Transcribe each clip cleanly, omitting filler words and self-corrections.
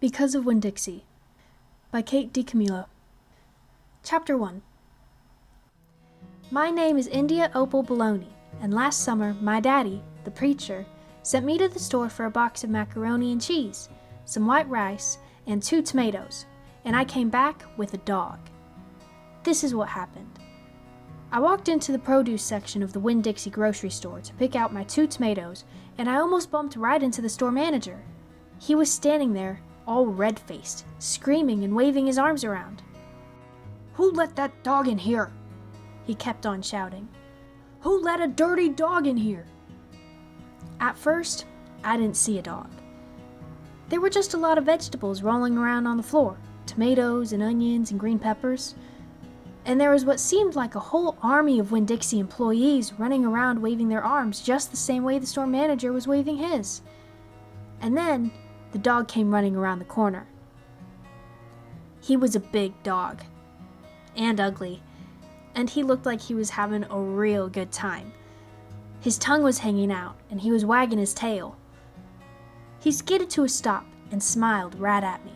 Because of Winn-Dixie by DiCamillo. Chapter 1. My name is India Opal Bologna, and last summer my daddy, the preacher, sent me to the store for a box of macaroni and cheese, some white rice, and 2 tomatoes, and I came back with a dog. This is what happened. I walked into the produce section of the Winn-Dixie grocery store to pick out my 2 tomatoes, and I almost bumped right into the store manager. He was standing there, all red-faced, screaming and waving his arms around. "Who let that dog in here?" he kept on shouting. "Who let a dirty dog in here?" At first, I didn't see a dog. There were just a lot of vegetables rolling around on the floor, tomatoes and onions and green peppers. And there was what seemed like a whole army of Winn-Dixie employees running around waving their arms just the same way the store manager was waving his. And then, the dog came running around the corner. He was a big dog, and ugly, and he looked like he was having a real good time. His tongue was hanging out, and he was wagging his tail. He skidded to a stop and smiled right at me.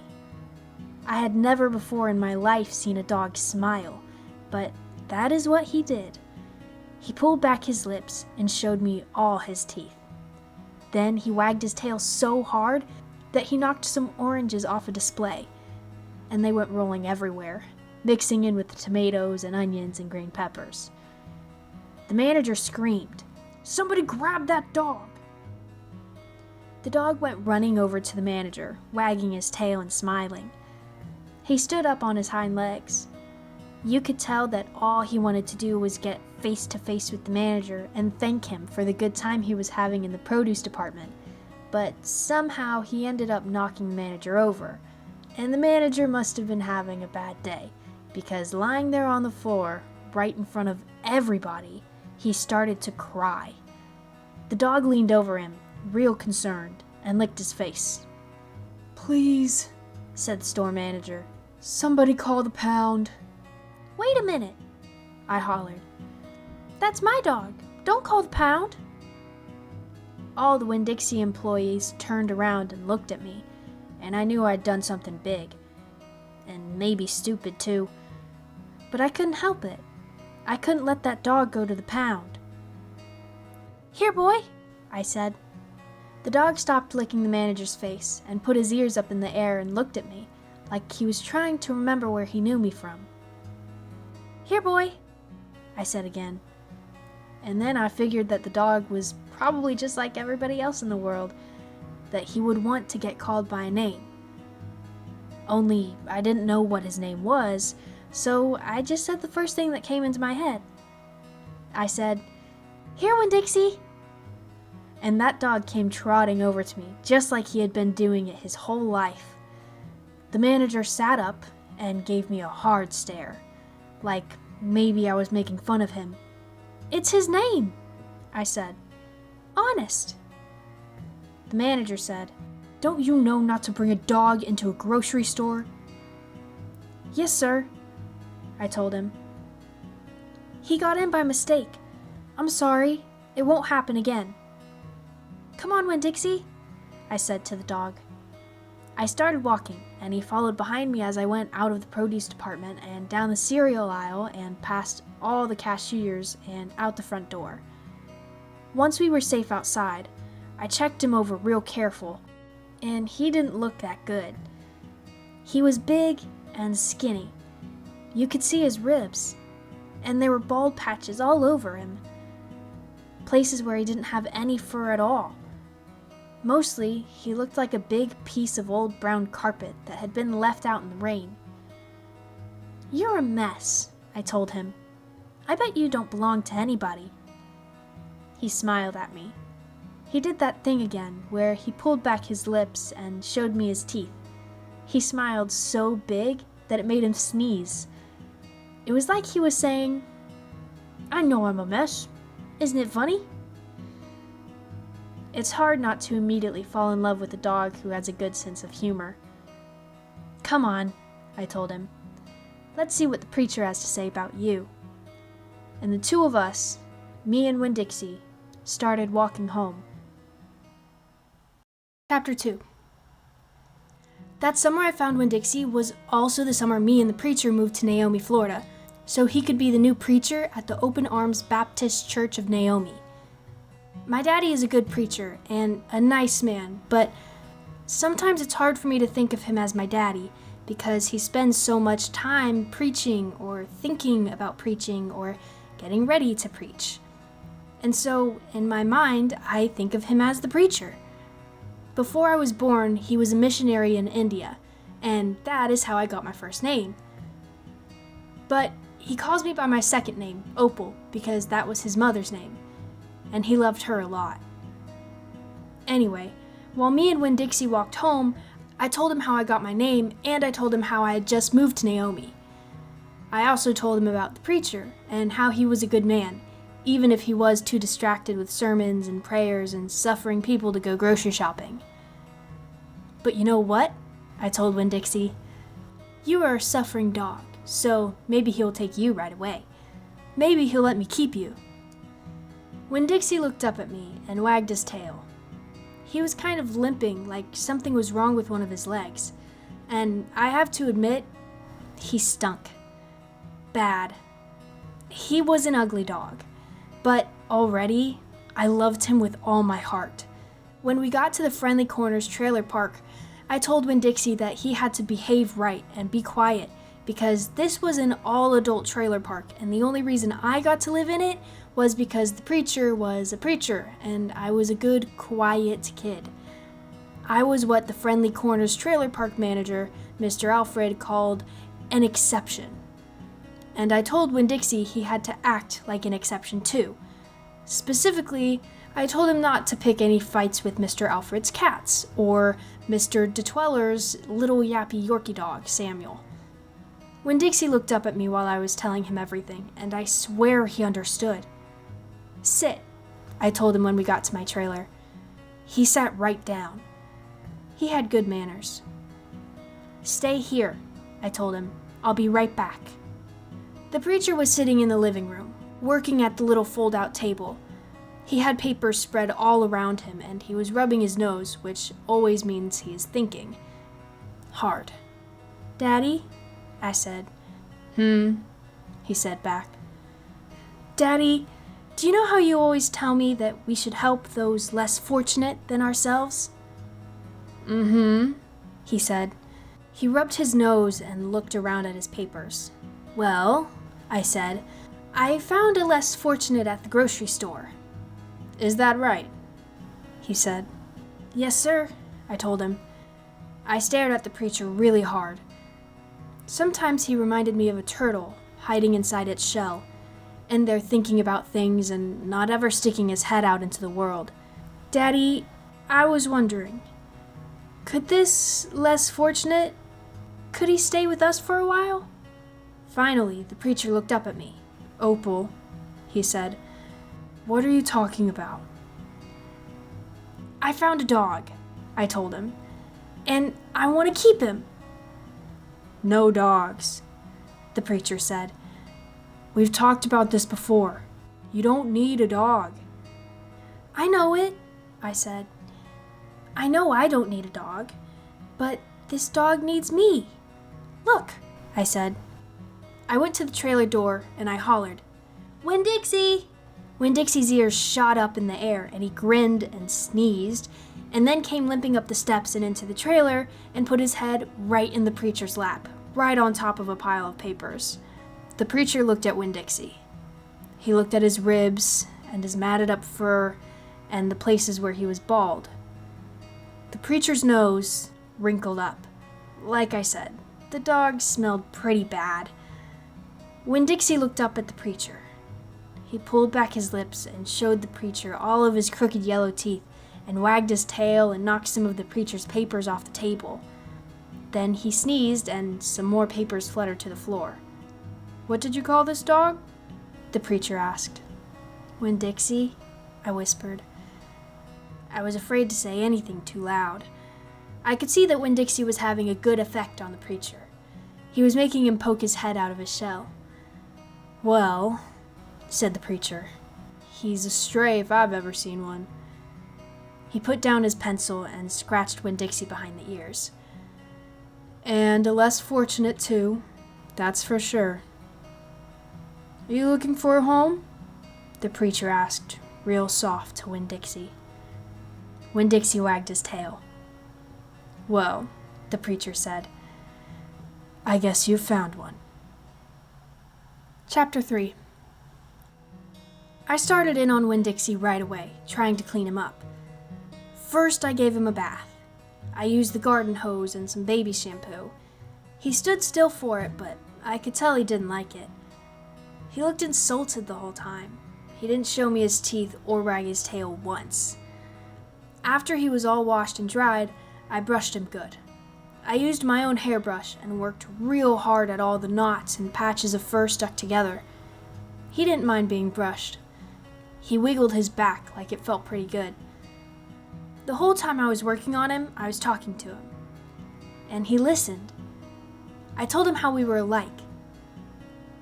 I had never before in my life seen a dog smile, but that is what he did. He pulled back his lips and showed me all his teeth. Then he wagged his tail so hard that he knocked some oranges off a display, and they went rolling everywhere, mixing in with the tomatoes and onions and green peppers. The manager screamed, "Somebody grab that dog!" The dog went running over to the manager, wagging his tail and smiling. He stood up on his hind legs. You could tell that all he wanted to do was get face to face with the manager and thank him for the good time he was having in the produce department. But somehow he ended up knocking the manager over, and the manager must have been having a bad day, because lying there on the floor, right in front of everybody, he started to cry. The dog leaned over him, real concerned, and licked his face. "Please," said the store manager, "somebody call the pound." "Wait a minute," I hollered. "That's my dog. Don't call the pound." All the Winn-Dixie employees turned around and looked at me, and I knew I'd done something big, and maybe stupid too. But I couldn't help it. I couldn't let that dog go to the pound. "Here, boy," I said. The dog stopped licking the manager's face and put his ears up in the air and looked at me, like he was trying to remember where he knew me from. "Here, boy," I said again. And then I figured that the dog was probably just like everybody else in the world, that he would want to get called by a name. Only I didn't know what his name was, so I just said the first thing that came into my head. I said, "Here, Winn-Dixie!" And that dog came trotting over to me, just like he had been doing it his whole life. The manager sat up and gave me a hard stare, like maybe I was making fun of him. "It's his name," I said. "Honest." The manager said, "Don't you know not to bring a dog into a grocery store?" "Yes, sir," I told him. "He got in by mistake. I'm sorry. It won't happen again." "Come on, Winn-Dixie," I said to the dog. I started walking, and he followed behind me as I went out of the produce department and down the cereal aisle and past all the cashiers and out the front door. Once we were safe outside, I checked him over real careful, and he didn't look that good. He was big and skinny. You could see his ribs, and there were bald patches all over him, places where he didn't have any fur at all. Mostly, he looked like a big piece of old brown carpet that had been left out in the rain. "You're a mess," I told him. "I bet you don't belong to anybody." He smiled at me. He did that thing again, where he pulled back his lips and showed me his teeth. He smiled so big that it made him sneeze. It was like he was saying, "I know I'm a mess. Isn't it funny?" It's hard not to immediately fall in love with a dog who has a good sense of humor. "Come on," I told him. "Let's see what the preacher has to say about you." And the 2 of us, me and Winn-Dixie, started walking home. Chapter 2. That summer I found Winn-Dixie was also the summer me and the preacher moved to Naomi, Florida, so he could be the new preacher at the Open Arms Baptist Church of Naomi. My daddy is a good preacher and a nice man, but sometimes it's hard for me to think of him as my daddy because he spends so much time preaching or thinking about preaching or getting ready to preach. And so, in my mind, I think of him as the preacher. Before I was born, he was a missionary in India, and that is how I got my first name. But he calls me by my second name, Opal, because that was his mother's name, and he loved her a lot. Anyway, while me and Winn-Dixie walked home, I told him how I got my name, and I told him how I had just moved to Naomi. I also told him about the preacher, and how he was a good man, even if he was too distracted with sermons and prayers and suffering people to go grocery shopping. But you know what? I told Winn-Dixie. You are a suffering dog, so maybe he'll take you right away. Maybe he'll let me keep you. Winn-Dixie looked up at me and wagged his tail. He was kind of limping, like something was wrong with one of his legs, and I have to admit, he stunk. Bad. He was an ugly dog, but already I loved him with all my heart. When we got to the Friendly Corners trailer park, I told Winn-Dixie that he had to behave right and be quiet because this was an all-adult trailer park, and the only reason I got to live in it was because the preacher was a preacher, and I was a good, quiet kid. I was what the Friendly Corners trailer park manager, Mr. Alfred, called an exception. And I told Winn-Dixie he had to act like an exception too. Specifically, I told him not to pick any fights with Mr. Alfred's cats, or Mr. DeTweller's little yappy Yorkie dog, Samuel. Winn-Dixie looked up at me while I was telling him everything, and I swear he understood. Sit, I told him when we got to my trailer. He sat right down. He had good manners. Stay here, I told him. I'll be right back. The preacher was sitting in the living room, working at the little fold-out table. He had papers spread all around him, and he was rubbing his nose, which always means he is thinking. Hard. Daddy? I said. He said back. Daddy, do you know how you always tell me that we should help those less fortunate than ourselves? He said. He rubbed his nose and looked around at his papers. Well, I said, I found a less fortunate at the grocery store. Is that right? He said. Yes, sir, I told him. I stared at the preacher really hard. Sometimes he reminded me of a turtle hiding inside its shell, and there thinking about things and not ever sticking his head out into the world. Daddy, I was wondering, could this less fortunate, could he stay with us for a while? Finally, the preacher looked up at me. Opal, he said, what are you talking about? I found a dog, I told him, and I want to keep him. No dogs, the preacher said. We've talked about this before. You don't need a dog. I know it, I said. I know I don't need a dog, but this dog needs me. Look, I said. I went to the trailer door and I hollered, Winn-Dixie! Winn-Dixie's ears shot up in the air and he grinned and sneezed and then came limping up the steps and into the trailer and put his head right in the preacher's lap, right on top of a pile of papers. The preacher looked at Winn-Dixie. He looked at his ribs and his matted up fur and the places where he was bald. The preacher's nose wrinkled up. Like I said, the dog smelled pretty bad. Winn-Dixie looked up at the preacher. He pulled back his lips and showed the preacher all of his crooked yellow teeth and wagged his tail and knocked some of the preacher's papers off the table. Then he sneezed and some more papers fluttered to the floor. What did you call this dog? The preacher asked. Winn-Dixie, I whispered. I was afraid to say anything too loud. I could see that Winn-Dixie was having a good effect on the preacher. He was making him poke his head out of his shell. Well, said the preacher, he's a stray if I've ever seen one. He put down his pencil and scratched Winn-Dixie behind the ears. And less fortunate, too. That's for sure. Are you looking for a home? The preacher asked, real soft to Winn-Dixie. Winn-Dixie wagged his tail. Well, the preacher said, I guess you've found one. Chapter 3. I started in on Winn-Dixie right away, trying to clean him up. First, I gave him a bath. I used the garden hose and some baby shampoo. He stood still for it, but I could tell he didn't like it. He looked insulted the whole time. He didn't show me his teeth or wag his tail once. After he was all washed and dried, I brushed him good. I used my own hairbrush and worked real hard at all the knots and patches of fur stuck together. He didn't mind being brushed. He wiggled his back like it felt pretty good. The whole time I was working on him, I was talking to him. And he listened. I told him how we were alike.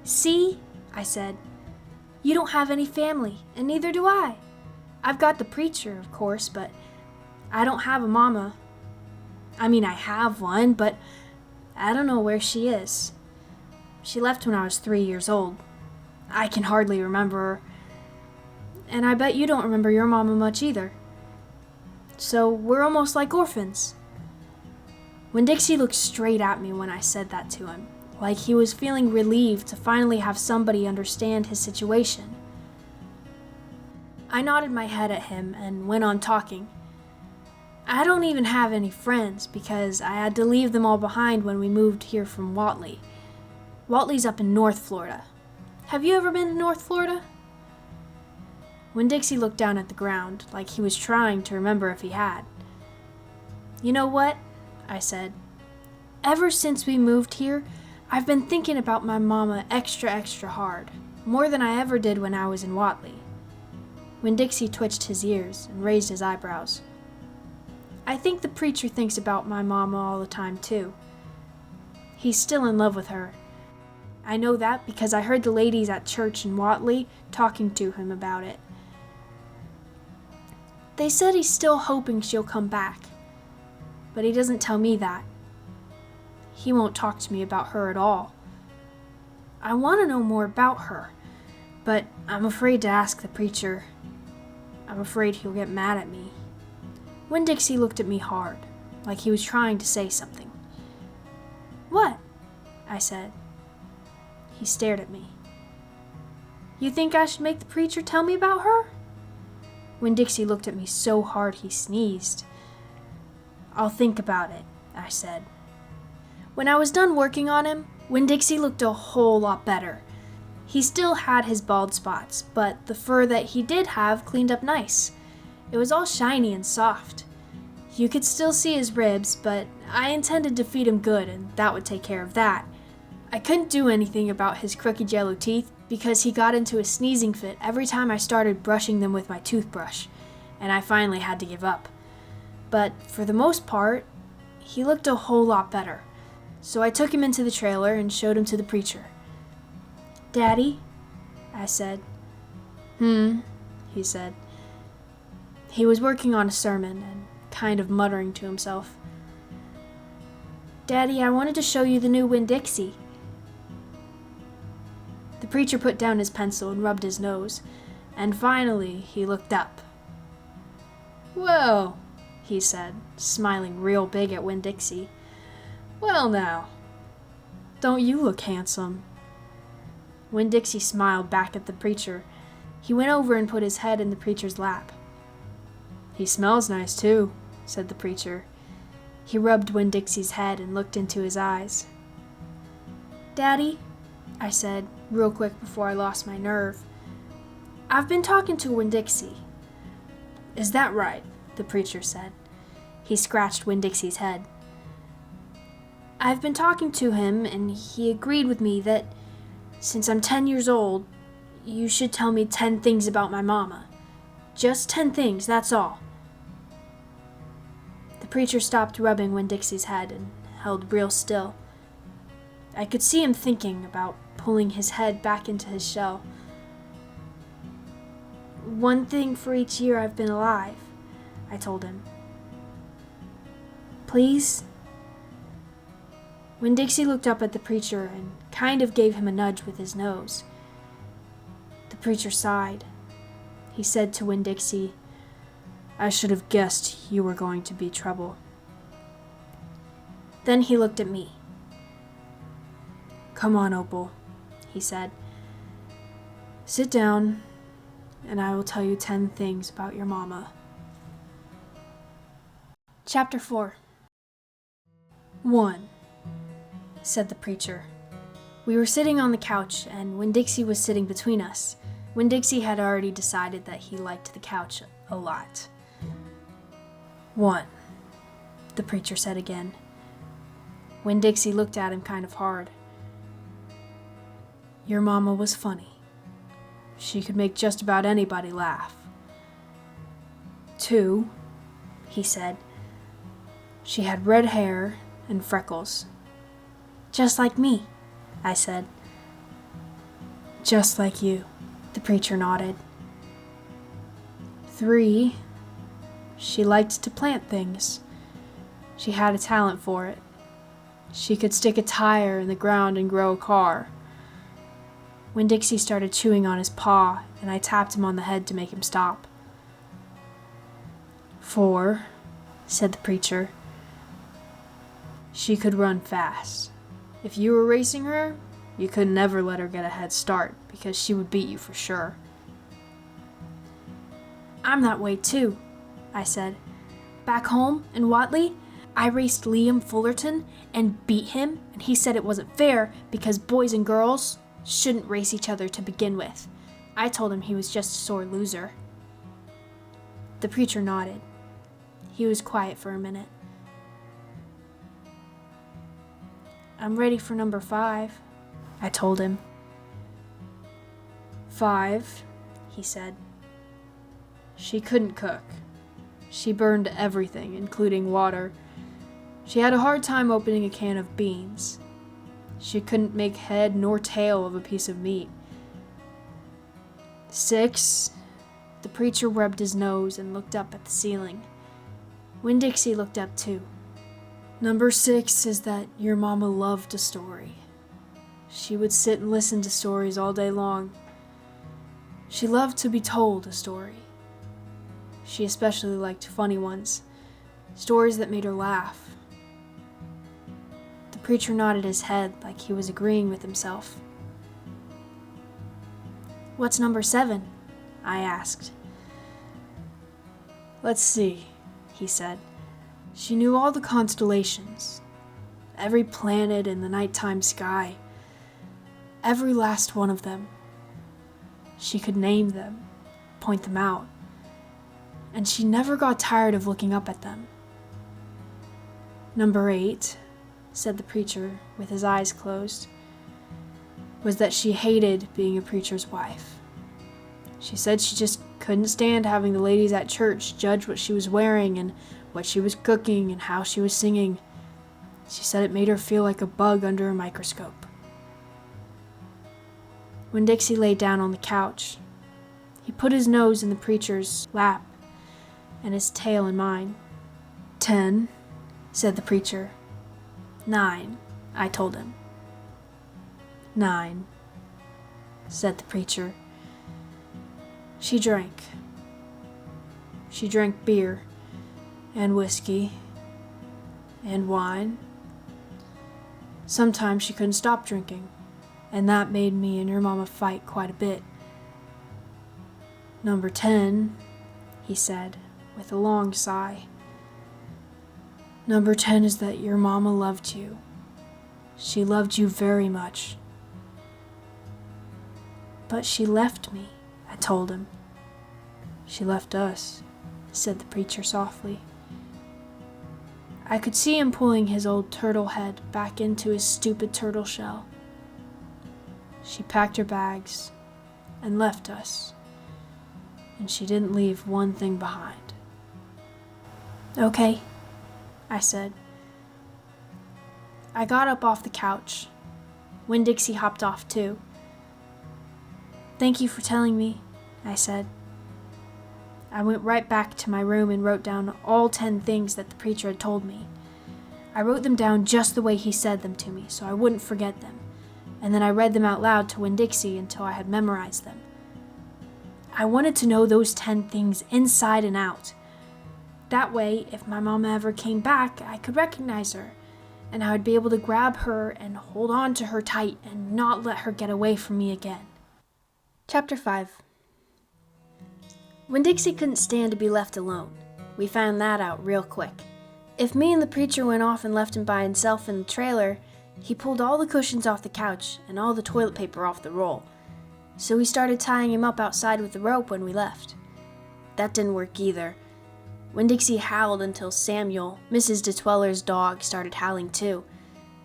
See, I said, you don't have any family, and neither do I. I've got the preacher, of course, but I don't have a mama. I mean, I have one, but I don't know where she is. She left when I was 3 years old. I can hardly remember her. And I bet you don't remember your mama much either. So we're almost like orphans. Winn-Dixie looked straight at me when I said that to him, like he was feeling relieved to finally have somebody understand his situation. I nodded my head at him and went on talking. I don't even have any friends because I had to leave them all behind when we moved here from Whatley. Whatley's up in North Florida. Have you ever been to North Florida? Winn-Dixie looked down at the ground, like he was trying to remember if he had. You know what? I said. Ever since we moved here, I've been thinking about my mama extra hard, more than I ever did when I was in Whatley. Winn-Dixie twitched his ears and raised his eyebrows. I think the preacher thinks about my mama all the time, too. He's still in love with her. I know that because I heard the ladies at church in Whatley talking to him about it. They said he's still hoping she'll come back, but he doesn't tell me that. He won't talk to me about her at all. I want to know more about her, but I'm afraid to ask the preacher. I'm afraid he'll get mad at me. Winn-Dixie looked at me hard, like he was trying to say something. What? I said. He stared at me. You think I should make the preacher tell me about her? Winn-Dixie looked at me so hard he sneezed. I'll think about it, I said. When I was done working on him, Winn-Dixie looked a whole lot better. He still had his bald spots, but the fur that he did have cleaned up nice. It was all shiny and soft. You could still see his ribs, but I intended to feed him good, and that would take care of that. I couldn't do anything about his crooked yellow teeth because he got into a sneezing fit every time I started brushing them with my toothbrush, and I finally had to give up. But for the most part, he looked a whole lot better. So I took him into the trailer and showed him to the preacher. Daddy, I said. He said. He was working on a sermon and kind of muttering to himself. Daddy, I wanted to show you the new Winn-Dixie. The preacher put down his pencil and rubbed his nose, and finally he looked up. Well, he said, smiling real big at Winn-Dixie. Well now, don't you look handsome? Winn-Dixie smiled back at the preacher. He went over and put his head in the preacher's lap. He smells nice too, said the preacher. He rubbed Winn-Dixie's head and looked into his eyes. Daddy, I said, real quick before I lost my nerve. I've been talking to Winn-Dixie. Is that right? The preacher said. He scratched Winn-Dixie's head. I've been talking to him, and he agreed with me that, since I'm 10 years old, you should tell me 10 things about my mama. Just 10 things, that's all. The preacher stopped rubbing Winn-Dixie's head and held real still. I could see him thinking about pulling his head back into his shell. 1 thing for each year I've been alive, I told him. Please? Winn-Dixie looked up at the preacher and kind of gave him a nudge with his nose. The preacher sighed. He said to Winn-Dixie, "I should have guessed you were going to be trouble." Then he looked at me. "Come on, Opal," he said. "Sit down, and I will tell you 10 things about your mama." Chapter 4. 1. Said the preacher. We were sitting on the couch, and Winn-Dixie was sitting between us. Winn-Dixie had already decided that he liked the couch a lot. 1. The preacher said again. Winn-Dixie looked at him kind of hard. "Your mama was funny. She could make just about anybody laugh." 2. He said. She had red hair and freckles. "Just like me," I said. "Just like you," the preacher nodded. 3. She liked to plant things. She had a talent for it. She could stick a tire in the ground and grow a car. Winn-Dixie started chewing on his paw, and I tapped him on the head to make him stop. 4, said the preacher. She could run fast. If you were racing her, you could never let her get a head start, because she would beat you for sure. "I'm that way too," I said. "Back home in Watley, I raced Liam Fullerton and beat him, and he said it wasn't fair because boys and girls shouldn't race each other to begin with. I told him he was just a sore loser." The preacher nodded. He was quiet for a minute. "I'm ready for number 5, I told him. 5, he said. She couldn't cook. She burned everything, including water. She had a hard time opening a can of beans. She couldn't make head nor tail of a piece of meat. 6, the preacher rubbed his nose and looked up at the ceiling. Winn-Dixie looked up too. "Number 6 is that your mama loved a story. She would sit and listen to stories all day long. She loved to be told a story. She especially liked funny ones, stories that made her laugh." The preacher nodded his head like he was agreeing with himself. "What's number 7? I asked. "Let's see," he said. "She knew all the constellations, every planet in the nighttime sky, every last one of them. She could name them, point them out, and she never got tired of looking up at them." "Number 8, said the preacher with his eyes closed, "was that she hated being a preacher's wife. She said she just couldn't stand having the ladies at church judge what she was wearing and what she was cooking and how she was singing. She said it made her feel like a bug under a microscope." Winn-Dixie lay down on the couch. He put his nose in the preacher's lap and his tail in mine. 10, said the preacher. 9, I told him. 9, said the preacher. She drank. She drank beer and whiskey and wine. Sometimes she couldn't stop drinking, and that made me and your mama fight quite a bit. Number 10, he said, with a long sigh. Number 10 is that your mama loved you. She loved you very much. But she left me, I told him. She left us, said the preacher softly. I could see him pulling his old turtle head back into his stupid turtle shell. She packed her bags and left us, and she didn't leave one thing behind. Okay, I said. I got up off the couch. Winn-Dixie hopped off too. Thank you for telling me, I said. I went right back to my room and wrote down all 10 things that the preacher had told me. I I wrote them down just the way he said them to me so I wouldn't forget them, and then I read them out loud to Winn-Dixie until I had memorized them. I wanted to know those 10 things inside and out. That way, if my mama ever came back, I could recognize her, and I would be able to grab her and hold on to her tight and not let her get away from me again. Chapter 5. Winn-Dixie couldn't stand to be left alone. We found that out real quick. If me and the preacher went off and left him by himself in the trailer, he pulled all the cushions off the couch and all the toilet paper off the roll. So we started tying him up outside with the rope when we left. That didn't work either. Winn-Dixie howled until Samuel, Mrs. DeTweller's dog, started howling too.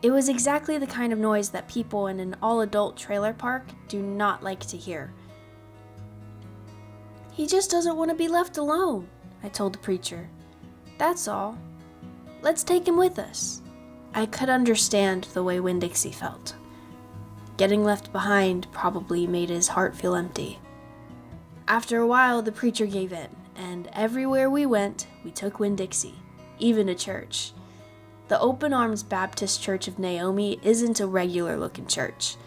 It was exactly the kind of noise that people in an all-adult trailer park do not like to hear. "He just doesn't want to be left alone," I told the preacher. "That's all. Let's take him with us." I could understand the way Winn-Dixie felt. Getting left behind probably made his heart feel empty. After a while, the preacher gave in, and everywhere we went, we took Winn-Dixie, even to church. The Open Arms Baptist Church of Naomi isn't a regular-looking church.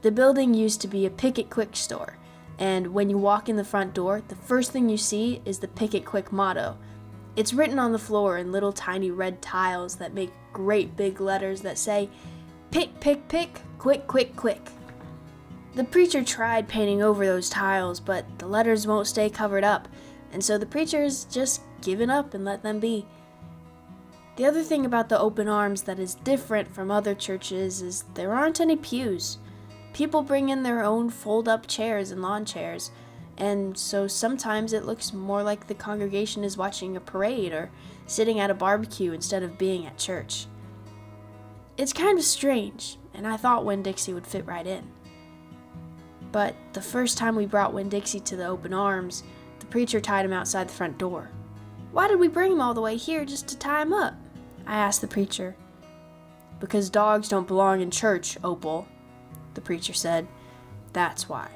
The building used to be a Pick It Quick store, and when you walk in the front door, the first thing you see is the Pick It Quick motto. It's written on the floor in little tiny red tiles that make great big letters that say, "Pick, pick, pick, quick, quick, quick." The preacher tried painting over those tiles, but the letters won't stay covered up, and so the preacher's just given up and let them be. The other thing about the Open Arms that is different from other churches is there aren't any pews. People bring in their own fold-up chairs and lawn chairs, and so sometimes it looks more like the congregation is watching a parade or sitting at a barbecue instead of being at church. It's kind of strange, and I thought Winn-Dixie would fit right in. But the first time we brought Winn-Dixie to the Open Arms, the preacher tied him outside the front door. "Why did we bring him all the way here just to tie him up?" I asked the preacher. "Because dogs don't belong in church, Opal," the preacher said. "That's why."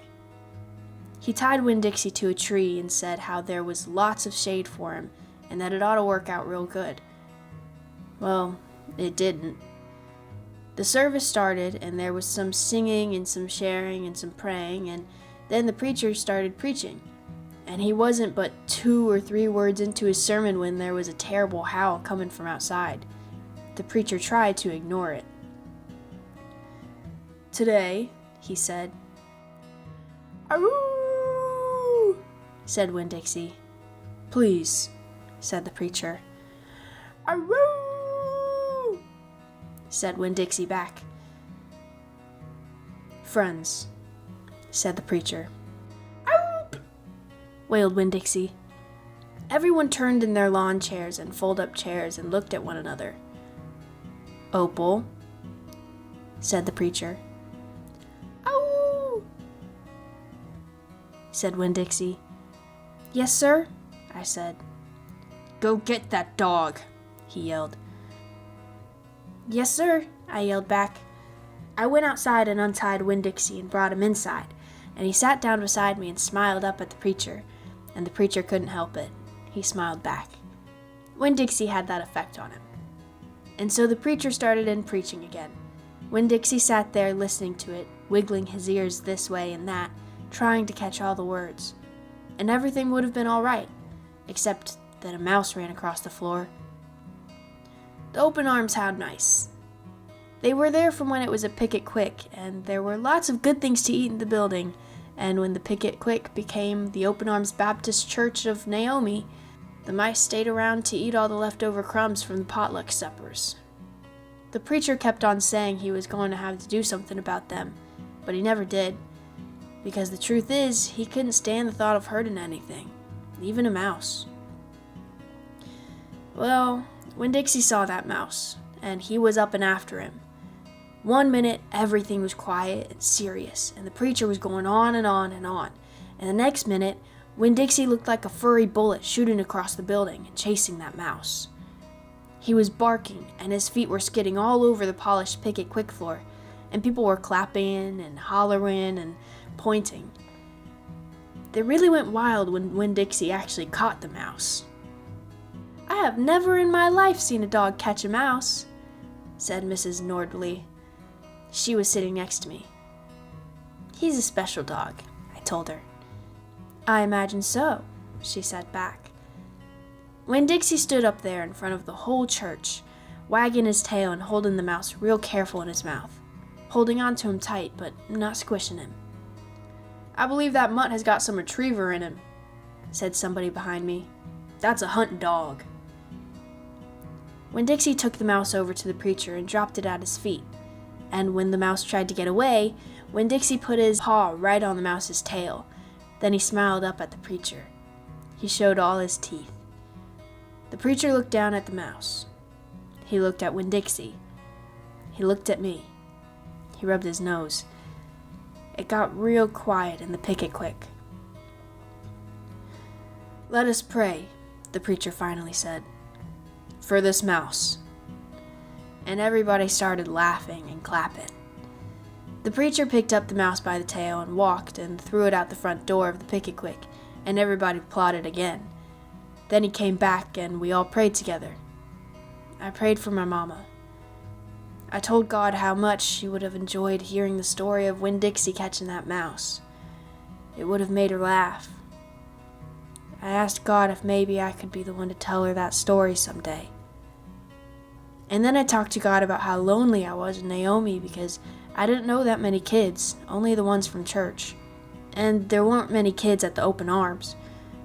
He tied Winn-Dixie to a tree and said how there was lots of shade for him and that it ought to work out real good. Well, it didn't. The service started, and there was some singing and some sharing and some praying, and then the preacher started preaching. And he wasn't but 2 or 3 words into his sermon when there was a terrible howl coming from outside. The preacher tried to ignore it. "Today," he said. "Aroo!" said Winn-Dixie. "Please," said the preacher. "Aroo!" said Winn-Dixie back. "Friends," said the preacher. Wailed Winn-Dixie. Everyone turned in their lawn chairs and fold-up chairs and looked at one another. "Opal," said the preacher. "Ow!" said Winn-Dixie. "Yes, sir," I said. "Go get that dog," he yelled. "Yes, sir," I yelled back. I went outside and untied Winn-Dixie and brought him inside, and he sat down beside me and smiled up at the preacher. And the preacher couldn't help it. He smiled back. Winn-Dixie had that effect on him. And so the preacher started in preaching again. Winn-Dixie sat there listening to it, wiggling his ears this way and that, trying to catch all the words. And everything would have been all right, except that a mouse ran across the floor. The Open Arms had mice. They were there from when it was a Pick It Quick, and there were lots of good things to eat in the building. And when the Pick It Quick became the Open Arms Baptist Church of Naomi, the mice stayed around to eat all the leftover crumbs from the potluck suppers. The preacher kept on saying he was going to have to do something about them, but he never did, because the truth is, he couldn't stand the thought of hurting anything, even a mouse. Well, Winn-Dixie saw that mouse, and he was up and after him. One minute, everything was quiet and serious, and the preacher was going on and on and on. And the next minute, Winn-Dixie looked like a furry bullet shooting across the building and chasing that mouse. He was barking, and his feet were skidding all over the polished Pick It Quick floor, and people were clapping and hollering and pointing. They really went wild when Winn-Dixie actually caught the mouse. I have never in my life seen a dog catch a mouse. said Mrs. Nordley. She was sitting next to me. He's a special dog, I told her. I imagine so, she said back. Winn-Dixie stood up there in front of the whole church, wagging his tail and holding the mouse real careful in his mouth, holding on to him tight but not squishing him. I believe that mutt has got some retriever in him, said somebody behind me. That's a hunting dog. Winn-Dixie took the mouse over to the preacher and dropped it at his feet, and when the mouse tried to get away, Winn-Dixie put his paw right on the mouse's tail. Then he smiled up at the preacher. He showed all his teeth. The preacher looked down at the mouse. He looked at Winn-Dixie. He looked at me. He rubbed his nose. It got real quiet in the picket quick. Let us pray, the preacher finally said, for this mouse. And everybody started laughing and clapping. The preacher picked up the mouse by the tail and walked and threw it out the front door of the picket quick, and everybody applauded again. Then he came back and we all prayed together. I prayed for my mama. I told God how much she would have enjoyed hearing the story of Winn-Dixie catching that mouse. It would have made her laugh. I asked God if maybe I could be the one to tell her that story someday. And then I talked to God about how lonely I was in Naomi because I didn't know that many kids, only the ones from church. And there weren't many kids at the open arms,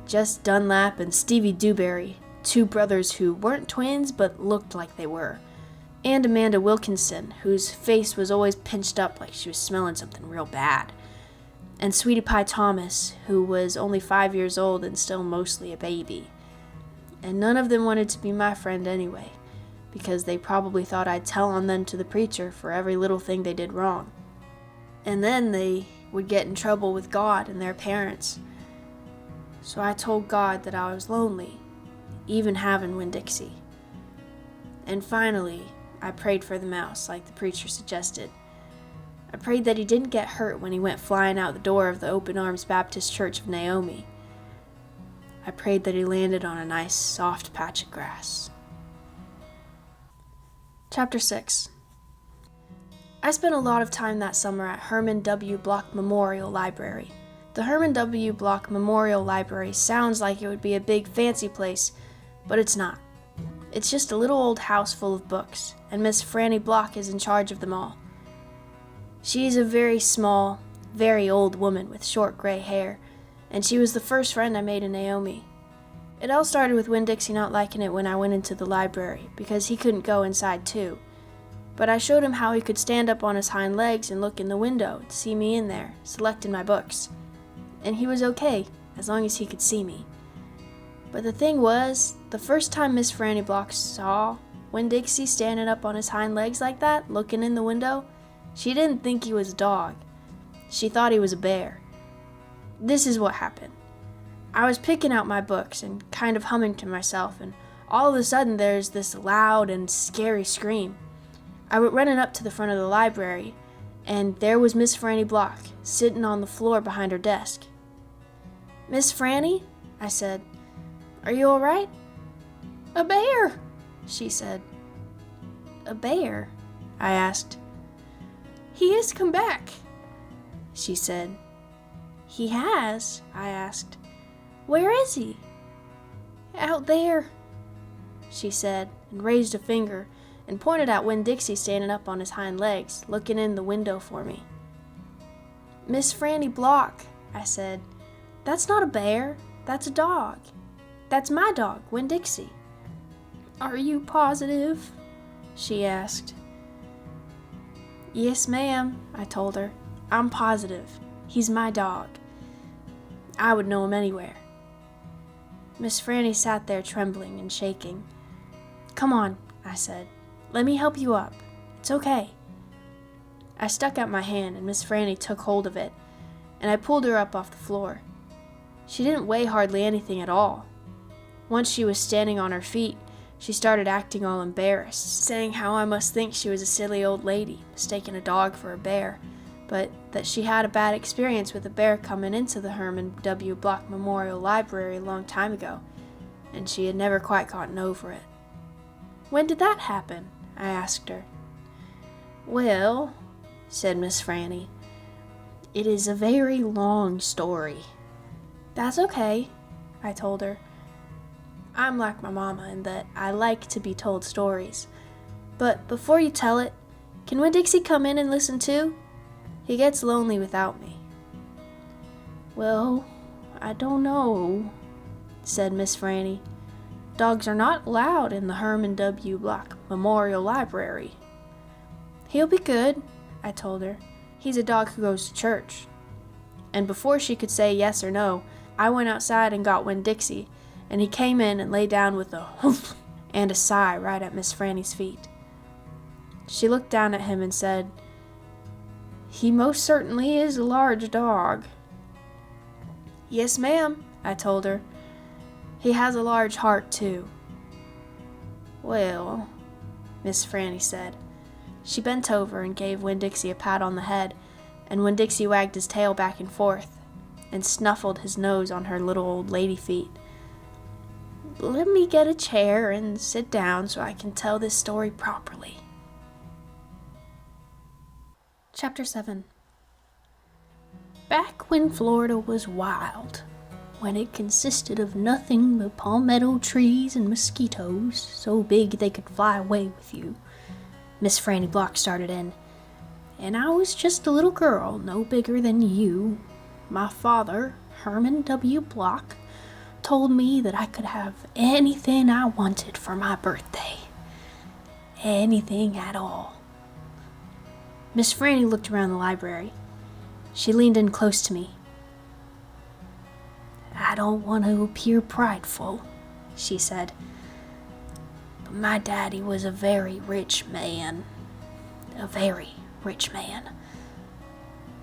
just Dunlap and Stevie Dewberry, two brothers who weren't twins but looked like they were, and Amanda Wilkinson, whose face was always pinched up like she was smelling something real bad, and Sweetie Pie Thomas, who was only 5 years old and still mostly a baby. And none of them wanted to be my friend anyway, because they probably thought I'd tell on them to the preacher for every little thing they did wrong. And then they would get in trouble with God and their parents. So I told God that I was lonely, even having Winn-Dixie. And finally, I prayed for the mouse, like the preacher suggested. I prayed that he didn't get hurt when he went flying out the door of the Open Arms Baptist Church of Naomi. I prayed that he landed on a nice, soft patch of grass. Chapter 6. I spent a lot of time that summer at Herman W. Block Memorial Library. The Herman W. Block Memorial Library sounds like it would be a big, fancy place, but it's not. It's just a little old house full of books, and Miss Franny Block is in charge of them all. She's a very small, very old woman with short gray hair, and she was the first friend I made in Naomi. It all started with Winn-Dixie not liking it when I went into the library, because he couldn't go inside too. But I showed him how he could stand up on his hind legs and look in the window to see me in there, selecting my books. And he was okay, as long as he could see me. But the thing was, the first time Miss Franny Block saw Winn-Dixie standing up on his hind legs like that, looking in the window, she didn't think he was a dog. She thought he was a bear. This is what happened. I was picking out my books and kind of humming to myself, and all of a sudden there's this loud and scary scream. I went running up to the front of the library, and there was Miss Franny Block, sitting on the floor behind her desk. "Miss Franny," I said, "are you all right?" "A bear," she said. "A bear?" I asked. "He has come back," she said. "He has?" I asked. "Where is he?" "Out there," she said, and raised a finger and pointed at Winn-Dixie standing up on his hind legs, looking in the window for me. "Miss Franny Block," I said, "that's not a bear, that's a dog. That's my dog, Winn-Dixie." "Are you positive?" she asked. "Yes, ma'am," I told her. "I'm positive. He's my dog. I would know him anywhere." Miss Franny sat there trembling and shaking. "Come on," I said. "Let me help you up. It's okay." I stuck out my hand and Miss Franny took hold of it, and I pulled her up off the floor. She didn't weigh hardly anything at all. Once she was standing on her feet, she started acting all embarrassed, saying how I must think she was a silly old lady, mistaking a dog for a bear, but that she had a bad experience with a bear coming into the Herman W. Block Memorial Library a long time ago, and she had never quite gotten over it. "When did that happen?" I asked her. Well, said Miss Franny, it is a very long story. That's okay, I told her. I'm like my mama in that I like to be told stories. But before you tell it, can Winn-Dixie come in and listen too? He gets lonely without me. Well, I don't know, said Miss Franny. Dogs are not allowed in the Herman W. Block Memorial Library. He'll be good, I told her. He's a dog who goes to church. And before she could say yes or no, I went outside and got Winn-Dixie, and he came in and lay down with a humph and a sigh right at Miss Franny's feet. She looked down at him and said, "He most certainly is a large dog." "Yes, ma'am," I told her. "He has a large heart, too." "Well," Miss Franny said. She bent over and gave Winn-Dixie a pat on the head, and Winn-Dixie wagged his tail back and forth and snuffled his nose on her little old lady feet. "Let me get a chair and sit down so I can tell this story properly." Chapter 7. Back when Florida was wild, when it consisted of nothing but palmetto trees and mosquitoes so big they could fly away with you, Miss Franny Block started in, and I was just a little girl, no bigger than you. My father, Herman W. Block, told me that I could have anything I wanted for my birthday. Anything at all. Miss Franny looked around the library. She leaned in close to me. "I don't want to appear prideful," she said, "but my daddy was a very rich man. A very rich man."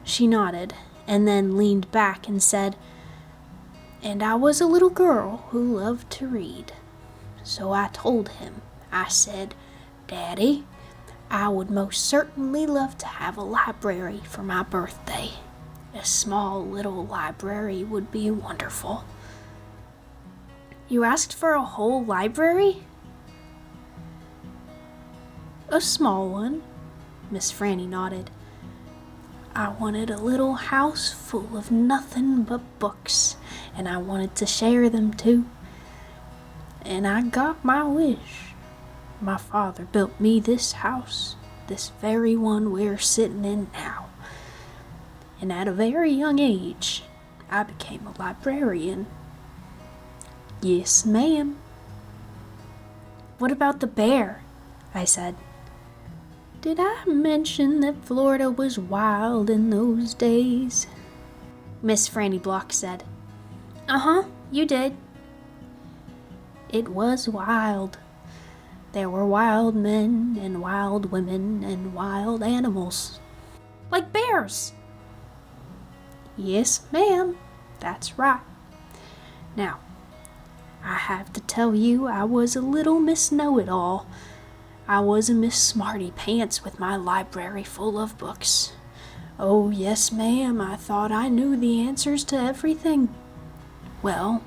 She nodded and then leaned back and said, "And I was a little girl who loved to read. So I told him, I said, 'Daddy, I would most certainly love to have a library for my birthday. A small little library would be wonderful.'" "You asked for a whole library?" "A small one," Miss Franny nodded. "I wanted a little house full of nothing but books, and I wanted to share them too. And I got my wish. My father built me this house, this very one we're sitting in now. And at a very young age, I became a librarian." "Yes, ma'am." "What about the bear?" I said. "Did I mention that Florida was wild in those days?" Miss Franny Block said. "Uh-huh, you did." "It was wild. There were wild men and wild women and wild animals." "Like bears?" "Yes, ma'am, that's right. Now, I have to tell you I was a little Miss Know-It-All. I was a Miss Smarty Pants with my library full of books. Oh, yes, ma'am, I thought I knew the answers to everything. Well,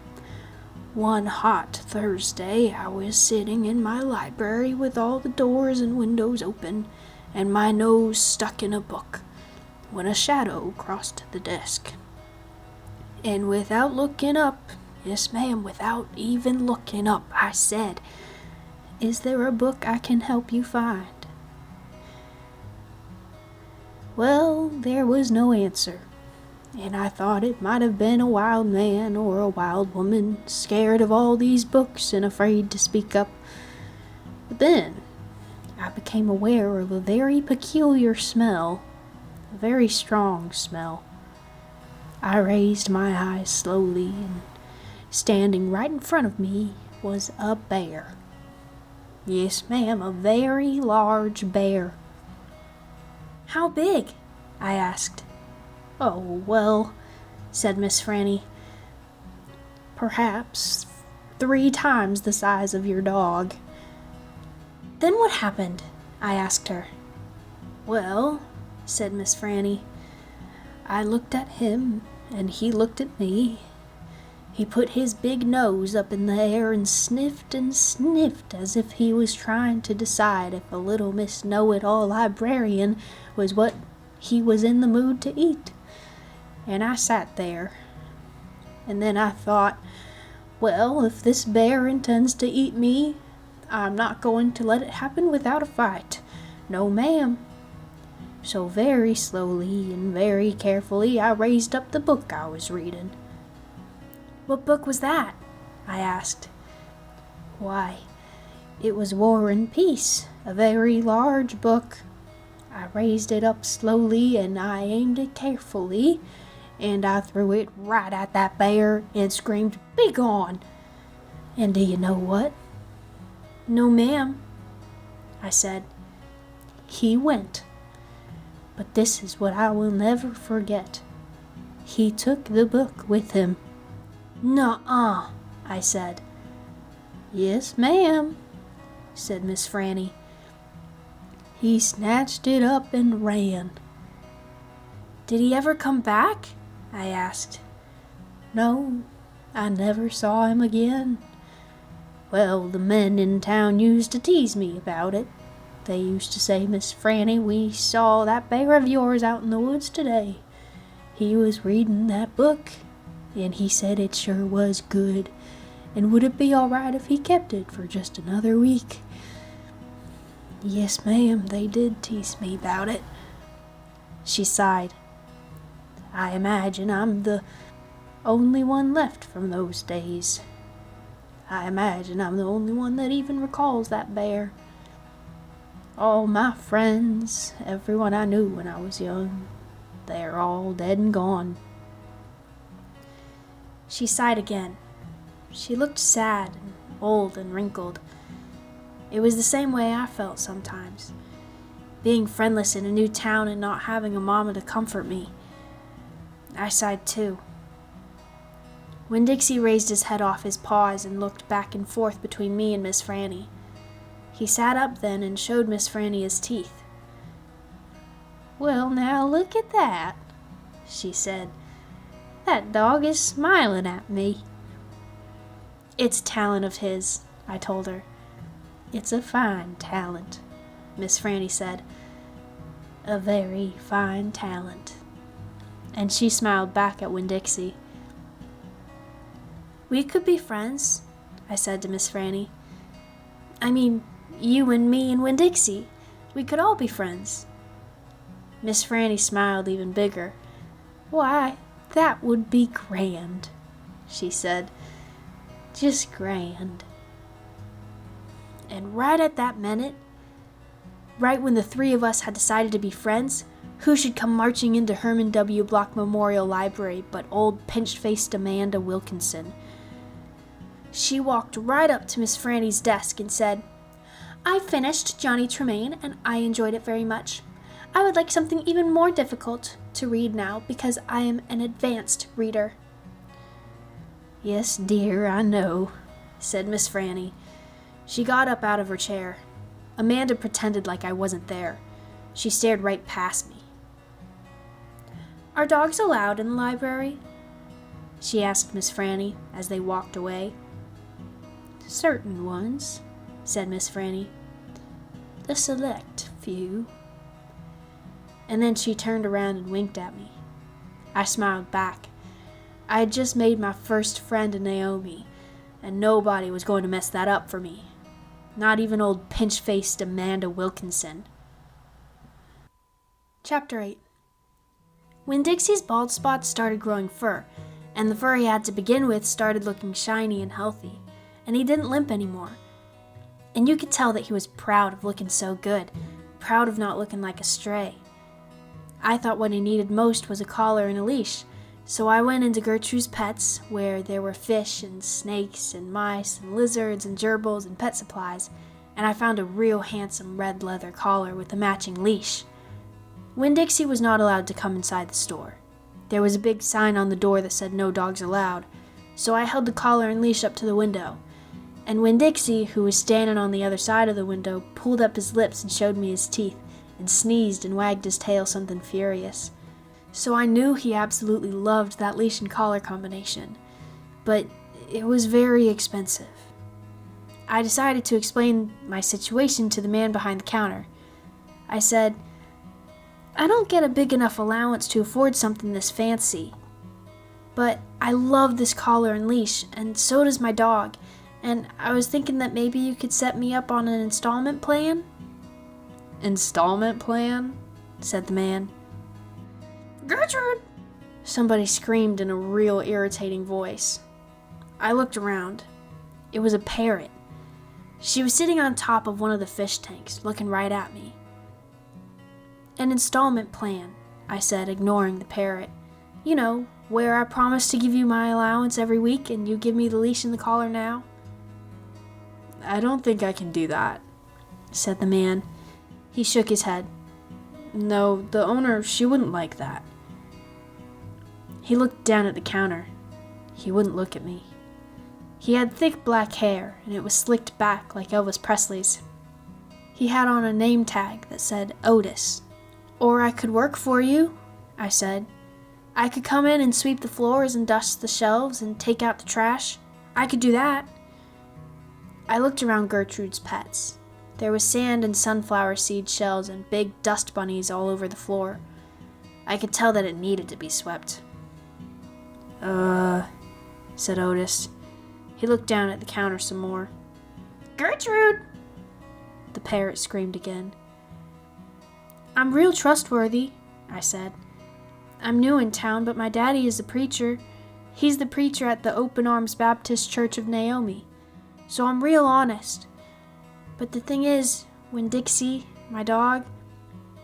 one hot Thursday I was sitting in my library with all the doors and windows open and my nose stuck in a book when a shadow crossed the desk. And without looking up, yes, ma'am, without even looking up, I said, 'Is there a book I can help you find?' Well, there was no answer, and I thought it might have been a wild man or a wild woman, scared of all these books and afraid to speak up. But then I became aware of a very peculiar smell, a very strong smell. I raised my eyes slowly, and standing right in front of me was a bear. Yes, ma'am, a very large bear." "How big?" I asked. "Oh, well," said Miss Franny, "perhaps 3 times the size of your dog." "Then what happened?" I asked her. "Well," said Miss Franny, "I looked at him, and he looked at me. He put his big nose up in the air and sniffed as if he was trying to decide if a little Miss Know-It-all librarian was what he was in the mood to eat. And I sat there. And then I thought, well, if this bear intends to eat me, I'm not going to let it happen without a fight. No, ma'am. So very slowly and very carefully I raised up the book I was reading. What book was that? I asked. Why, it was War and Peace, a very large book. I raised it up slowly and I aimed it carefully, and I threw it right at that bear and screamed, "Begone!" And do you know what? No, ma'am, I said. He went. But this is what I will never forget. He took the book with him. Nuh-uh, I said. Yes, ma'am, said Miss Franny. He snatched it up and ran. Did he ever come back? I asked. No, I never saw him again. Well, the men in town used to tease me about it. They used to say, "Miss Franny, we saw that bear of yours out in the woods today. He was reading that book, and he said it sure was good, and would it be all right if he kept it for just another week?" Yes, ma'am, they did tease me about it. She sighed. I imagine I'm the only one left from those days. I imagine I'm the only one that even recalls that bear. All my friends, everyone I knew when I was young, they're all dead and gone. She sighed again. She looked sad and old and wrinkled. It was the same way I felt sometimes, being friendless in a new town and not having a mama to comfort me. I sighed too. Winn-Dixie raised his head off his paws and looked back and forth between me and Miss Franny. He sat up then and showed Miss Franny his teeth. "Well, now look at that," she said. "That dog is smiling at me." "It's talent of his," I told her. "It's a fine talent," Miss Franny said. "A very fine talent." And she smiled back at Winn-Dixie. "We could be friends," I said to Miss Franny. "I mean, you and me and Winn-Dixie. We could all be friends." Miss Franny smiled even bigger. "Why, that would be grand," she said. "Just grand." And right at that minute, right when the three of us had decided to be friends, who should come marching into Herman W. Block Memorial Library but old pinched-faced Amanda Wilkinson. She walked right up to Miss Franny's desk and said, "I finished Johnny Tremain and I enjoyed it very much. I would like something even more difficult to read now because I am an advanced reader." "Yes, dear, I know," said Miss Franny. She got up out of her chair. Amanda pretended like I wasn't there. She stared right past me. "Are dogs allowed in the library?" she asked Miss Franny as they walked away. "Certain ones," said Miss Franny. "The select few." And then she turned around and winked at me. I smiled back. I had just made my first friend in Naomi, and nobody was going to mess that up for me. Not even old pinch-faced Amanda Wilkinson. Chapter 8. Winn-Dixie's bald spots started growing fur, and the fur he had to begin with started looking shiny and healthy, and he didn't limp anymore. And you could tell that he was proud of looking so good, proud of not looking like a stray. I thought what he needed most was a collar and a leash, so I went into Gertrude's Pets, where there were fish and snakes and mice and lizards and gerbils and pet supplies, and I found a real handsome red leather collar with a matching leash. Winn-Dixie was not allowed to come inside the store. There was a big sign on the door that said "No dogs allowed," so I held the collar and leash up to the window, and Winn-Dixie, who was standing on the other side of the window, pulled up his lips and showed me his teeth, and sneezed and wagged his tail something furious. So I knew he absolutely loved that leash and collar combination. but it was very expensive. I decided to explain my situation to the man behind the counter. I said, "I don't get a big enough allowance to afford something this fancy. But I love this collar and leash, and so does my dog, and I was thinking that maybe you could set me up on an installment plan?" "Installment plan?" said the man. Gertrude! Somebody screamed in a real irritating voice. I looked around. It was a parrot. She was sitting on top of one of the fish tanks, looking right at me. "An installment plan," I said, ignoring the parrot. "You know, where I promise to give you my allowance every week and you give me the leash and the collar now." "I don't think I can do that," said the man. He shook his head. "No, the owner, she wouldn't like that." He looked down at the counter. He wouldn't look at me. He had thick black hair, and it was slicked back like Elvis Presley's. He had on a name tag that said Otis. "Or I could work for you," I said. "I could come in and sweep the floors and dust the shelves and take out the trash. I could do that." I looked around Gertrude's pets. There was sand and sunflower seed shells and big dust bunnies all over the floor. I could tell that it needed to be swept. Said Otis. He looked down at the counter some more. Gertrude! The parrot screamed again. "I'm real trustworthy," I said. "I'm new in town, but my daddy is the preacher. He's the preacher at the Open Arms Baptist Church of Naomi. So I'm real honest. But the thing is, Winn-Dixie, my dog,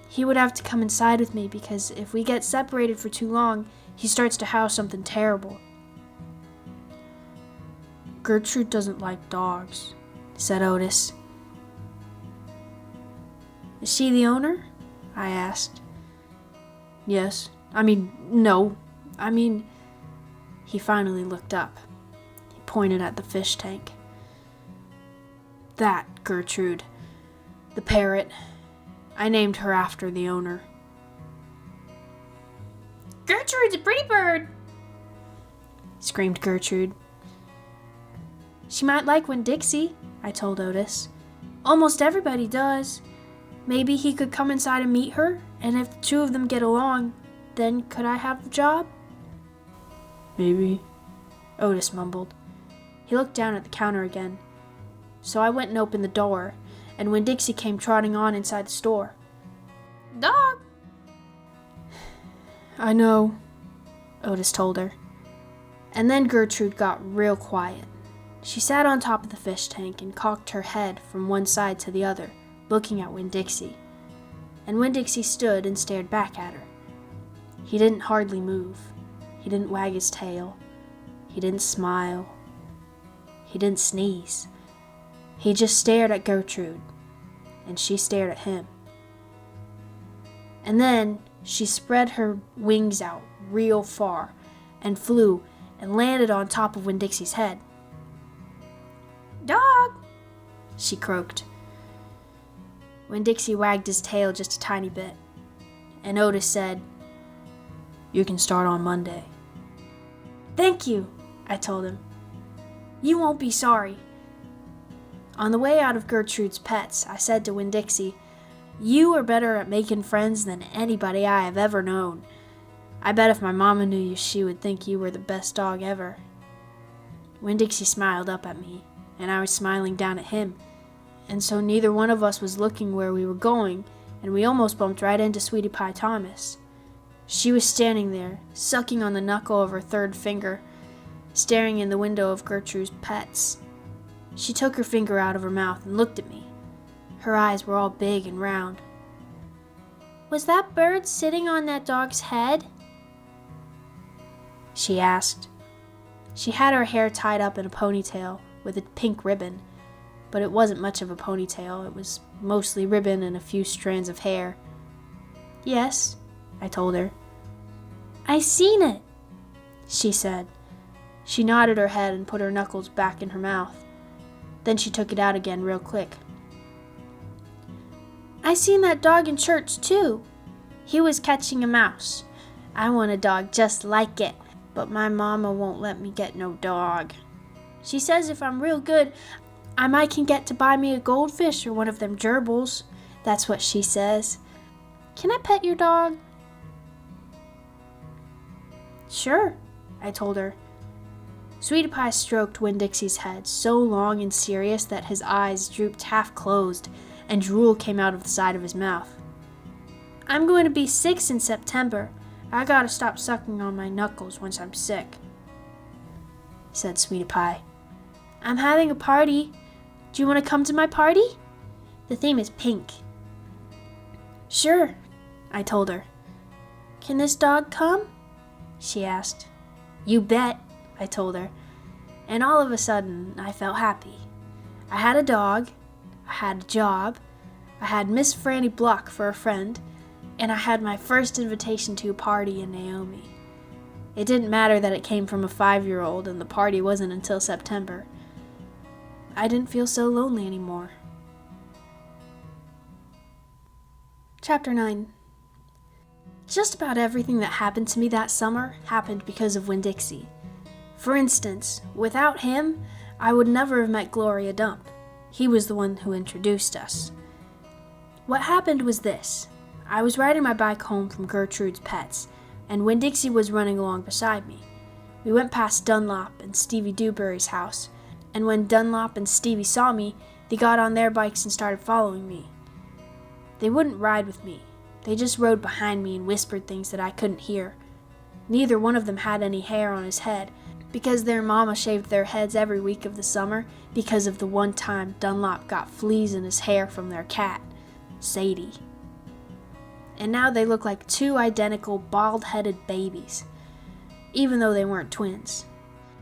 he would have to come inside with me because if we get separated for too long, he starts to howl something terrible." "Gertrude doesn't like dogs," said Otis. "Is she the owner?" I asked. "Yes. No. He finally looked up. He pointed at the fish tank. "That Gertrude. The parrot. I named her after the owner." "Gertrude's a pretty bird!" screamed Gertrude. "She might like Winn-Dixie," I told Otis. "Almost everybody does. Maybe he could come inside and meet her, and if the two of them get along, then could I have the job?" "Maybe," Otis mumbled. He looked down at the counter again. So I went and opened the door, and Winn-Dixie came trotting on inside the store. "Dog!" "I know," Otis told her. And then Gertrude got real quiet. She sat on top of the fish tank and cocked her head from one side to the other, looking at Winn-Dixie. And Winn-Dixie stood and stared back at her. He didn't hardly move. He didn't wag his tail. He didn't smile. He didn't sneeze. He just stared at Gertrude, and she stared at him. And then she spread her wings out real far and flew and landed on top of Winn-Dixie's head. "Dog!" she croaked. Winn-Dixie wagged his tail just a tiny bit, and Otis said, "You can start on Monday." "Thank you," I told him. "You won't be sorry." On the way out of Gertrude's Pets, I said to Winn-Dixie, "You are better at making friends than anybody I have ever known. I bet if my mama knew you, she would think you were the best dog ever." Winn-Dixie smiled up at me, and I was smiling down at him, and so neither one of us was looking where we were going, and we almost bumped right into Sweetie Pie Thomas. She was standing there, sucking on the knuckle of her third finger, staring in the window of Gertrude's Pets. She took her finger out of her mouth and looked at me. Her eyes were all big and round. "Was that bird sitting on that dog's head?" she asked. She had her hair tied up in a ponytail with a pink ribbon, but it wasn't much of a ponytail. It was mostly ribbon and a few strands of hair. "Yes," I told her. "I seen it," she said. She nodded her head and put her knuckles back in her mouth. Then she took it out again real quick. "I seen that dog in church, too. He was catching a mouse. I want a dog just like it." but my mama won't let me get no dog. She says if I'm real good, I might can get to buy me a goldfish or one of them gerbils. That's what she says. Can I pet your dog? Sure, I told her. Sweetie Pie stroked Winn-Dixie's head so long and serious that his eyes drooped half closed and drool came out of the side of his mouth. I'm going to be 6 in September. I gotta stop sucking on my knuckles once I'm sick, said Sweetie Pie. I'm having a party. Do you want to come to my party? The theme is pink. Sure, I told her. Can this dog come? She asked. You bet, I told her. And all of a sudden, I felt happy. I had a dog, I had a job, I had Miss Franny Block for a friend, and I had my first invitation to a party in Naomi. It didn't matter that it came from a 5-year-old and the party wasn't until September. I didn't feel so lonely anymore. Chapter 9. Just about everything that happened to me that summer happened because of Winn-Dixie. For instance, without him, I would never have met Gloria Dump. He was the one who introduced us. What happened was this. I was riding my bike home from Gertrude's Pets, and Winn-Dixie was running along beside me. We went past Dunlop and Stevie Dewberry's house, and when Dunlop and Stevie saw me, they got on their bikes and started following me. They wouldn't ride with me. They just rode behind me and whispered things that I couldn't hear. Neither one of them had any hair on his head, because their mama shaved their heads every week of the summer because of the one time Dunlop got fleas in his hair from their cat, Sadie. And now they look like 2 identical bald-headed babies, even though they weren't twins.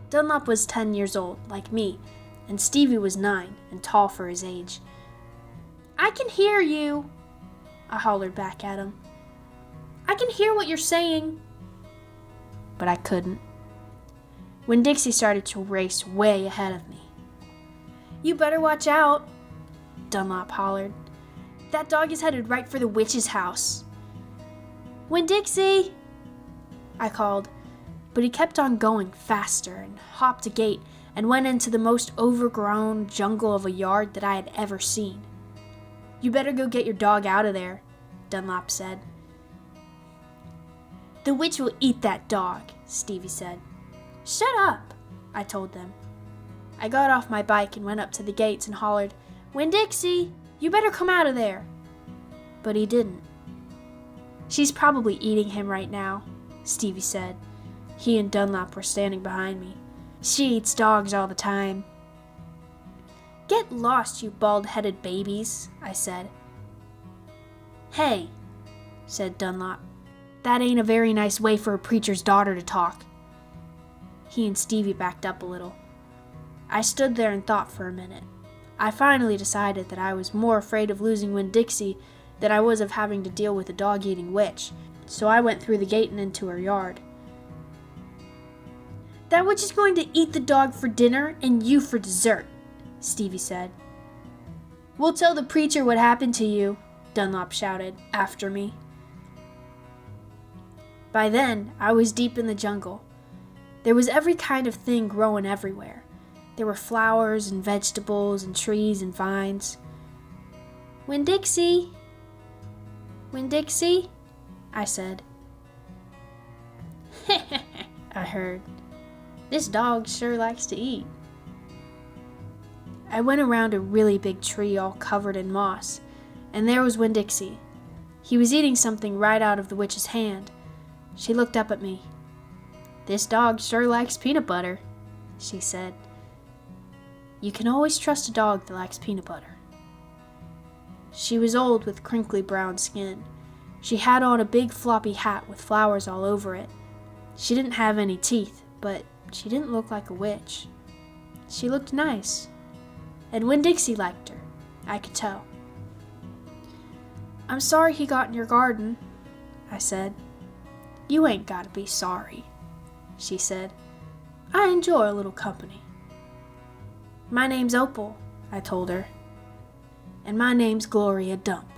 Dunlop was 10 years old, like me, and Stevie was 9 and tall for his age. I can hear you, I hollered back at him. I can hear what you're saying. But I couldn't. Winn-Dixie started to race way ahead of me. You better watch out, Dunlop hollered. That dog is headed right for the witch's house. Winn-Dixie, I called, but he kept on going faster and hopped a gate and went into the most overgrown jungle of a yard that I had ever seen. You better go get your dog out of there, Dunlop said. The witch will eat that dog, Stevie said. Shut up, I told them. I got off my bike and went up to the gates and hollered, Winn-Dixie, you better come out of there. But he didn't. She's probably eating him right now, Stevie said. He and Dunlop were standing behind me. She eats dogs all the time. Get lost, you bald-headed babies, I said. Hey, said Dunlop. That ain't a very nice way for a preacher's daughter to talk. He and Stevie backed up a little. I stood there and thought for a minute. I finally decided that I was more afraid of losing Winn-Dixie than I was of having to deal with a dog-eating witch, so I went through the gate and into her yard. That witch is going to eat the dog for dinner and you for dessert, Stevie said. We'll tell the preacher what happened to you, Dunlop shouted after me. By then, I was deep in the jungle. There was every kind of thing growing everywhere. There were flowers and vegetables and trees and vines. Winn-Dixie, Winn-Dixie, I said. I heard. This dog sure likes to eat. I went around a really big tree all covered in moss, and there was Winn-Dixie. He was eating something right out of the witch's hand. She looked up at me. This dog sure likes peanut butter, she said. You can always trust a dog that likes peanut butter. She was old with crinkly brown skin. She had on a big floppy hat with flowers all over it. She didn't have any teeth, but she didn't look like a witch. She looked nice. And Winn-Dixie liked her, I could tell. I'm sorry he got in your garden, I said. You ain't gotta be sorry, she said. I enjoy a little company. My name's Opal, I told her. And my name's Gloria Dump,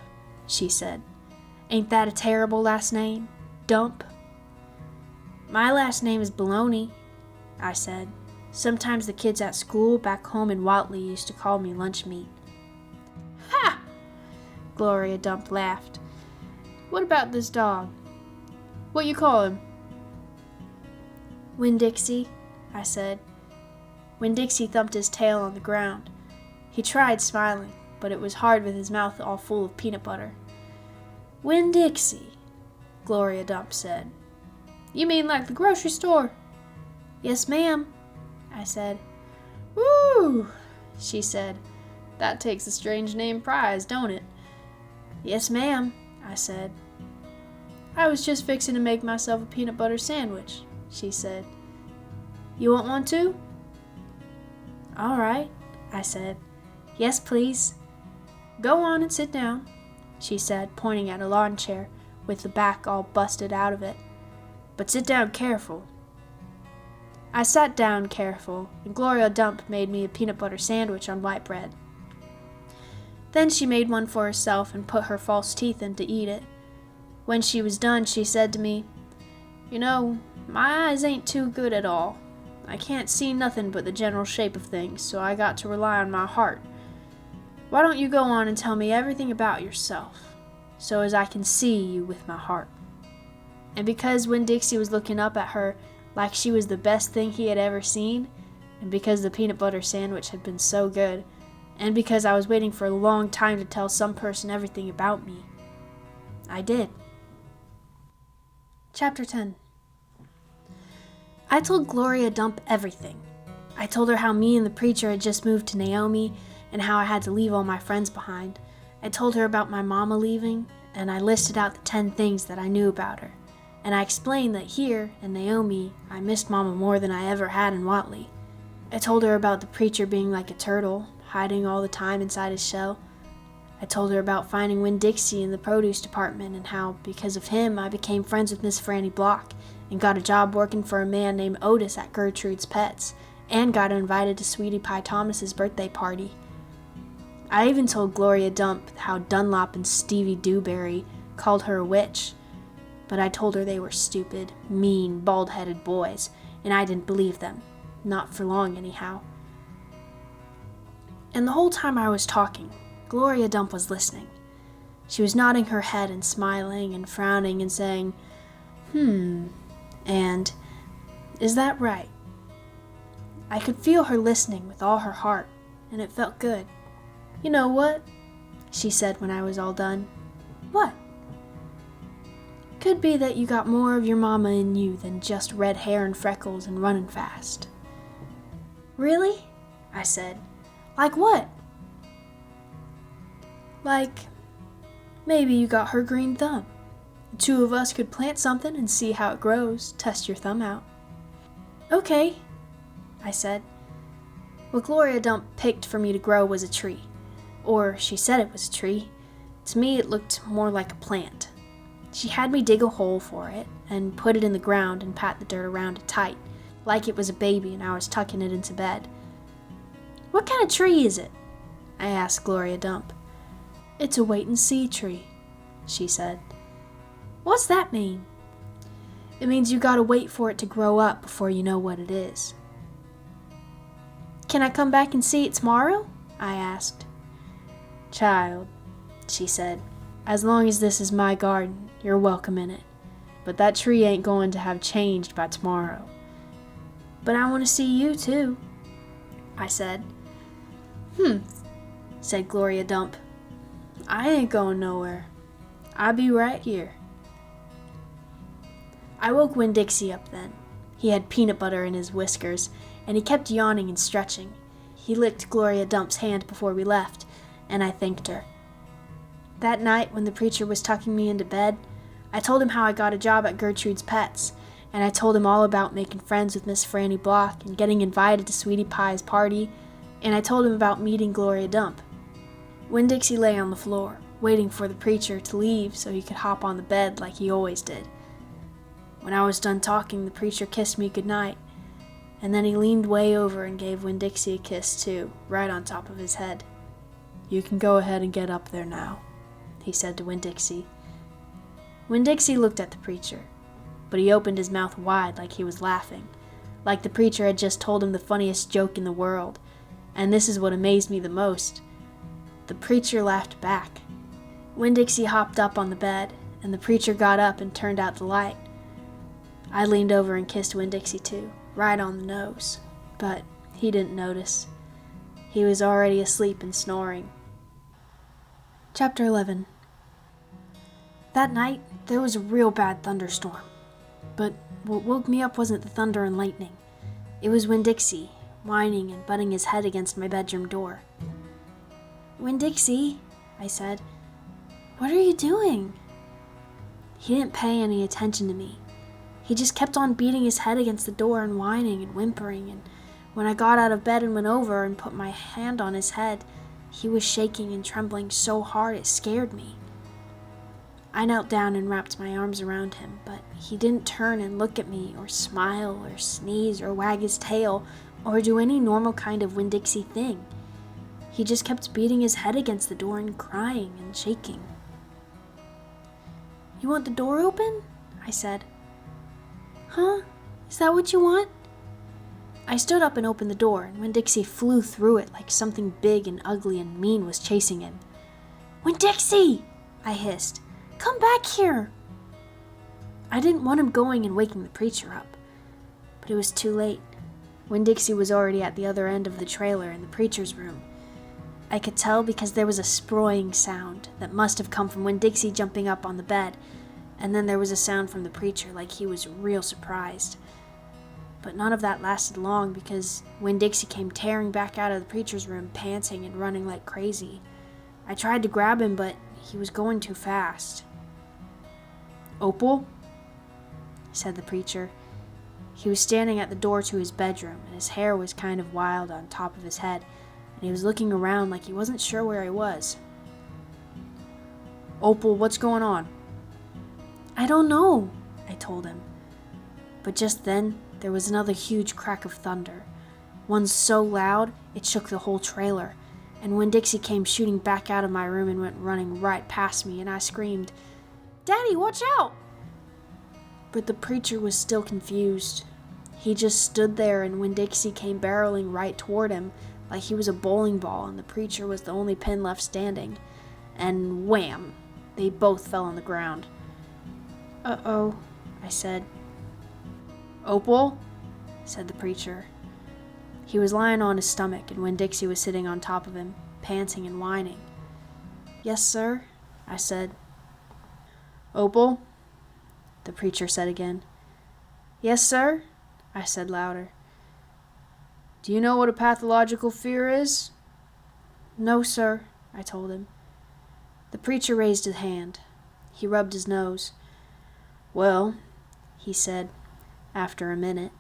she said. Ain't that a terrible last name? Dump? My last name is Baloney, I said. Sometimes the kids at school back home in Watley used to call me lunch meat. Ha! Gloria Dump laughed. What about this dog? What you call him? Winn-Dixie, I said. Winn-Dixie thumped his tail on the ground. He tried smiling, but it was hard with his mouth all full of peanut butter. Winn-Dixie, Gloria Dump said. You mean like the grocery store? Yes, ma'am, I said. Woo, she said. That takes a strange name prize, don't it? Yes, ma'am, I said. I was just fixing to make myself a peanut butter sandwich, she said. You want one too? All right, I said. Yes, please. Go on and sit down, she said, pointing at a lawn chair with the back all busted out of it. But sit down careful. I sat down careful, and Gloria Dump made me a peanut butter sandwich on white bread. Then she made one for herself and put her false teeth in to eat it. When she was done, she said to me, You know, my eyes ain't too good at all. I can't see nothing but the general shape of things, so I got to rely on my heart. Why don't you go on and tell me everything about yourself, so as I can see you with my heart? And because Winn-Dixie was looking up at her like she was the best thing he had ever seen, and because the peanut butter sandwich had been so good, and because I was waiting for a long time to tell some person everything about me, I did. Chapter 10. I told Gloria Dump everything. I told her how me and the preacher had just moved to Naomi, and how I had to leave all my friends behind. I told her about my mama leaving, and I listed out the 10 things that I knew about her. And I explained that here, in Naomi, I missed Mama more than I ever had in Watley. I told her about the preacher being like a turtle, hiding all the time inside his shell. I told her about finding Winn-Dixie in the produce department and how, because of him, I became friends with Miss Franny Block and got a job working for a man named Otis at Gertrude's Pets, and got invited to Sweetie Pie Thomas's birthday party. I even told Gloria Dump how Dunlop and Stevie Dewberry called her a witch, but I told her they were stupid, mean, bald-headed boys, and I didn't believe them. Not for long, anyhow. And the whole time I was talking, Gloria Dump was listening. She was nodding her head and smiling and frowning and saying, and, is that right? I could feel her listening with all her heart, and it felt good. You know what? She said when I was all done. What? Could be that you got more of your mama in you than just red hair and freckles and running fast. Really? I said. Like what? Like, maybe you got her green thumb. The two of us could plant something and see how it grows, test your thumb out. Okay, I said. What Gloria Dump picked for me to grow was a tree. Or she said it was a tree. To me it looked more like a plant. She had me dig a hole for it and put it in the ground and pat the dirt around it tight, like it was a baby and I was tucking it into bed. What kind of tree is it? I asked Gloria Dump. It's a wait-and-see tree, she said. What's that mean? It means you gotta wait for it to grow up before you know what it is. Can I come back and see it tomorrow? I asked. Child, she said, as long as this is my garden, you're welcome in it. But that tree ain't going to have changed by tomorrow. But I want to see you too, I said. Said Gloria Dump. I ain't going nowhere. I'll be right here. I woke Winn-Dixie up then. He had peanut butter in his whiskers, and he kept yawning and stretching. He licked Gloria Dump's hand before we left, and I thanked her. That night, when the preacher was tucking me into bed, I told him how I got a job at Gertrude's Pets, and I told him all about making friends with Miss Franny Block and getting invited to Sweetie Pie's party, and I told him about meeting Gloria Dump. Winn-Dixie lay on the floor, waiting for the preacher to leave so he could hop on the bed like he always did. When I was done talking, the preacher kissed me goodnight, and then he leaned way over and gave Winn-Dixie a kiss too, right on top of his head. You can go ahead and get up there now, he said to Winn-Dixie. Winn-Dixie looked at the preacher. but he opened his mouth wide like he was laughing, like the preacher had just told him the funniest joke in the world. And this is what amazed me the most. The preacher laughed back. Winn-Dixie hopped up on the bed, and the preacher got up and turned out the light. I leaned over and kissed Winn-Dixie too, right on the nose, but he didn't notice. He was already asleep and snoring. Chapter 11. That night, there was a real bad thunderstorm. But what woke me up wasn't the thunder and lightning. It was Winn-Dixie, whining and butting his head against my bedroom door. "Winn-Dixie," I said, "what are you doing?" He didn't pay any attention to me. He just kept on beating his head against the door and whining and whimpering, and when I got out of bed and went over and put my hand on his head, he was shaking and trembling so hard it scared me. I knelt down and wrapped my arms around him, but he didn't turn and look at me or smile or sneeze or wag his tail or do any normal kind of Winn-Dixie thing. He just kept beating his head against the door and crying and shaking. "You want the door open?" I said. "Huh? Is that what you want?" I stood up and opened the door, and Winn-Dixie flew through it like something big and ugly and mean was chasing him. "Winn-Dixie!" I hissed. "Come back here!" I didn't want him going and waking the preacher up, but it was too late. Winn-Dixie was already at the other end of the trailer in the preacher's room. I could tell because there was a sproing sound that must have come from Winn-Dixie jumping up on the bed, and then there was a sound from the preacher like he was real surprised. But none of that lasted long because Winn-Dixie came tearing back out of the preacher's room, panting and running like crazy. I tried to grab him, but he was going too fast. "Opal?" said the preacher. He was standing at the door to his bedroom, and his hair was kind of wild on top of his head, and he was looking around like he wasn't sure where he was. "Opal, what's going on?" "I don't know," I told him. But just then, there was another huge crack of thunder, one so loud it shook the whole trailer, and Winn-Dixie came shooting back out of my room and went running right past me, and I screamed, "Daddy, watch out!" But the preacher was still confused. He just stood there, and Winn-Dixie came barreling right toward him like he was a bowling ball and the preacher was the only pin left standing. And wham! They both fell on the ground. "Uh-oh," I said. "Opal?" said the preacher. He was lying on his stomach, and Winn-Dixie was sitting on top of him, panting and whining. "Yes, sir," I said. "Opal?" the preacher said again. "Yes, sir," I said louder. "Do you know what a pathological fear is?" "No, sir," I told him. The preacher raised his hand. He rubbed his nose. "Well," he said, after a minute,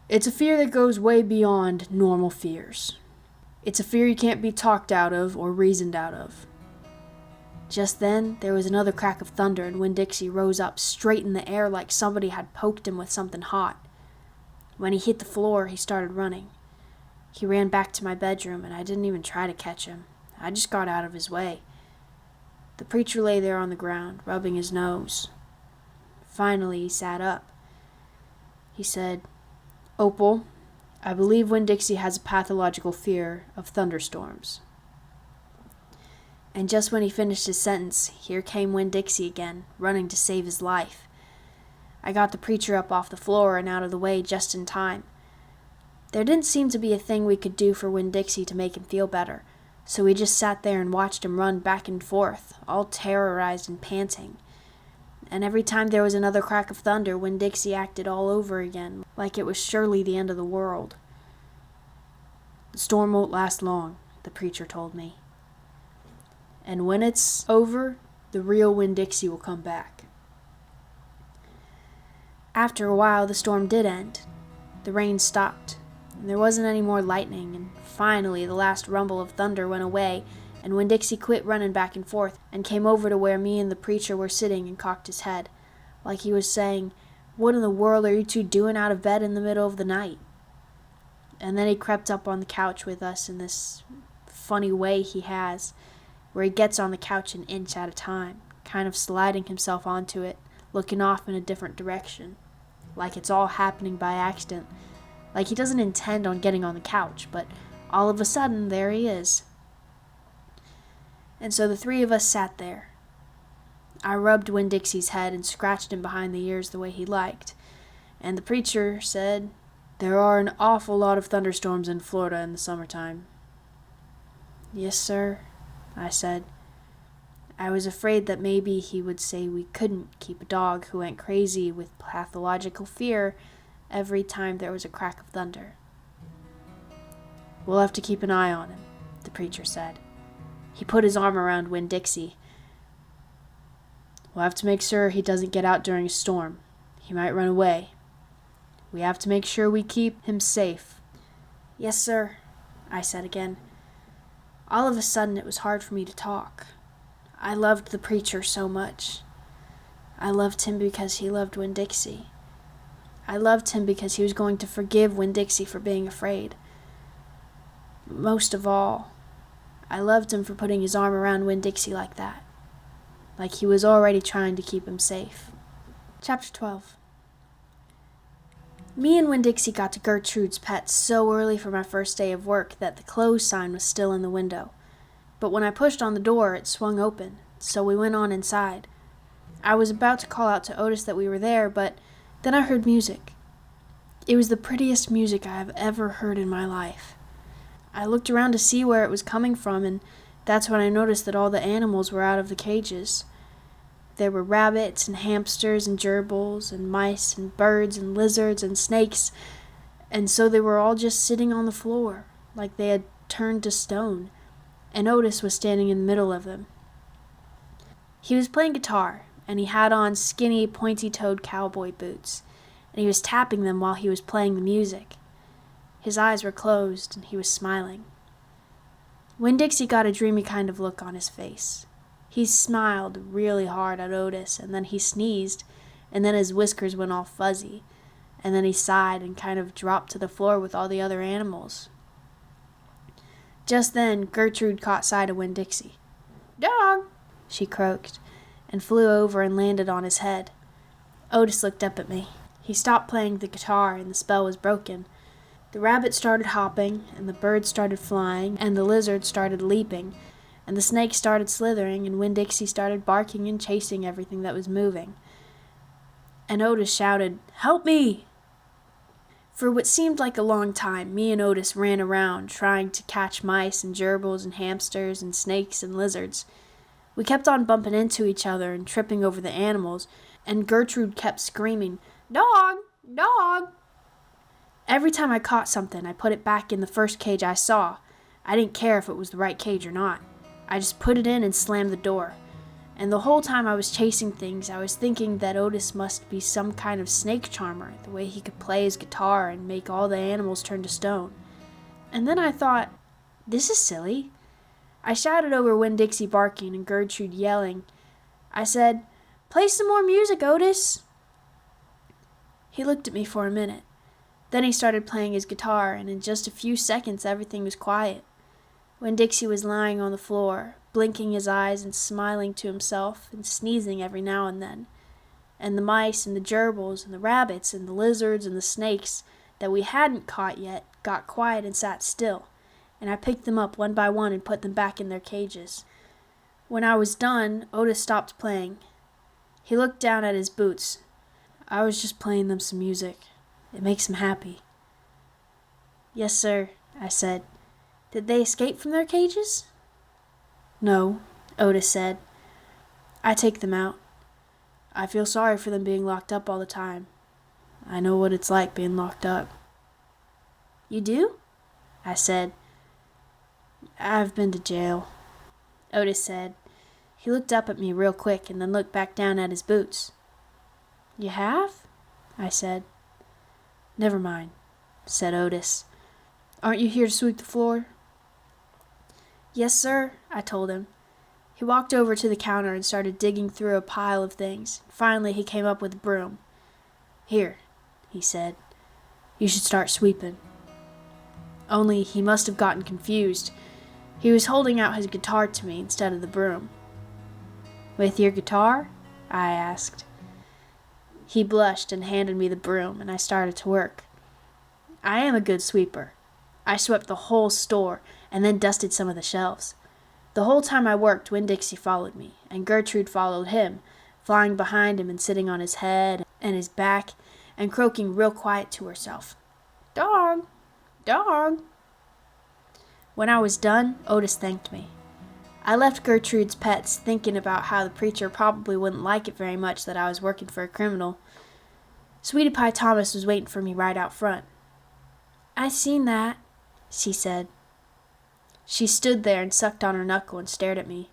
"it's a fear that goes way beyond normal fears. It's a fear you can't be talked out of or reasoned out of." Just then, there was another crack of thunder, and Winn-Dixie rose up straight in the air like somebody had poked him with something hot. When he hit the floor, he started running. He ran back to my bedroom, and I didn't even try to catch him. I just got out of his way. The preacher lay there on the ground, rubbing his nose. Finally, he sat up. He said, "Opal, I believe Winn-Dixie has a pathological fear of thunderstorms." And just when he finished his sentence, here came Winn-Dixie again, running to save his life. I got the preacher up off the floor and out of the way just in time. There didn't seem to be a thing we could do for Winn-Dixie to make him feel better, so we just sat there and watched him run back and forth, all terrorized and panting. And every time there was another crack of thunder, Winn-Dixie acted all over again, like it was surely the end of the world. "The storm won't last long," the preacher told me. "And when it's over, the real Winn-Dixie will come back." After a while, the storm did end. The rain stopped, and there wasn't any more lightning, and finally the last rumble of thunder went away, and Winn-Dixie quit running back and forth and came over to where me and the preacher were sitting and cocked his head, like he was saying, "What in the world are you two doing out of bed in the middle of the night?" And then he crept up on the couch with us in this funny way he has, where he gets on the couch an inch at a time, kind of sliding himself onto it, looking off in a different direction, like it's all happening by accident, like he doesn't intend on getting on the couch, but all of a sudden, there he is. And so the three of us sat there. I rubbed Winn-Dixie's head and scratched him behind the ears the way he liked, and the preacher said, "There are an awful lot of thunderstorms in Florida in the summertime." "Yes, sir," I said. I was afraid that maybe he would say we couldn't keep a dog who went crazy with pathological fear every time there was a crack of thunder. "We'll have to keep an eye on him," the preacher said. He put his arm around Winn-Dixie. "We'll have to make sure he doesn't get out during a storm. He might run away. We have to make sure we keep him safe." "Yes, sir," I said again. All of a sudden it was hard for me to talk. I loved the preacher so much. I loved him because he loved Winn-Dixie. I loved him because he was going to forgive Winn-Dixie for being afraid. Most of all, I loved him for putting his arm around Winn-Dixie like that, like he was already trying to keep him safe. Chapter 12. Me and Winn-Dixie got to Gertrude's Pet so early for my first day of work that the close sign was still in the window. But when I pushed on the door, it swung open, so we went on inside. I was about to call out to Otis that we were there, but then I heard music. It was the prettiest music I have ever heard in my life. I looked around to see where it was coming from, and that's when I noticed that all the animals were out of the cages. There were rabbits and hamsters and gerbils and mice and birds and lizards and snakes, and so they were all just sitting on the floor, like they had turned to stone, and Otis was standing in the middle of them. He was playing guitar, and he had on skinny, pointy-toed cowboy boots, and he was tapping them while he was playing the music. His eyes were closed, and he was smiling. Winn-Dixie got a dreamy kind of look on his face. He smiled really hard at Otis, and then he sneezed, and then his whiskers went all fuzzy, and then he sighed and kind of dropped to the floor with all the other animals. Just then, Gertrude caught sight of Winn-Dixie. "Dog!" she croaked, and flew over and landed on his head. Otis looked up at me. He stopped playing the guitar, and the spell was broken. The rabbit started hopping, and the bird started flying, and the lizard started leaping, and the snake started slithering, and Winn-Dixie started barking and chasing everything that was moving. And Otis shouted, "Help me!" For what seemed like a long time, me and Otis ran around, trying to catch mice and gerbils and hamsters and snakes and lizards. We kept on bumping into each other and tripping over the animals, and Gertrude kept screaming, "Dog! Dog!" Every time I caught something, I put it back in the first cage I saw. I didn't care if it was the right cage or not. I just put it in and slammed the door. And the whole time I was chasing things, I was thinking that Otis must be some kind of snake charmer, the way he could play his guitar and make all the animals turn to stone. And then I thought, this is silly. I shouted over Winn-Dixie barking and Gertrude yelling. I said, "Play some more music, Otis." He looked at me for a minute. Then he started playing his guitar, and in just a few seconds everything was quiet. Winn-Dixie was lying on the floor, blinking his eyes and smiling to himself and sneezing every now and then. And the mice and the gerbils and the rabbits and the lizards and the snakes that we hadn't caught yet got quiet and sat still, and I picked them up one by one and put them back in their cages. When I was done, Otis stopped playing. He looked down at his boots. "I was just playing them some music. It makes them happy." "Yes, sir," I said. "Did they escape from their cages?" "No," Otis said. "I take them out. I feel sorry for them being locked up all the time. I know what it's like being locked up." "You do?" I said. "I've been to jail," Otis said. He looked up at me real quick and then looked back down at his boots. "You have?" I said. "Never mind," said Otis. "Aren't you here to sweep the floor?" "Yes, sir," I told him. He walked over to the counter and started digging through a pile of things. Finally, he came up with a broom. "Here," he said. "You should start sweeping." Only he must have gotten confused. He was holding out his guitar to me instead of the broom. "With your guitar?" I asked. He blushed and handed me the broom, and I started to work. I am a good sweeper. I swept the whole store and then dusted some of the shelves. The whole time I worked, Winn-Dixie followed me, and Gertrude followed him, flying behind him and sitting on his head and his back and croaking real quiet to herself. "Dog! Dog!" When I was done, Otis thanked me. I left Gertrude's pets thinking about how the preacher probably wouldn't like it very much that I was working for a criminal. Sweetie Pie Thomas was waiting for me right out front. "I seen that," she said. She stood there and sucked on her knuckle and stared at me.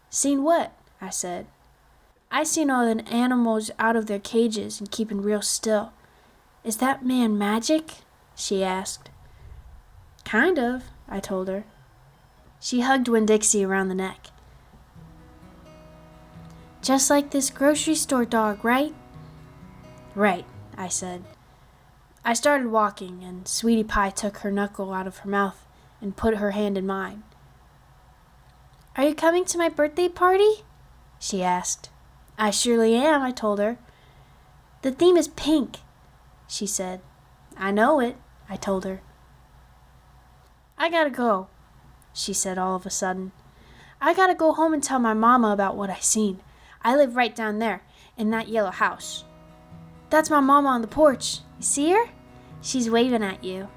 "Seen what?" I said. "I seen all the animals out of their cages and keeping real still. Is that man magic?" she asked. "Kind of," I told her. She hugged Winn-Dixie around the neck. "Just like this grocery store dog, right?" "Right," I said. I started walking, and Sweetie Pie took her knuckle out of her mouth and put her hand in mine. "Are you coming to my birthday party?" she asked. "I surely am," I told her. "The theme is pink," she said. "I know it," I told her. "I gotta go," she said all of a sudden. "I gotta go home and tell my mama about what I seen. I live right down there, in that yellow house. That's my mama on the porch. You see her? She's waving at you."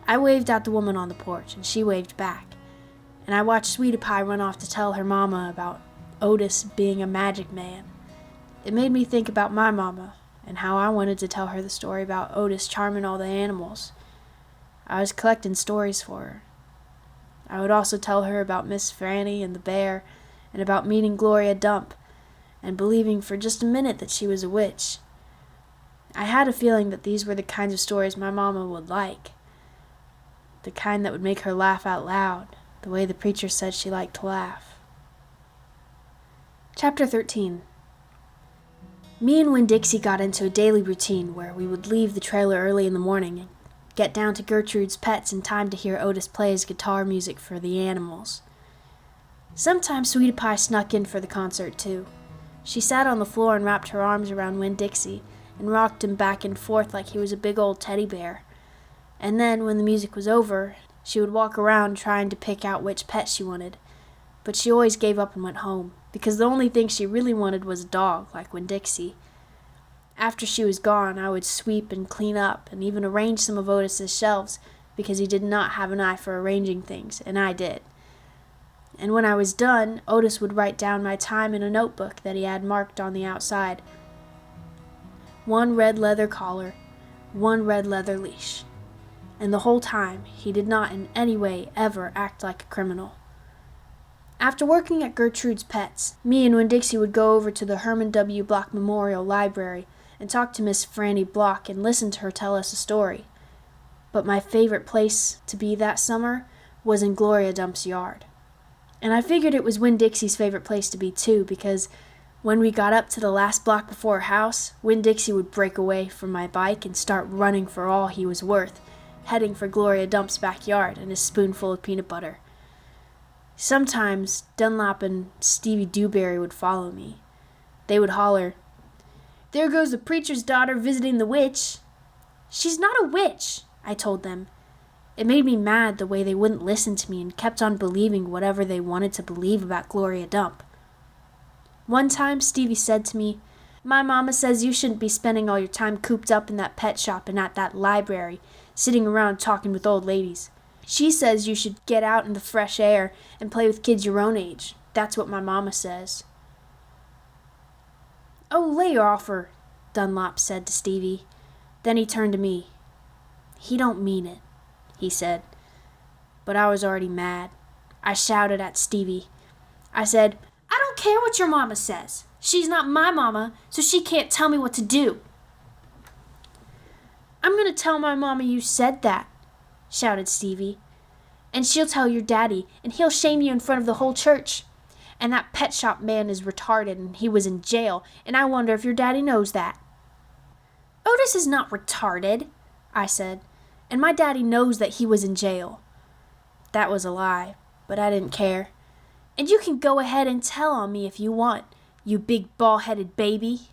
I waved at the woman on the porch, and she waved back, and I watched Sweetie Pie run off to tell her mama about Otis being a magic man. It made me think about my mama, and how I wanted to tell her the story about Otis charming all the animals. I was collecting stories for her. I would also tell her about Miss Franny and the bear, and about meeting Gloria Dump, and believing for just a minute that she was a witch. I had a feeling that these were the kinds of stories my mama would like. The kind that would make her laugh out loud, the way the preacher said she liked to laugh. Chapter 13. Me and Winn-Dixie got into a daily routine where we would leave the trailer early in the morning and get down to Gertrude's pets in time to hear Otis play his guitar music for the animals. Sometimes Sweetie Pie snuck in for the concert too. She sat on the floor and wrapped her arms around Winn-Dixie and rocked him back and forth like he was a big old teddy bear. And then, when the music was over, she would walk around trying to pick out which pet she wanted. But she always gave up and went home, because the only thing she really wanted was a dog, like Winn-Dixie. After she was gone, I would sweep and clean up, and even arrange some of Otis's shelves, because he did not have an eye for arranging things, and I did. And when I was done, Otis would write down my time in a notebook that he had marked on the outside. 1 red leather collar, 1 red leather leash. And the whole time, he did not in any way ever act like a criminal. After working at Gertrude's Pets, me and Winn-Dixie would go over to the Herman W. Block Memorial Library and talk to Miss Franny Block and listen to her tell us a story. But my favorite place to be that summer was in Gloria Dump's yard. And I figured it was Winn-Dixie's favorite place to be too, because when we got up to the last block before her house, Winn-Dixie would break away from my bike and start running for all he was worth, heading for Gloria Dump's backyard and his spoonful of peanut butter. Sometimes Dunlop and Stevie Dewberry would follow me. They would holler, "There goes the preacher's daughter visiting the witch." "She's not a witch," I told them. It made me mad the way they wouldn't listen to me and kept on believing whatever they wanted to believe about Gloria Dump. One time Stevie said to me, "My mama says you shouldn't be spending all your time cooped up in that pet shop and at that library, sitting around talking with old ladies. She says you should get out in the fresh air and play with kids your own age. That's what my mama says." "Oh, lay off her," Dunlop said to Stevie. Then he turned to me. "He don't mean it," he said. But I was already mad. I shouted at Stevie. I said, "I don't care what your mama says. She's not my mama, so she can't tell me what to do." "I'm going to tell my mama you said that," shouted Stevie. "And she'll tell your daddy, and he'll shame you in front of the whole church. And that pet shop man is retarded, and he was in jail, and I wonder if your daddy knows that." "Otis is not retarded," I said, "and my daddy knows that he was in jail." That was a lie, but I didn't care. "And you can go ahead and tell on me if you want, you big bald-headed baby."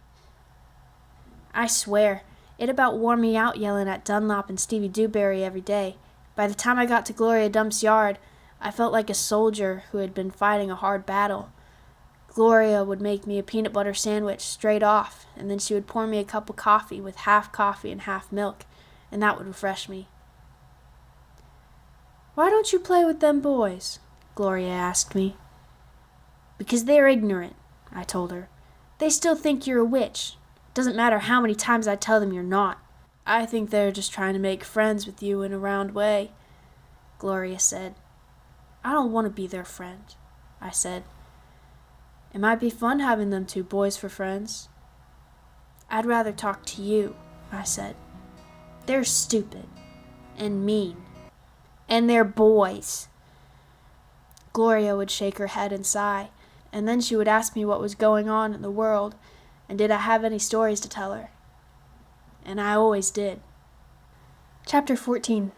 I swear, it about wore me out yelling at Dunlop and Stevie Dewberry every day. By the time I got to Gloria Dump's yard, I felt like a soldier who had been fighting a hard battle. Gloria would make me a peanut butter sandwich straight off, and then she would pour me a cup of coffee with half coffee and half milk, and that would refresh me. "Why don't you play with them boys?" Gloria asked me. "Because they're ignorant," I told her. "They still think you're a witch. Doesn't matter how many times I tell them you're not. I think they're just trying to make friends with you in a round way," Gloria said. "I don't want to be their friend," I said. "It might be fun having them two boys for friends." "I'd rather talk to you," I said. "They're stupid and mean, and they're boys." Gloria would shake her head and sigh, and then she would ask me what was going on in the world and did I have any stories to tell her. And I always did. Chapter 14.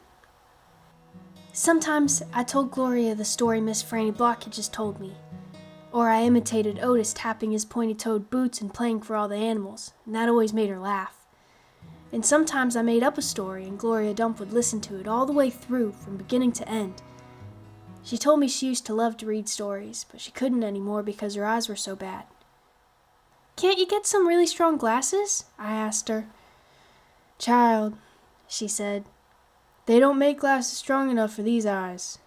Sometimes I told Gloria the story Miss Franny Block had just told me, or I imitated Otis tapping his pointy-toed boots and playing for all the animals, and that always made her laugh. And sometimes I made up a story and Gloria Dump would listen to it all the way through from beginning to end. She told me she used to love to read stories, but she couldn't anymore because her eyes were so bad. "Can't you get some really strong glasses?" I asked her. "Child," she said, "they don't make glasses strong enough for these eyes."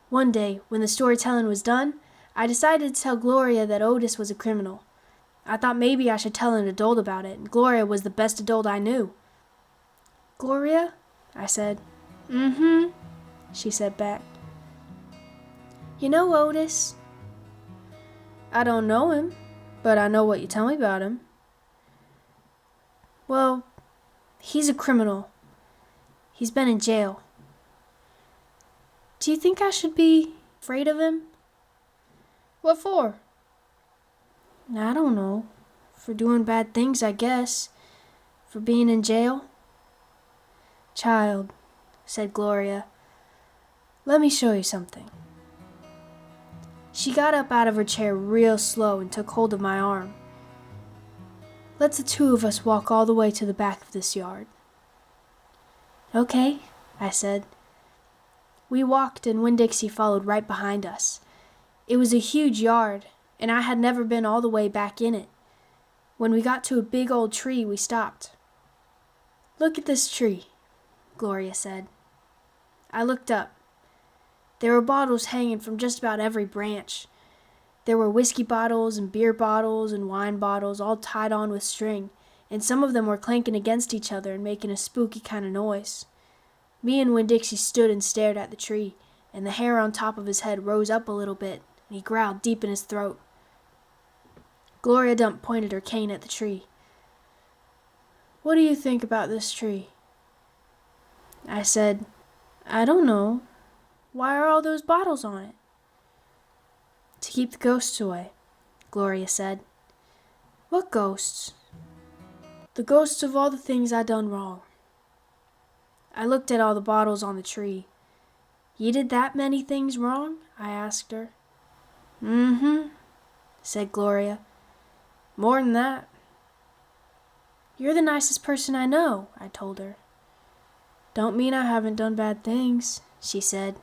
One day, when the storytelling was done, I decided to tell Gloria that Otis was a criminal. I thought maybe I should tell an adult about it, and Gloria was the best adult I knew. "Gloria?" I said. "Mm-hmm," she said back. "You know Otis?" "I don't know him, but I know what you tell me about him." "Well, he's a criminal. He's been in jail. Do you think I should be afraid of him?" "What for?" "I don't know. For doing bad things, I guess. For being in jail." "Child," said Gloria, "let me show you something." She got up out of her chair real slow and took hold of my arm. "Let the two of us walk all the way to the back of this yard." "Okay," I said. We walked and Winn-Dixie followed right behind us. It was a huge yard, and I had never been all the way back in it. When we got to a big old tree, we stopped. "Look at this tree," Gloria said. I looked up. There were bottles hanging from just about every branch. There were whiskey bottles and beer bottles and wine bottles all tied on with string, and some of them were clanking against each other and making a spooky kind of noise. Me and Winn-Dixie stood and stared at the tree, and the hair on top of his head rose up a little bit, and he growled deep in his throat. Gloria Dump pointed her cane at the tree. "What do you think about this tree?" I said, "I don't know. Why are all those bottles on it?" "To keep the ghosts away," Gloria said. "What ghosts?" "The ghosts of all the things I done wrong." I looked at all the bottles on the tree. "You did that many things wrong?" I asked her. "Mm-hmm," said Gloria. "More than that." "You're the nicest person I know," I told her. "Don't mean I haven't done bad things," she said.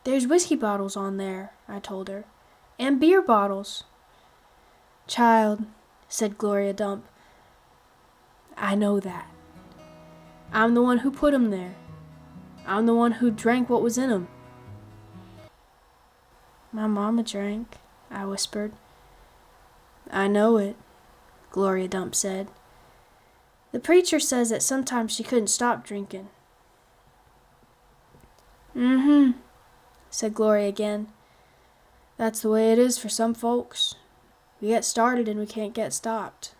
"There's whiskey bottles on there," I told her, "and beer bottles." "Child," said Gloria Dump, "I know that. I'm the one who put 'em there. I'm the one who drank what was in 'em." "My mama drank," I whispered. "I know it," Gloria Dump said. "The preacher says that sometimes she couldn't stop drinking." "Mm-hmm," said Gloria again. "That's the way it is for some folks. We get started and we can't get stopped."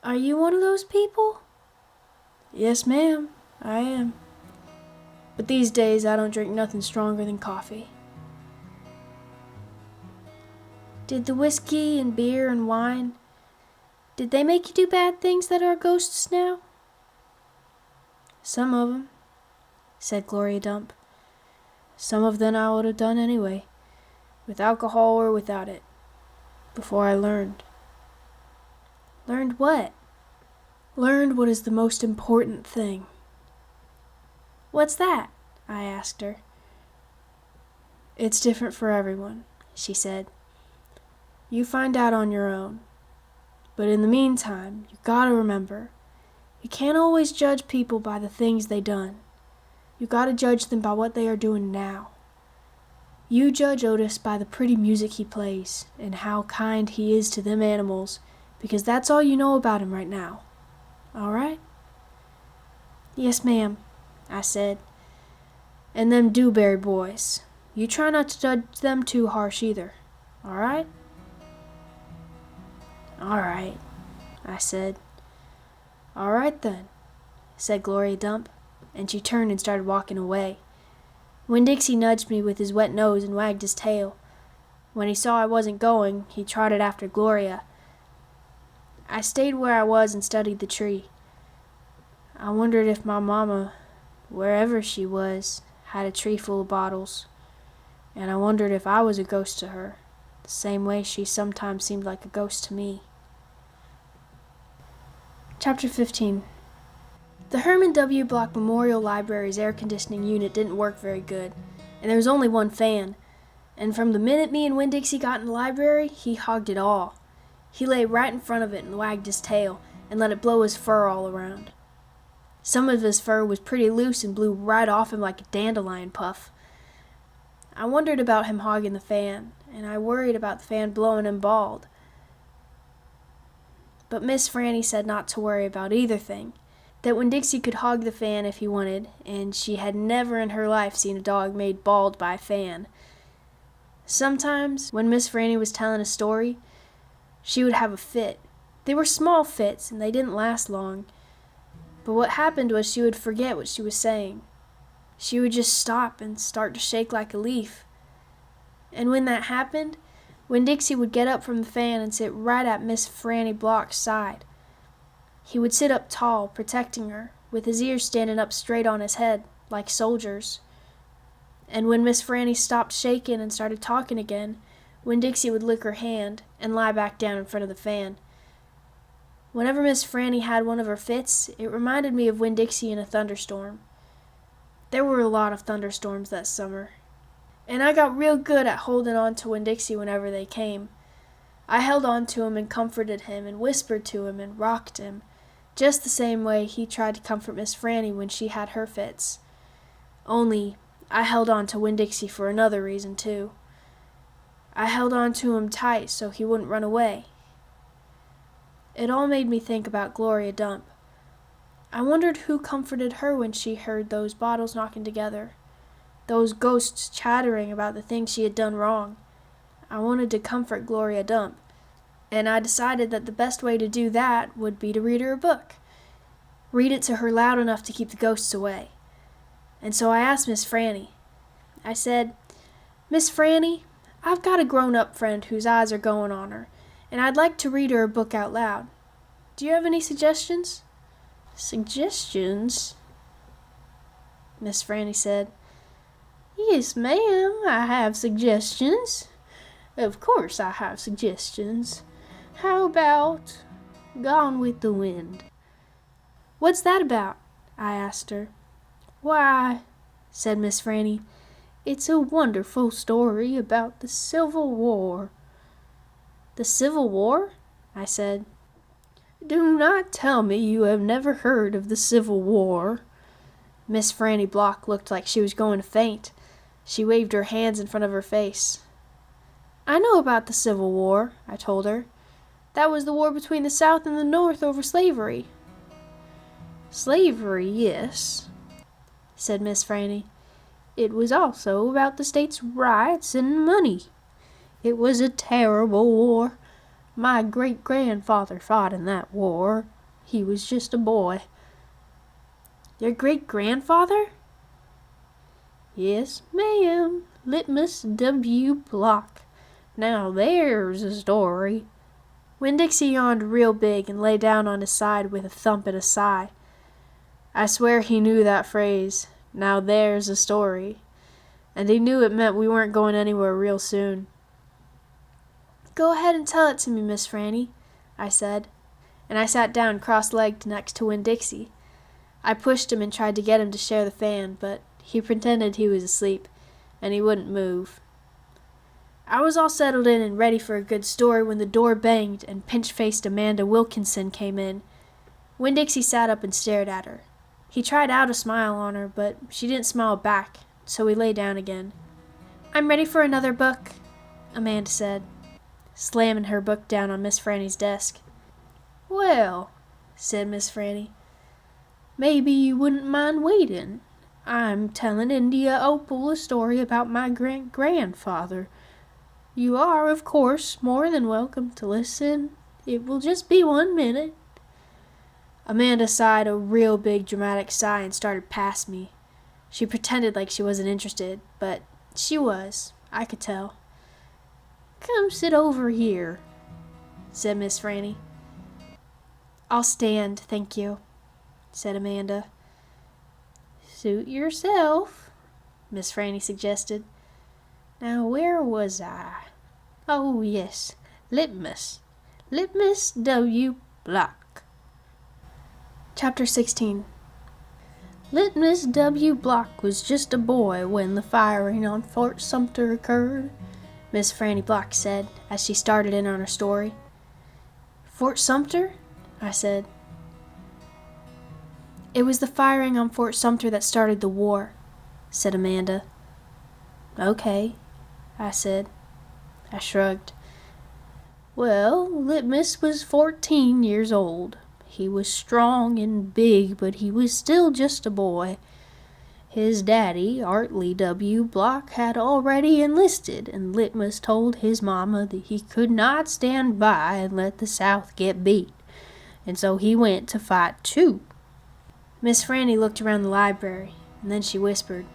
"Are you one of those people?" "Yes, ma'am, I am. But these days I don't drink nothing stronger than coffee." "Did the whiskey and beer and wine, did they make you do bad things that are ghosts now?" "Some of 'em," said Gloria Dump. "Some of them I would have done anyway, with alcohol or without it." before I learned. Learned what? Learned what is the most important thing. What's that? I asked her. It's different for everyone, she said. You find out on your own. But in the meantime, you gotta remember, you can't always judge people by the things they done. You gotta judge them by what they are doing now. You judge Otis by the pretty music he plays and how kind he is to them animals, because that's all you know about him right now. All right? Yes, ma'am, I said. And them dewberry boys. You try not to judge them too harsh either. All right? All right, I said. All right then, said Gloria Dump, and she turned and started walking away. Winn-Dixie nudged me with his wet nose and wagged his tail. When he saw I wasn't going, he trotted after Gloria. I stayed where I was and studied the tree. I wondered if my mama, wherever she was, had a tree full of bottles, and I wondered if I was a ghost to her, the same way she sometimes seemed like a ghost to me. Chapter 15. The Herman W. Block Memorial Library's air conditioning unit didn't work very good, and there was only one fan. And from the minute me and Winn-Dixie got in the library, he hogged it all. He lay right in front of it and wagged his tail and let it blow his fur all around. Some of his fur was pretty loose and blew right off him like a dandelion puff. I wondered about him hogging the fan, and I worried about the fan blowing him bald. But Miss Franny said not to worry about either thing, that Winn-Dixie could hog the fan if he wanted, and she had never in her life seen a dog made bald by a fan. Sometimes, when Miss Franny was telling a story, she would have a fit. They were small fits, and they didn't last long. But what happened was she would forget what she was saying. She would just stop and start to shake like a leaf. And when that happened, Winn-Dixie would get up from the fan and sit right at Miss Franny Block's side. He would sit up tall, protecting her, with his ears standing up straight on his head, like soldiers. And when Miss Franny stopped shaking and started talking again, Winn-Dixie would lick her hand and lie back down in front of the fan. Whenever Miss Franny had one of her fits, it reminded me of Winn-Dixie in a thunderstorm. There were a lot of thunderstorms that summer, and I got real good at holding on to Winn-Dixie whenever they came. I held on to him and comforted him and whispered to him and rocked him, just the same way he tried to comfort Miss Franny when she had her fits. Only, I held on to Winn-Dixie for another reason, too. I held on to him tight so he wouldn't run away. It all made me think about Gloria Dump. I wondered who comforted her when she heard those bottles knocking together, those ghosts chattering about the things she had done wrong. I wanted to comfort Gloria Dump, and I decided that the best way to do that would be to read her a book. Read it to her loud enough to keep the ghosts away. And so I asked Miss Franny. I said, "Miss Franny, I've got a grown-up friend whose eyes are going on her, and I'd like to read her a book out loud. Do you have any suggestions?" "Suggestions?" Miss Franny said. "Yes, ma'am, I have suggestions. Of course I have suggestions. How about Gone with the Wind?" "What's that about?" I asked her. "Why," said Miss Franny, "it's a wonderful story about the Civil War." "The Civil War?" I said. "Do not tell me you have never heard of the Civil War." Miss Franny Block looked like she was going to faint. She waved her hands in front of her face. "I know about the Civil War," I told her. "That was the war between the South and the North over slavery." "Slavery, yes," said Miss Franny. "It was also about the states' rights and money. It was a terrible war. My great-grandfather fought in that war. He was just a boy." "Your great-grandfather?" "Yes, ma'am. Litmus W. Block. Now there's a story." Winn-Dixie yawned real big and lay down on his side with a thump and a sigh. I swear he knew that phrase, "Now there's a story," and he knew it meant we weren't going anywhere real soon. Go ahead and tell it to me, Miss Franny, I said, and I sat down cross-legged next to Winn-Dixie. I pushed him and tried to get him to share the fan, but he pretended he was asleep, and he wouldn't move. I was all settled in and ready for a good story when the door banged and pinch-faced Amanda Wilkinson came in. Winn-Dixie sat up and stared at her. He tried out a smile on her, but she didn't smile back, so he lay down again. "I'm ready for another book," Amanda said, slamming her book down on Miss Franny's desk. "Well," said Miss Franny, "maybe you wouldn't mind waiting. I'm telling India Opal a story about my great-grandfather. You are, of course, more than welcome to listen. It will just be 1 minute." Amanda sighed a real big dramatic sigh and started past me. She pretended like she wasn't interested, but she was, I could tell. "Come sit over here," said Miss Franny. "I'll stand, thank you," said Amanda. "Suit yourself," Miss Franny suggested. "Now where was I? Oh, yes, Litmus W. Block." Chapter 16. Litmus W. Block was just a boy when the firing on Fort Sumter occurred, Miss Franny Block said as she started in on her story. "Fort Sumter?" I said. "It was the firing on Fort Sumter that started the war," said Amanda. "Okay," I said. I shrugged. "Well, Litmus was 14 years old. He was strong and big, but he was still just a boy. His daddy, Artley W. Block, had already enlisted, and Litmus told his mama that he could not stand by and let the South get beat, and so he went to fight too." Miss Franny looked around the library, and then she whispered,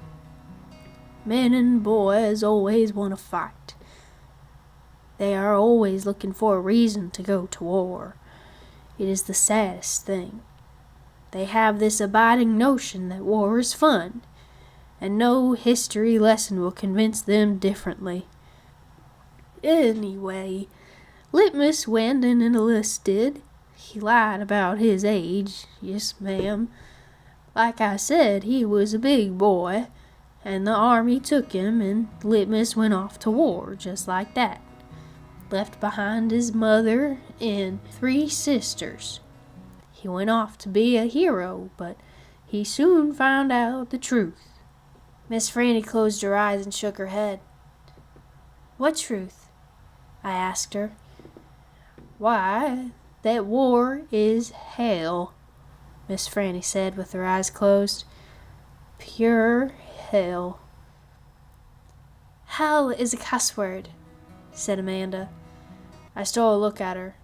"Men and boys always want to fight. They are always looking for a reason to go to war. It is the saddest thing. They have this abiding notion that war is fun, and no history lesson will convince them differently. Anyway, Litmus went and enlisted. He lied about his age, yes ma'am. Like I said, he was a big boy, and the army took him, and Litmus went off to war just like that. Left behind his mother and 3 sisters. He went off to be a hero, but he soon found out the truth." Miss Franny closed her eyes and shook her head. "What truth?" I asked her. "Why, that war is hell," Miss Franny said with her eyes closed. "Pure hell." "Hell is a cuss word," said Amanda. I stole a look at her.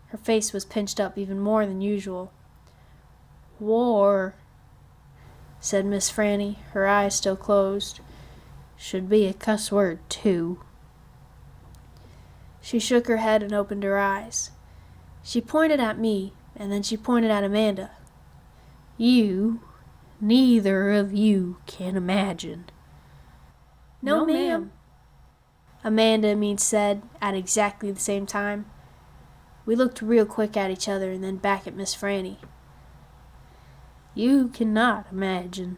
Her face was pinched up even more than usual. "War," said Miss Franny, her eyes still closed, "should be a cuss word, too." She shook her head and opened her eyes. She pointed at me, and then she pointed at Amanda. Neither of you can imagine." "No, ma'am," Amanda and me said at exactly the same time. We looked real quick at each other and then back at Miss Franny. "You cannot imagine.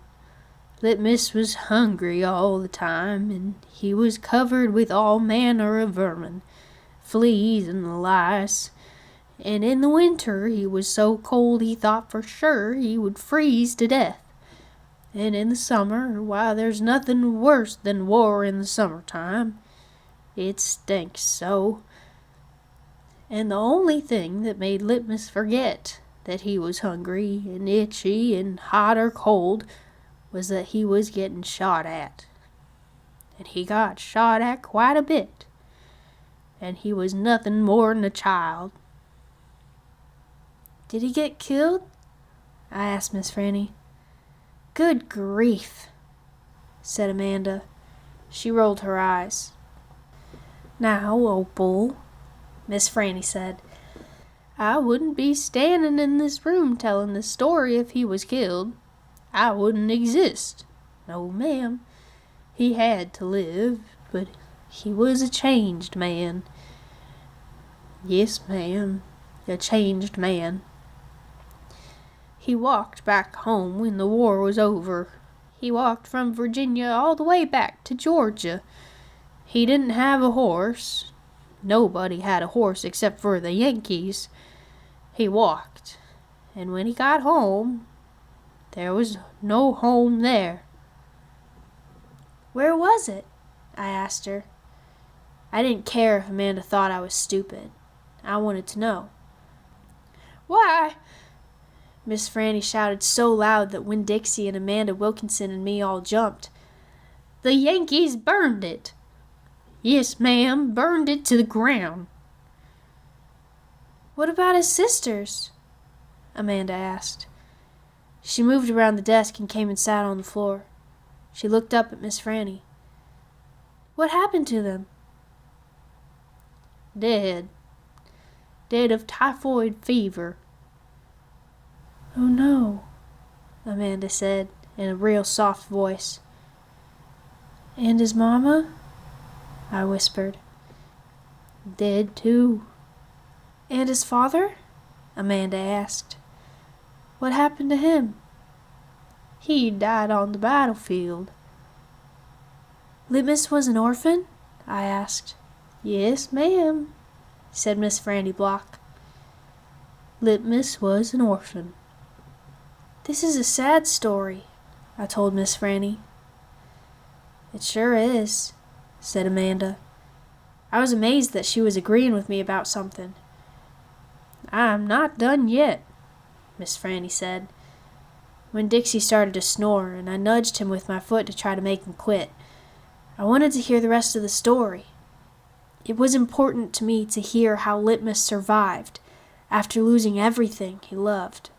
Litmus was hungry all the time, and he was covered with all manner of vermin, fleas and lice, and in the winter he was so cold he thought for sure he would freeze to death. And in the summer, why, there's nothing worse than war in the summertime. It stinks so. And the only thing that made Litmus forget that he was hungry and itchy and hot or cold was that he was getting shot at. And he got shot at quite a bit. And he was nothing more than a child." "Did he get killed?" I asked Miss Franny. "Good grief," said Amanda. She rolled her eyes. "Now, Opal," Miss Franny said, "I wouldn't be standing in this room telling this story if he was killed. I wouldn't exist. No, ma'am. He had to live, but he was a changed man. Yes, ma'am, a changed man. He walked back home when the war was over. He walked from Virginia all the way back to Georgia. He didn't have a horse. Nobody had a horse except for the Yankees. He walked, and when he got home, there was no home there. Where was it? I asked her. I didn't care if Amanda thought I was stupid. I wanted to know. Why, Miss Franny shouted so loud that Winn-Dixie and Amanda Wilkinson and me all jumped. the Yankees burned it. Yes, ma'am, burned it to the ground. What about his sisters? Amanda asked. She moved around the desk and came and sat on the floor. She looked up at Miss Franny. What happened to them? Dead. Dead of typhoid fever. Oh no, Amanda said in a real soft voice. And his mama? I whispered. Dead too. And his father? Amanda asked. What happened to him? He died on the battlefield. Litmus was an orphan? I asked. Yes, ma'am, said Miss Franny Block. Litmus was an orphan. This is a sad story, I told Miss Franny. It sure is, said Amanda. I was amazed that she was agreeing with me about something. I'm not done yet, Miss Franny said. Winn-Dixie started to snore, and I nudged him with my foot to try to make him quit. I wanted to hear the rest of the story. It was important to me to hear how Litmus survived after losing everything he loved.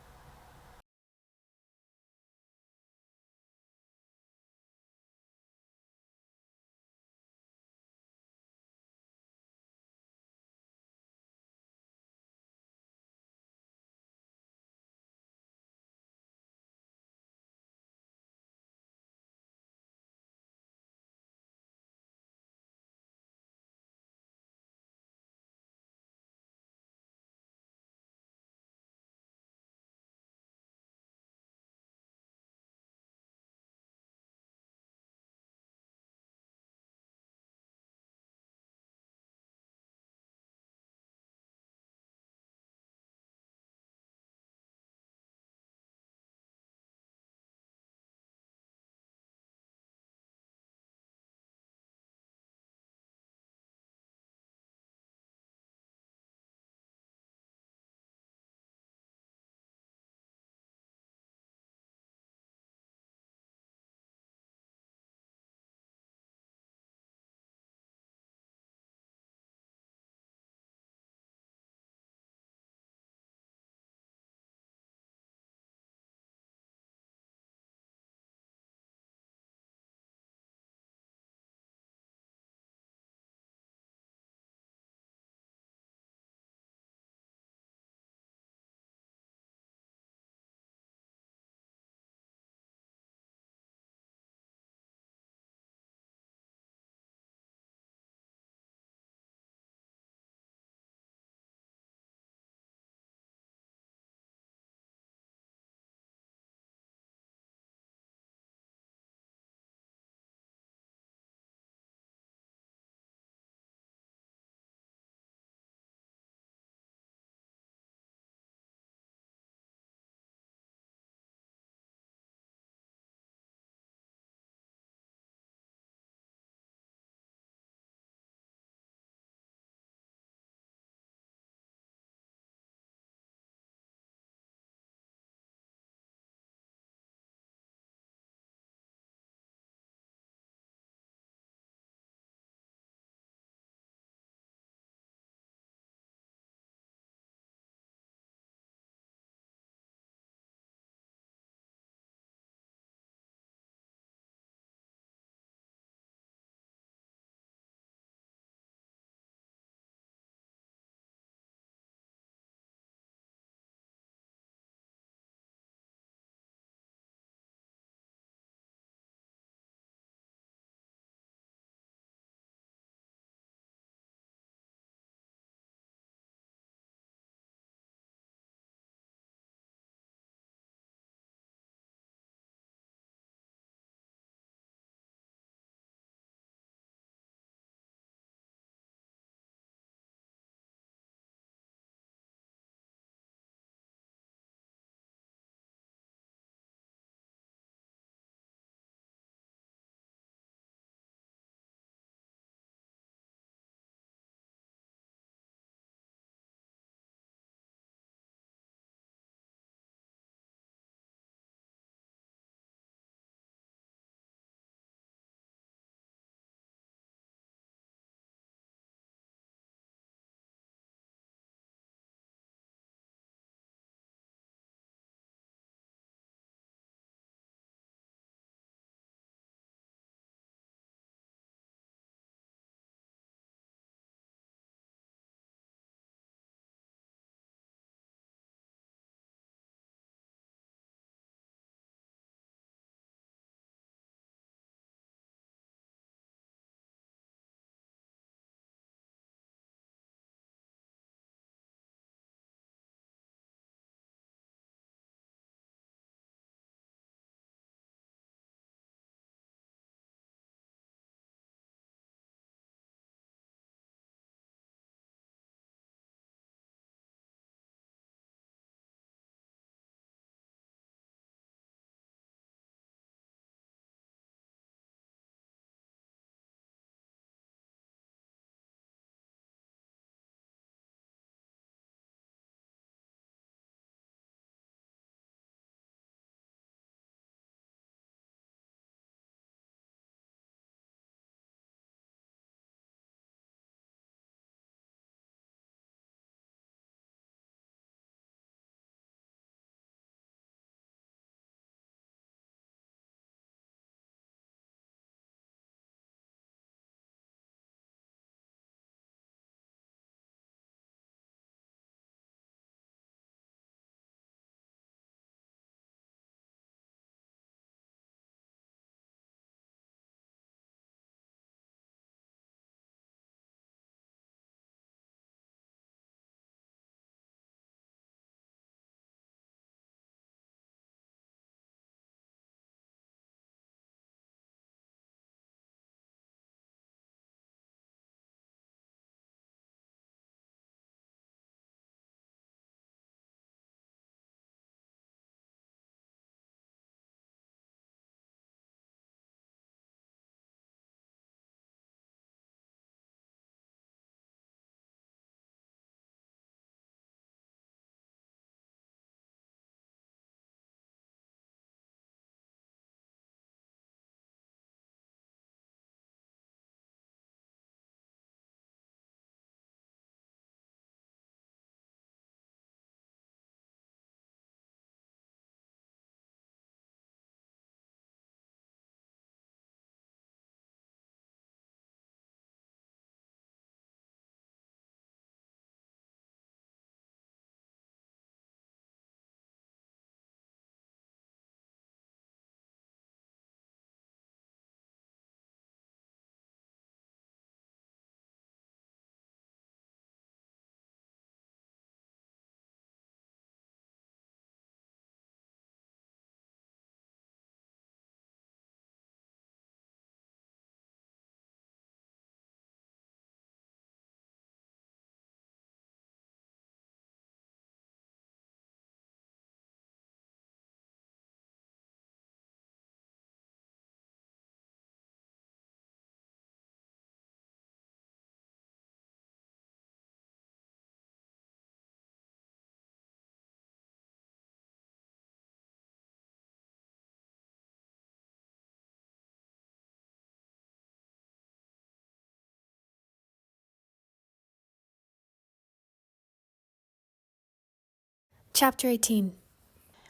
Chapter 18.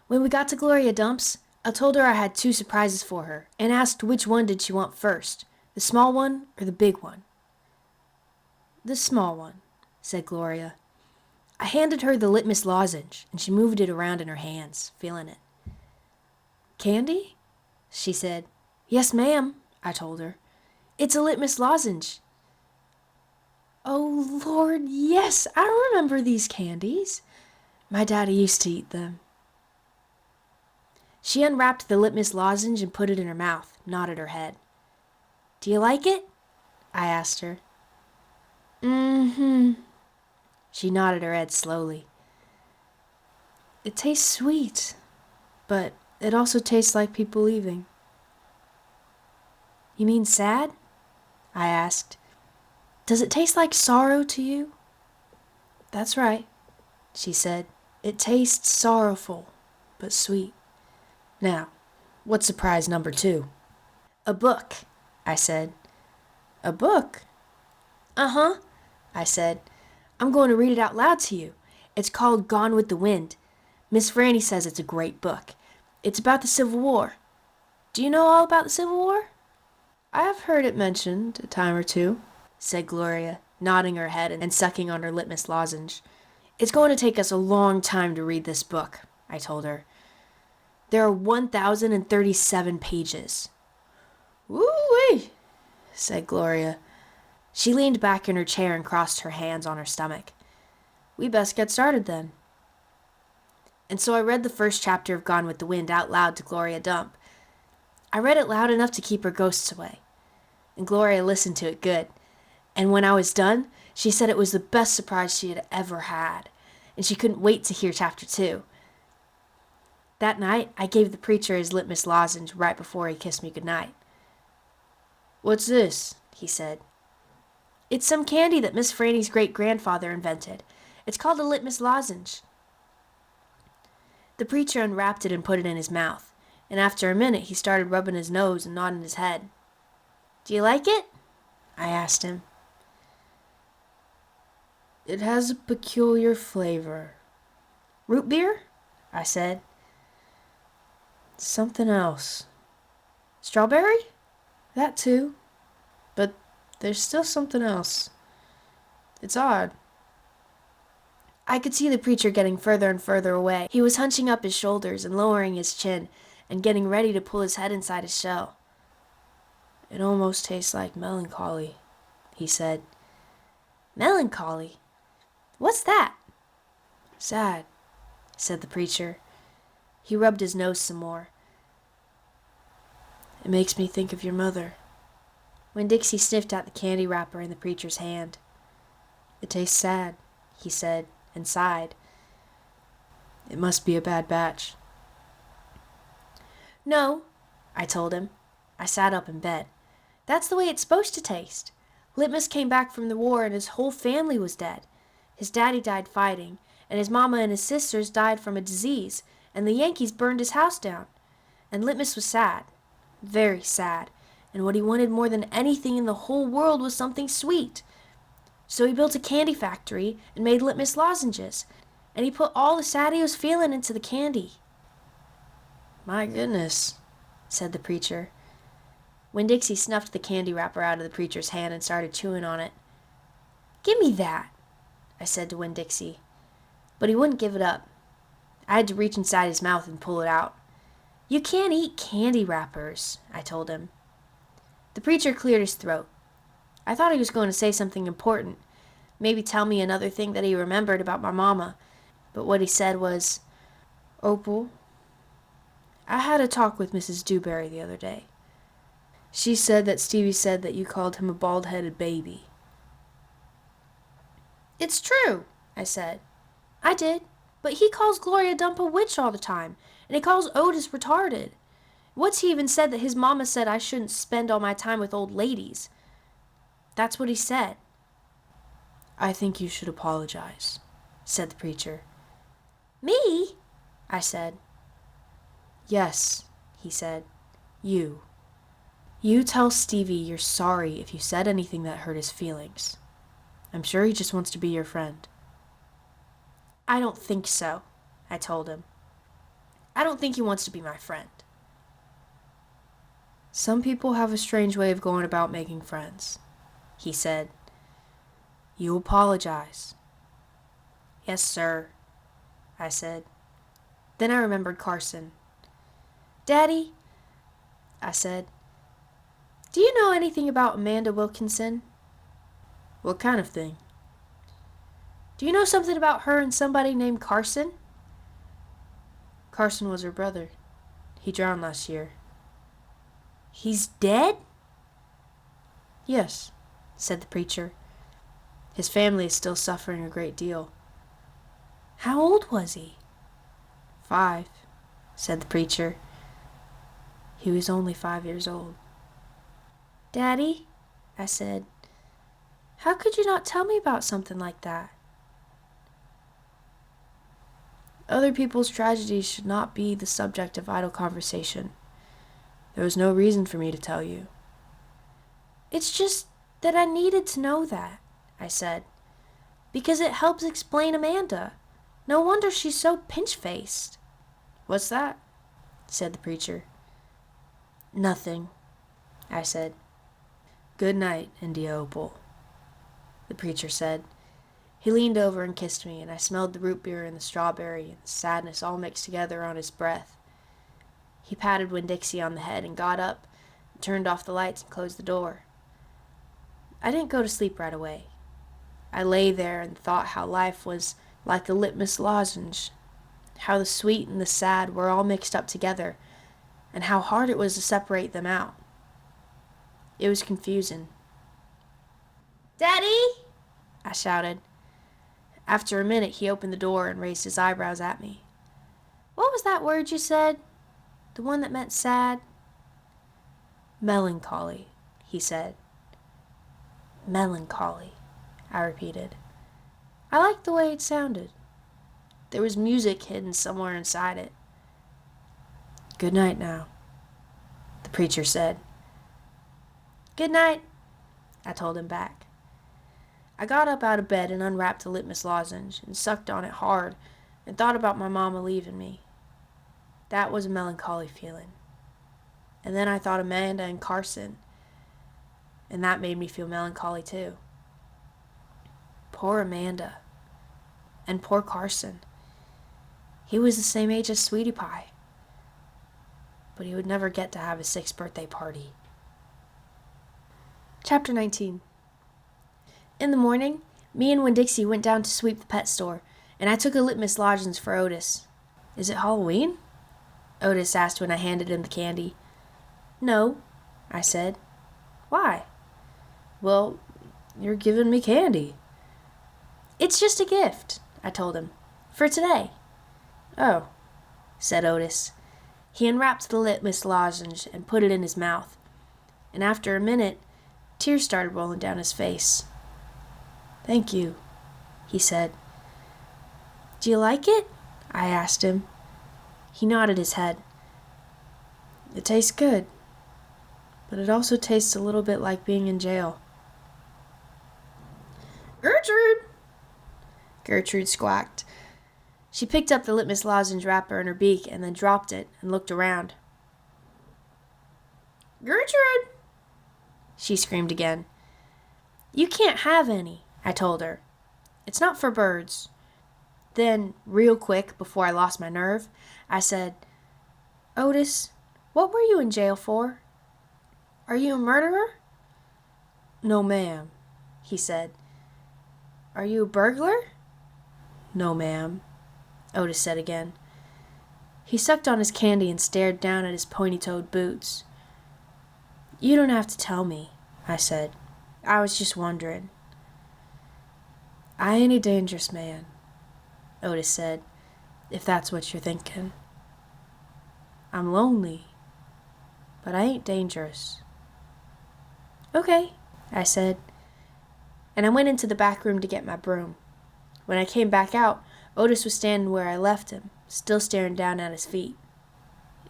When we got to Gloria Dump's, I told her I had 2 surprises for her and asked which one did she want first, the small one or the big one. The small one, said Gloria. I handed her the litmus lozenge, and she moved it around in her hands, feeling it. Candy? She said. Yes, ma'am, I told her. It's a litmus lozenge. Oh, Lord, yes, I remember these candies. My daddy used to eat them. She unwrapped the litmus lozenge and put it in her mouth, nodded her head. Do you like it? I asked her. Mm-hmm. She nodded her head slowly. It tastes sweet, but it also tastes like people leaving. You mean sad? I asked. Does it taste like sorrow to you? That's right, she said. It tastes sorrowful, but sweet. Now, what's surprise number 2? A book, I said. A book? Uh-huh, I said. I'm going to read it out loud to you. It's called Gone with the Wind. Miss Franny says it's a great book. It's about the Civil War. Do you know all about the Civil War? I have heard it mentioned a time or 2, said Gloria, nodding her head and sucking on her litmus lozenge. It's going to take us a long time to read this book, I told her. There are 1,037 pages. Woo-wee, said Gloria. She leaned back in her chair and crossed her hands on her stomach. We best get started then. And so I read the first chapter of Gone with the Wind out loud to Gloria Dump. I read it loud enough to keep her ghosts away. And Gloria listened to it good. And when I was done, she said it was the best surprise she had ever had. And she couldn't wait to hear chapter 2. That night, I gave the preacher his litmus lozenge right before he kissed me goodnight. What's this? He said. It's some candy that Miss Franny's great-grandfather invented. It's called a litmus lozenge. The preacher unwrapped it and put it in his mouth, and after a minute he started rubbing his nose and nodding his head. Do you like it? I asked him. It has a peculiar flavor. Root beer? I said. Something else. Strawberry? That too. But there's still something else. It's odd. I could see the preacher getting further and further away. He was hunching up his shoulders and lowering his chin and getting ready to pull his head inside his shell. It almost tastes like melancholy, he said. Melancholy? What's that? Sad, said the preacher. He rubbed his nose some more. It makes me think of your mother. Winn-Dixie sniffed at the candy wrapper in the preacher's hand. It tastes sad, he said, and sighed. It must be a bad batch. No, I told him. I sat up in bed. That's the way it's supposed to taste. Litmus came back from the war and his whole family was dead. His daddy died fighting, and his mama and his sisters died from a disease, and the Yankees burned his house down. And Litmus was sad, very sad, and what he wanted more than anything in the whole world was something sweet. So he built a candy factory and made litmus lozenges, and he put all the sad he was feeling into the candy. My goodness, said the preacher. Winn-Dixie snuffed the candy wrapper out of the preacher's hand and started chewing on it. Give me that, I said to Winn-Dixie, but he wouldn't give it up. I had to reach inside his mouth and pull it out. You can't eat candy wrappers, I told him. The preacher cleared his throat. I thought he was going to say something important, maybe tell me another thing that he remembered about my mama, but what he said was, Opal, I had a talk with Mrs. Dewberry the other day. She said that Stevie said that you called him a bald-headed baby. It's true, I said. I did, but he calls Gloria Dump a witch all the time, and he calls Otis retarded. Once he even said that his mama said I shouldn't spend all my time with old ladies. That's what he said. I think you should apologize, said the preacher. Me? I said. Yes, he said. You. You tell Stevie you're sorry if you said anything that hurt his feelings. I'm sure he just wants to be your friend. I don't think so, I told him. I don't think he wants to be my friend. Some people have a strange way of going about making friends, he said. You apologize. Yes, sir, I said. Then I remembered Carson. Daddy, I said, do you know anything about Amanda Wilkinson? What kind of thing? Do you know something about her and somebody named Carson? Carson was her brother. He drowned last year. He's dead? Yes, said the preacher. His family is still suffering a great deal. How old was he? 5, said the preacher. He was only 5 years old. Daddy, I said, how could you not tell me about something like that? Other people's tragedies should not be the subject of idle conversation. There was no reason for me to tell you. It's just that I needed to know that, I said, because it helps explain Amanda. No wonder she's so pinch-faced. What's that? Said the preacher. Nothing, I said. Good night, India Opal, the preacher said. He leaned over and kissed me, and I smelled the root beer and the strawberry and the sadness all mixed together on his breath. He patted Winn-Dixie on the head and got up and turned off the lights and closed the door. I didn't go to sleep right away. I lay there and thought how life was like a litmus lozenge, how the sweet and the sad were all mixed up together, and how hard it was to separate them out. It was confusing. Daddy! I shouted. After a minute, he opened the door and raised his eyebrows at me. What was that word you said? The one that meant sad? Melancholy, he said. Melancholy, I repeated. I liked the way it sounded. There was music hidden somewhere inside it. Good night now, the preacher said. Good night, I told him back. I got up out of bed and unwrapped the litmus lozenge and sucked on it hard and thought about my mama leaving me. That was a melancholy feeling. And then I thought Amanda and Carson, and that made me feel melancholy too. Poor Amanda. And poor Carson. He was the same age as Sweetie Pie. But he would never get to have his 6th birthday party. Chapter 19. In the morning, me and Winn-Dixie went down to sweep the pet store, and I took a litmus lozenge for Otis. Is it Halloween? Otis asked when I handed him the candy. No, I said. Why? Well, you're giving me candy. It's just a gift, I told him. For today. Oh, said Otis. He unwrapped the litmus lozenge and put it in his mouth, and after a minute, tears started rolling down his face. Thank you, he said. Do you like it? I asked him. He nodded his head. It tastes good, but it also tastes a little bit like being in jail. Gertrude squawked. She picked up the litmus lozenge wrapper in her beak and then dropped it and looked around. Gertrude! She screamed again. You can't have any, I told her. It's not for birds. Then, real quick, before I lost my nerve, I said, Otis, what were you in jail for? Are you a murderer? No, ma'am, he said. Are you a burglar? No, ma'am, Otis said again. He sucked on his candy and stared down at his pointy-toed boots. You don't have to tell me, I said. I was just wondering. I ain't a dangerous man, Otis said, if that's what you're thinking. I'm lonely, but I ain't dangerous. Okay, I said, and I went into the back room to get my broom. When I came back out, Otis was standing where I left him, still staring down at his feet.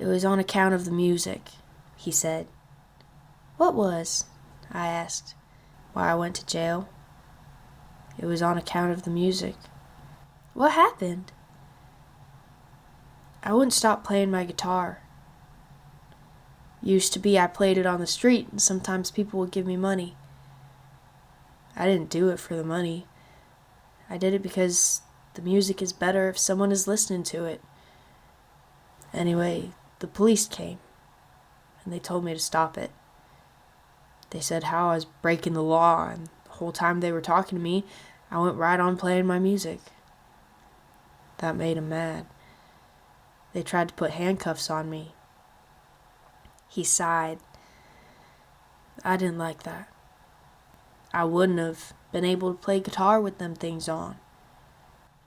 It was on account of the music, he said. What was? I asked. Why I went to jail. It was on account of the music. What happened? I wouldn't stop playing my guitar. Used to be I played it on the street and sometimes people would give me money. I didn't do it for the money. I did it because the music is better if someone is listening to it. Anyway, the police came and they told me to stop it. They said how I was breaking the law, and the whole time they were talking to me, I went right on playing my music. That made him mad. They tried to put handcuffs on me. He sighed. I didn't like that. I wouldn't have been able to play guitar with them things on.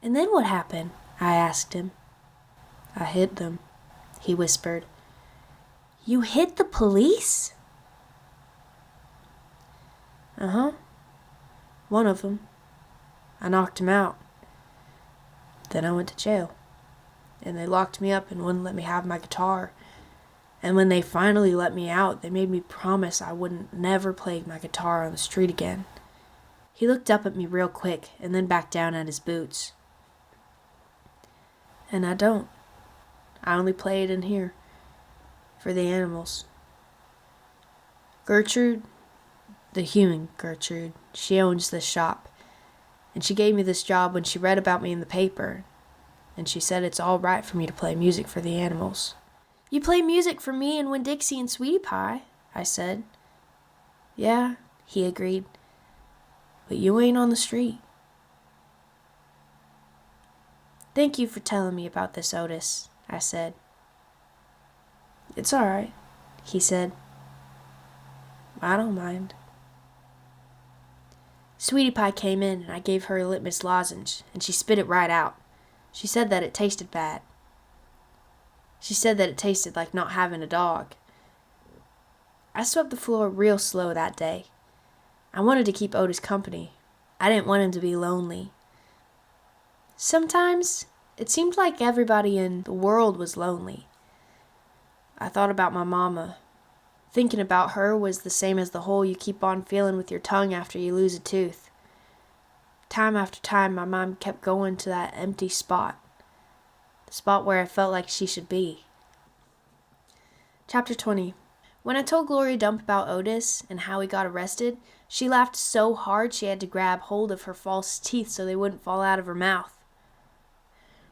And then what happened? I asked him. I hit them, he whispered. You hit the police? Uh-huh. One of them. I knocked him out. Then I went to jail. And they locked me up and wouldn't let me have my guitar. And when they finally let me out, they made me promise I wouldn't never play my guitar on the street again. He looked up at me real quick and then back down at his boots. And I don't. I only play it in here. For the animals. Gertrude, the human Gertrude, she owns this shop. And she gave me this job when she read about me in the paper. And she said it's all right for me to play music for the animals. You play music for me and Winn-Dixie and Sweetie Pie, I said. Yeah, he agreed. But you ain't on the street. Thank you for telling me about this, Otis, I said. It's all right, he said. I don't mind. Sweetie Pie came in and I gave her a litmus lozenge and she spit it right out. She said that it tasted bad. She said that it tasted like not having a dog. I swept the floor real slow that day. I wanted to keep Otis company. I didn't want him to be lonely. Sometimes it seemed like everybody in the world was lonely. I thought about my mama. Thinking about her was the same as the hole you keep on feeling with your tongue after you lose a tooth. Time after time, my mom kept going to that empty spot. The spot where I felt like she should be. Chapter 20. When I told Gloria Dump about Otis and how he got arrested, she laughed so hard she had to grab hold of her false teeth so they wouldn't fall out of her mouth.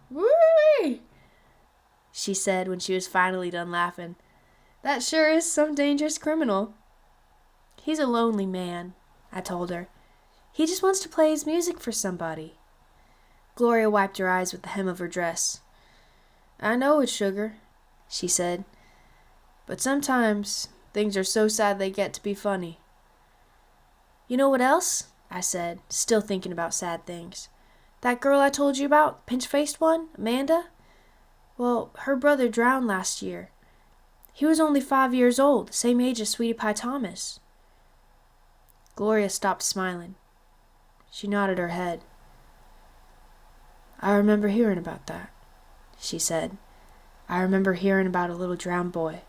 "Woo-wee!" she said when she was finally done laughing. "That sure is some dangerous criminal." "He's a lonely man," I told her. "He just wants to play his music for somebody." Gloria wiped her eyes with the hem of her dress. "I know it, sugar," she said. "But sometimes things are so sad they get to be funny." "You know what else?" I said, still thinking about sad things. "That girl I told you about, pinch-faced one, Amanda? Well, her brother drowned last year. He was only 5 years old, the same age as Sweetie Pie Thomas." Gloria stopped smiling. She nodded her head. "I remember hearing about that," she said. "I remember hearing about a little drowned boy."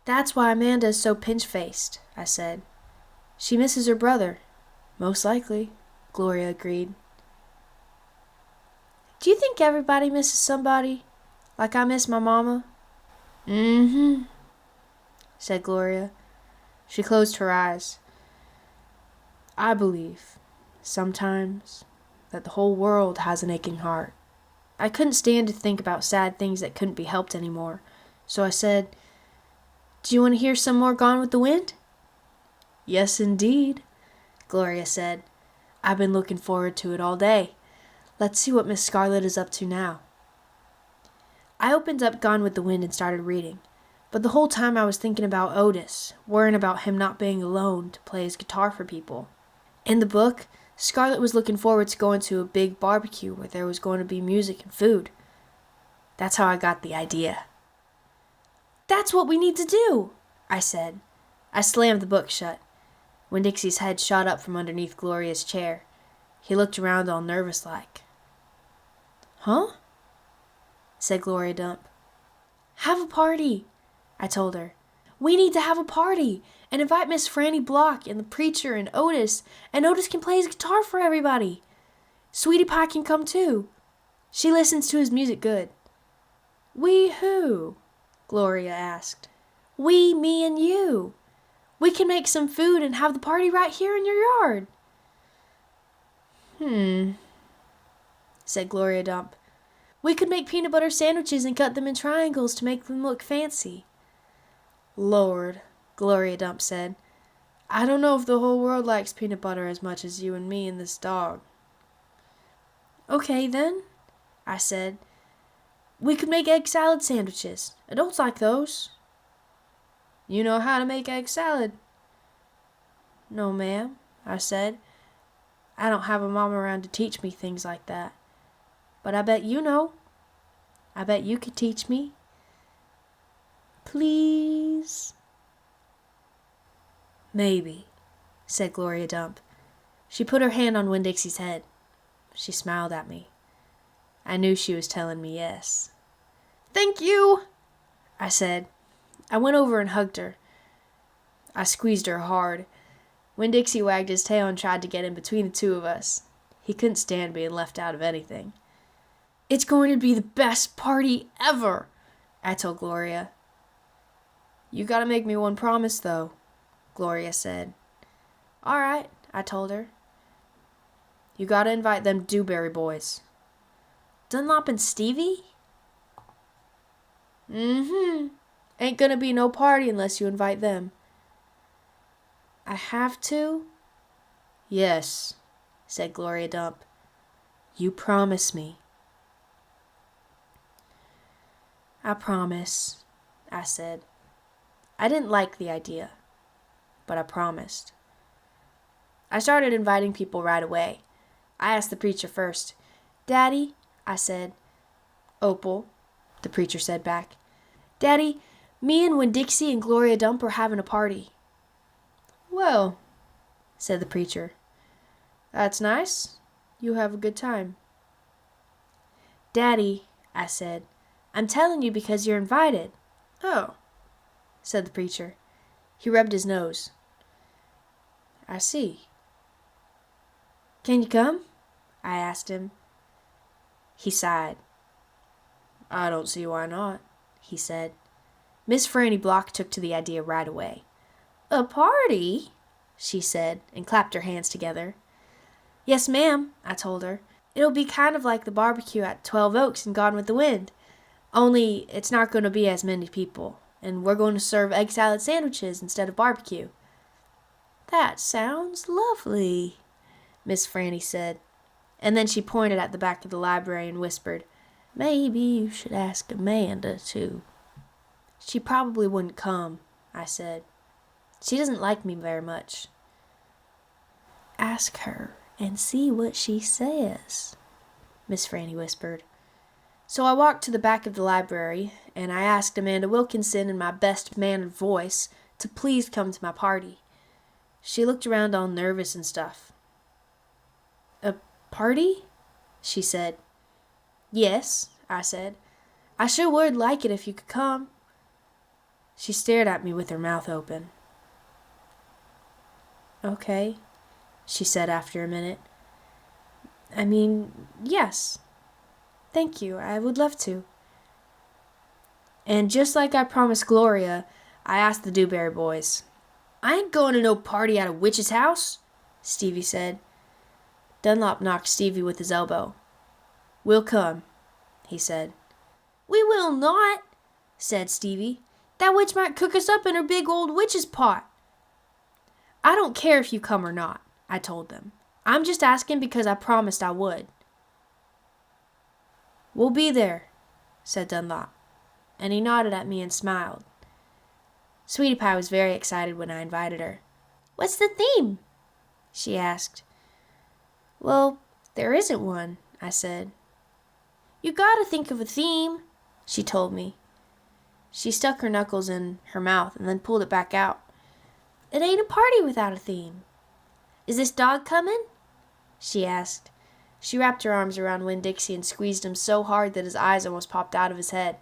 "That's why Amanda is so pinch-faced," I said. "She misses her brother." "Most likely," Gloria agreed. "Do you think everybody misses somebody? Like I miss my mama?" "Mm-hmm," said Gloria. She closed her eyes. "I believe, sometimes, that the whole world has an aching heart." I couldn't stand to think about sad things that couldn't be helped anymore, so I said, "Do you want to hear some more Gone with the Wind?" "Yes, indeed," Gloria said. "I've been looking forward to it all day. Let's see what Miss Scarlet is up to now." I opened up Gone with the Wind and started reading, but the whole time I was thinking about Otis, worrying about him not being alone to play his guitar for people. In the book, Scarlet was looking forward to going to a big barbecue where there was going to be music and food. That's how I got the idea. "That's what we need to do," I said. I slammed the book shut. Winn-Dixie's head shot up from underneath Gloria's chair. He looked around all nervous-like. "Huh?" said Gloria Dump. "Have a party," I told her. "We need to have a party and invite Miss Franny Block and the preacher and Otis can play his guitar for everybody. Sweetie Pie can come too. She listens to his music good." We who? Gloria asked. We, me, and you. We can make some food and have the party right here in your yard. Said Gloria Dump. We could make peanut butter sandwiches and cut them in triangles to make them look fancy. Lord, Gloria Dump said, I don't know if the whole world likes peanut butter as much as you and me and this dog. Okay, then, I said. We could make egg salad sandwiches. Adults like those. You know how to make egg salad? No, ma'am, I said. I don't have a mom around to teach me things like that. But I bet you know. I bet you could teach me. Please? Maybe, said Gloria Dump. She put her hand on Winn-Dixie's head. She smiled at me. I knew she was telling me yes. Thank you, I said. I went over and hugged her. I squeezed her hard. Winn-Dixie wagged his tail and tried to get in between the two of us. He couldn't stand being left out of anything. It's going to be the best party ever, I told Gloria. You gotta make me one promise, though, Gloria said. All right, I told her. You gotta invite them Dewberry boys. Dunlop and Stevie? Ain't gonna be no party unless you invite them. I have to? Yes, said Gloria Dump. You promise me. I promise, I said. I didn't like the idea, but I promised. I started inviting people right away. I asked the preacher first. Daddy, I said. Opal, the preacher said back. Daddy, me and Winn-Dixie and Gloria Dump are having a party. Well, said the preacher. That's nice. You have a good time. Daddy, I said, I'm telling you because you're invited. Oh, said the preacher. He rubbed his nose. I see. Can you come? I asked him. He sighed. I don't see why not, he said. Miss Franny Block took to the idea right away. A party? She said, and clapped her hands together. Yes, ma'am, I told her. It'll be kind of like the barbecue at 12 Oaks and Gone with the Wind. Only it's not going to be as many people, and we're going to serve egg salad sandwiches instead of barbecue. That sounds lovely, Miss Franny said. And then she pointed at the back of the library and whispered, Maybe you should ask Amanda, too. She probably wouldn't come, I said. She doesn't like me very much. Ask her and see what she says, Miss Franny whispered. So I walked to the back of the library, and I asked Amanda Wilkinson in my best mannered voice to please come to my party. She looked around all nervous and stuff. A party? She said. Yes, I said. I sure would like it if you could come. She stared at me with her mouth open. Okay, she said after a minute. I mean, yes. Thank you, I would love to. And just like I promised Gloria, I asked the Dewberry boys. I ain't going to no party at a witch's house, Stevie said. Dunlop knocked Stevie with his elbow. We'll come, he said. We will not, said Stevie. That witch might cook us up in her big old witch's pot. I don't care if you come or not, I told them. I'm just asking because I promised I would. We'll be there, said Dunlop, and he nodded at me and smiled. Sweetie Pie was very excited when I invited her. What's the theme? She asked. Well, there isn't one, I said. You gotta think of a theme, she told me. She stuck her knuckles in her mouth and then pulled it back out. It ain't a party without a theme. Is this dog coming? She asked. She wrapped her arms around Winn-Dixie and squeezed him so hard that his eyes almost popped out of his head.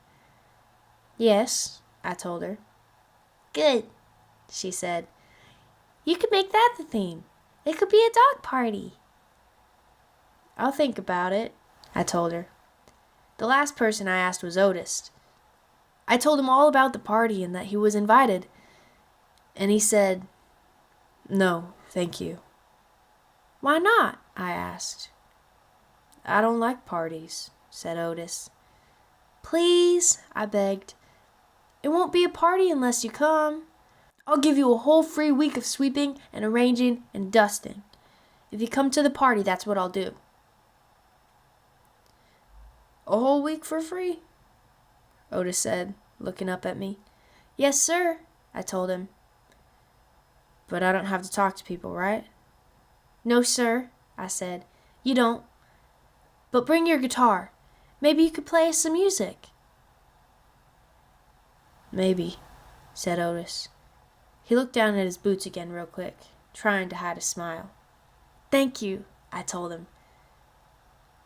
Yes, I told her. Good, she said. You could make that the theme. It could be a dog party. I'll think about it, I told her. The last person I asked was Otis. I told him all about the party and that he was invited. And he said, "No, thank you." "Why not?" I asked. "I don't like parties," said Otis. "Please," I begged. "It won't be a party unless you come. I'll give you a whole free week of sweeping and arranging and dusting. If you come to the party, that's what I'll do." "A whole week for free?" Otis said, looking up at me. "Yes, sir," I told him. "But I don't have to talk to people, right?" "No, sir," I said. "You don't. But bring your guitar. Maybe you could play us some music." "Maybe," said Otis. He looked down at his boots again real quick, trying to hide a smile. "Thank you," I told him.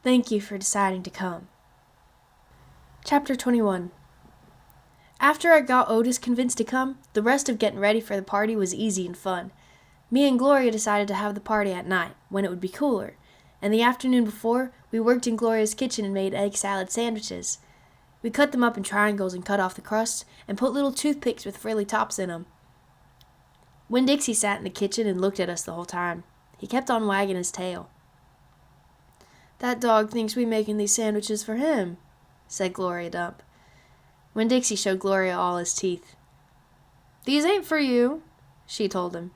"Thank you for deciding to come." Chapter 21. After I got Otis convinced to come, the rest of getting ready for the party was easy and fun. Me and Gloria decided to have the party at night, when it would be cooler, and the afternoon before, we worked in Gloria's kitchen and made egg salad sandwiches. We cut them up in triangles and cut off the crust, and put little toothpicks with frilly tops in them. Winn-Dixie sat in the kitchen and looked at us the whole time. He kept on wagging his tail. "That dog thinks we making these sandwiches for him," said Gloria Dump. Winn-Dixie showed Gloria all his teeth. "These ain't for you," she told him.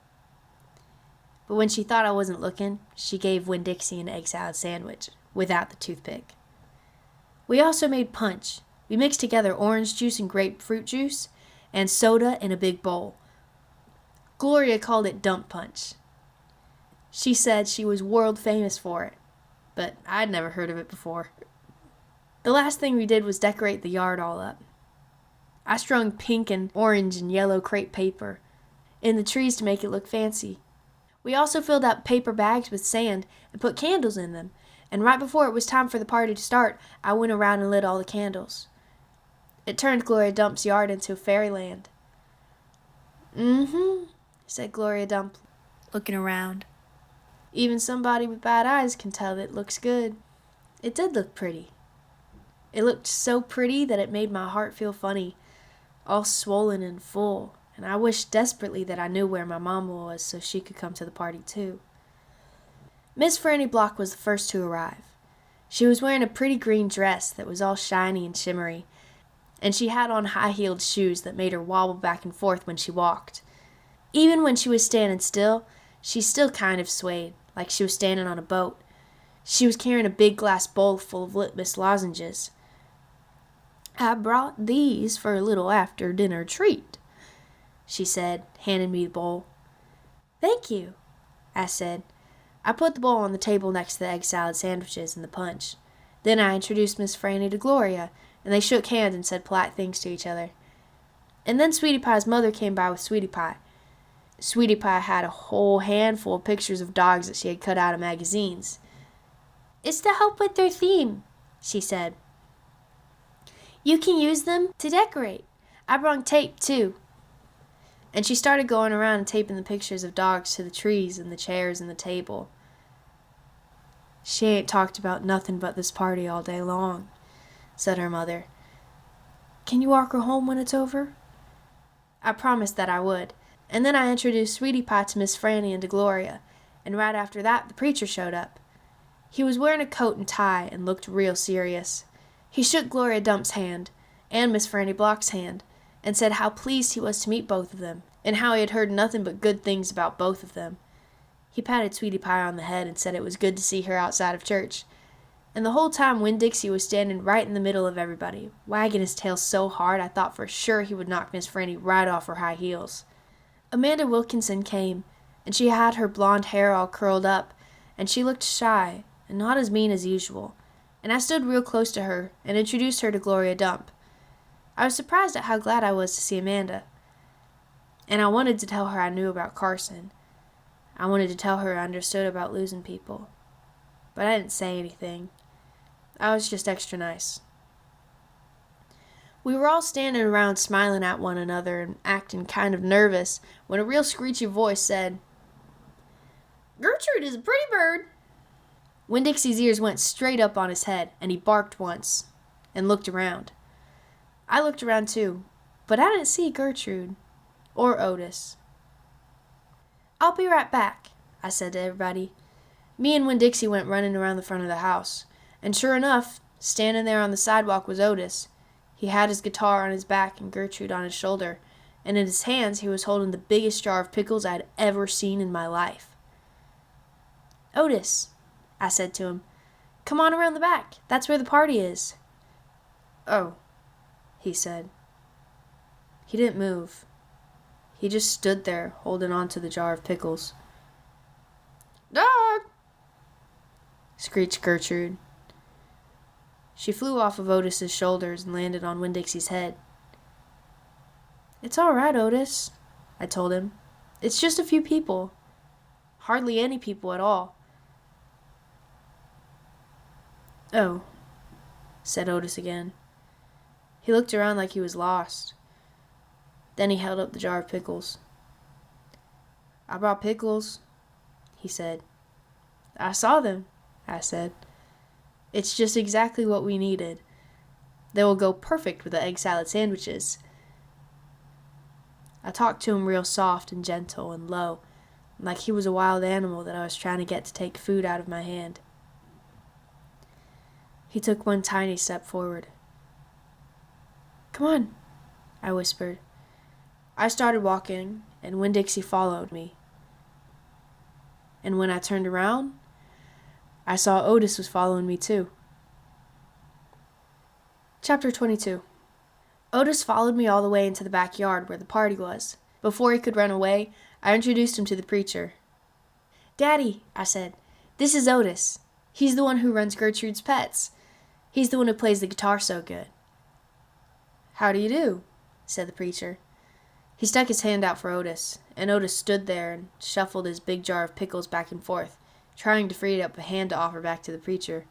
But when she thought I wasn't looking, she gave Winn-Dixie an egg salad sandwich, without the toothpick. We also made punch. We mixed together orange juice and grapefruit juice, and soda in a big bowl. Gloria called it dump punch. She said she was world famous for it, but I'd never heard of it before. The last thing we did was decorate the yard all up. I strung pink and orange and yellow crepe paper in the trees to make it look fancy. We also filled up paper bags with sand and put candles in them, and right before it was time for the party to start, I went around and lit all the candles. It turned Gloria Dump's yard into fairyland. "Mm-hmm," said Gloria Dump, looking around. "Even somebody with bad eyes can tell that it looks good." It did look pretty. It looked so pretty that it made my heart feel funny, all swollen and full, and I wished desperately that I knew where my mama was so she could come to the party too. Miss Franny Block was the first to arrive. She was wearing a pretty green dress that was all shiny and shimmery, and she had on high-heeled shoes that made her wobble back and forth when she walked. Even when she was standing still, she still kind of swayed, like she was standing on a boat. She was carrying a big glass bowl full of litmus lozenges. "I brought these for a little after-dinner treat," she said, handing me the bowl. "Thank you," I said. I put the bowl on the table next to the egg salad sandwiches and the punch. Then I introduced Miss Franny to Gloria, and they shook hands and said polite things to each other. And then Sweetie Pie's mother came by with Sweetie Pie. Sweetie Pie had a whole handful of pictures of dogs that she had cut out of magazines. "It's to help with their theme," she said. "You can use them to decorate. I brought tape, too." And she started going around and taping the pictures of dogs to the trees and the chairs and the table. "She ain't talked about nothing but this party all day long," said her mother. "Can you walk her home when it's over?" I promised that I would, and then I introduced Sweetie Pie to Miss Franny and to Gloria, and right after that the preacher showed up. He was wearing a coat and tie and looked real serious. He shook Gloria Dump's hand, and Miss Franny Block's hand, and said how pleased he was to meet both of them, and how he had heard nothing but good things about both of them. He patted Sweetie Pie on the head and said it was good to see her outside of church. And the whole time Winn-Dixie was standing right in the middle of everybody, wagging his tail so hard I thought for sure he would knock Miss Franny right off her high heels. Amanda Wilkinson came, and she had her blonde hair all curled up, and she looked shy and not as mean as usual, and I stood real close to her and introduced her to Gloria Dump. I was surprised at how glad I was to see Amanda, and I wanted to tell her I knew about Carson. I wanted to tell her I understood about losing people, but I didn't say anything. I was just extra nice. We were all standing around smiling at one another and acting kind of nervous when a real screechy voice said, "Gertrude is a pretty bird." Winn-Dixie's ears went straight up on his head, and he barked once and looked around. I looked around too, but I didn't see Gertrude or Otis. "I'll be right back," I said to everybody. Me and Winn-Dixie went running around the front of the house, and sure enough, standing there on the sidewalk was Otis. He had his guitar on his back and Gertrude on his shoulder, and in his hands he was holding the biggest jar of pickles I had ever seen in my life. "Otis," I said to him, "come on around the back. That's where the party is." "Oh," he said. He didn't move. He just stood there, holding on to the jar of pickles. "Dog!" screeched Gertrude. She flew off of Otis's shoulders and landed on Winn-Dixie's head. "It's all right, Otis," I told him. "It's just a few people. Hardly any people at all." "Oh," said Otis again. He looked around like he was lost. Then he held up the jar of pickles. "I brought pickles," he said. "I saw them," I said. "It's just exactly what we needed. They will go perfect with the egg salad sandwiches." I talked to him real soft and gentle and low, like he was a wild animal that I was trying to get to take food out of my hand. He took one tiny step forward. "Come on," I whispered. I started walking, and Winn-Dixie followed me. And when I turned around, I saw Otis was following me too. Chapter 22. Otis followed me all the way into the backyard where the party was. Before he could run away, I introduced him to the preacher. "Daddy," I said, "this is Otis. He's the one who runs Gertrude's Pets. He's the one who plays the guitar so good." "How do you do?" said the preacher. He stuck his hand out for Otis, and Otis stood there and shuffled his big jar of pickles back and forth, trying to free up a hand to offer back to the preacher.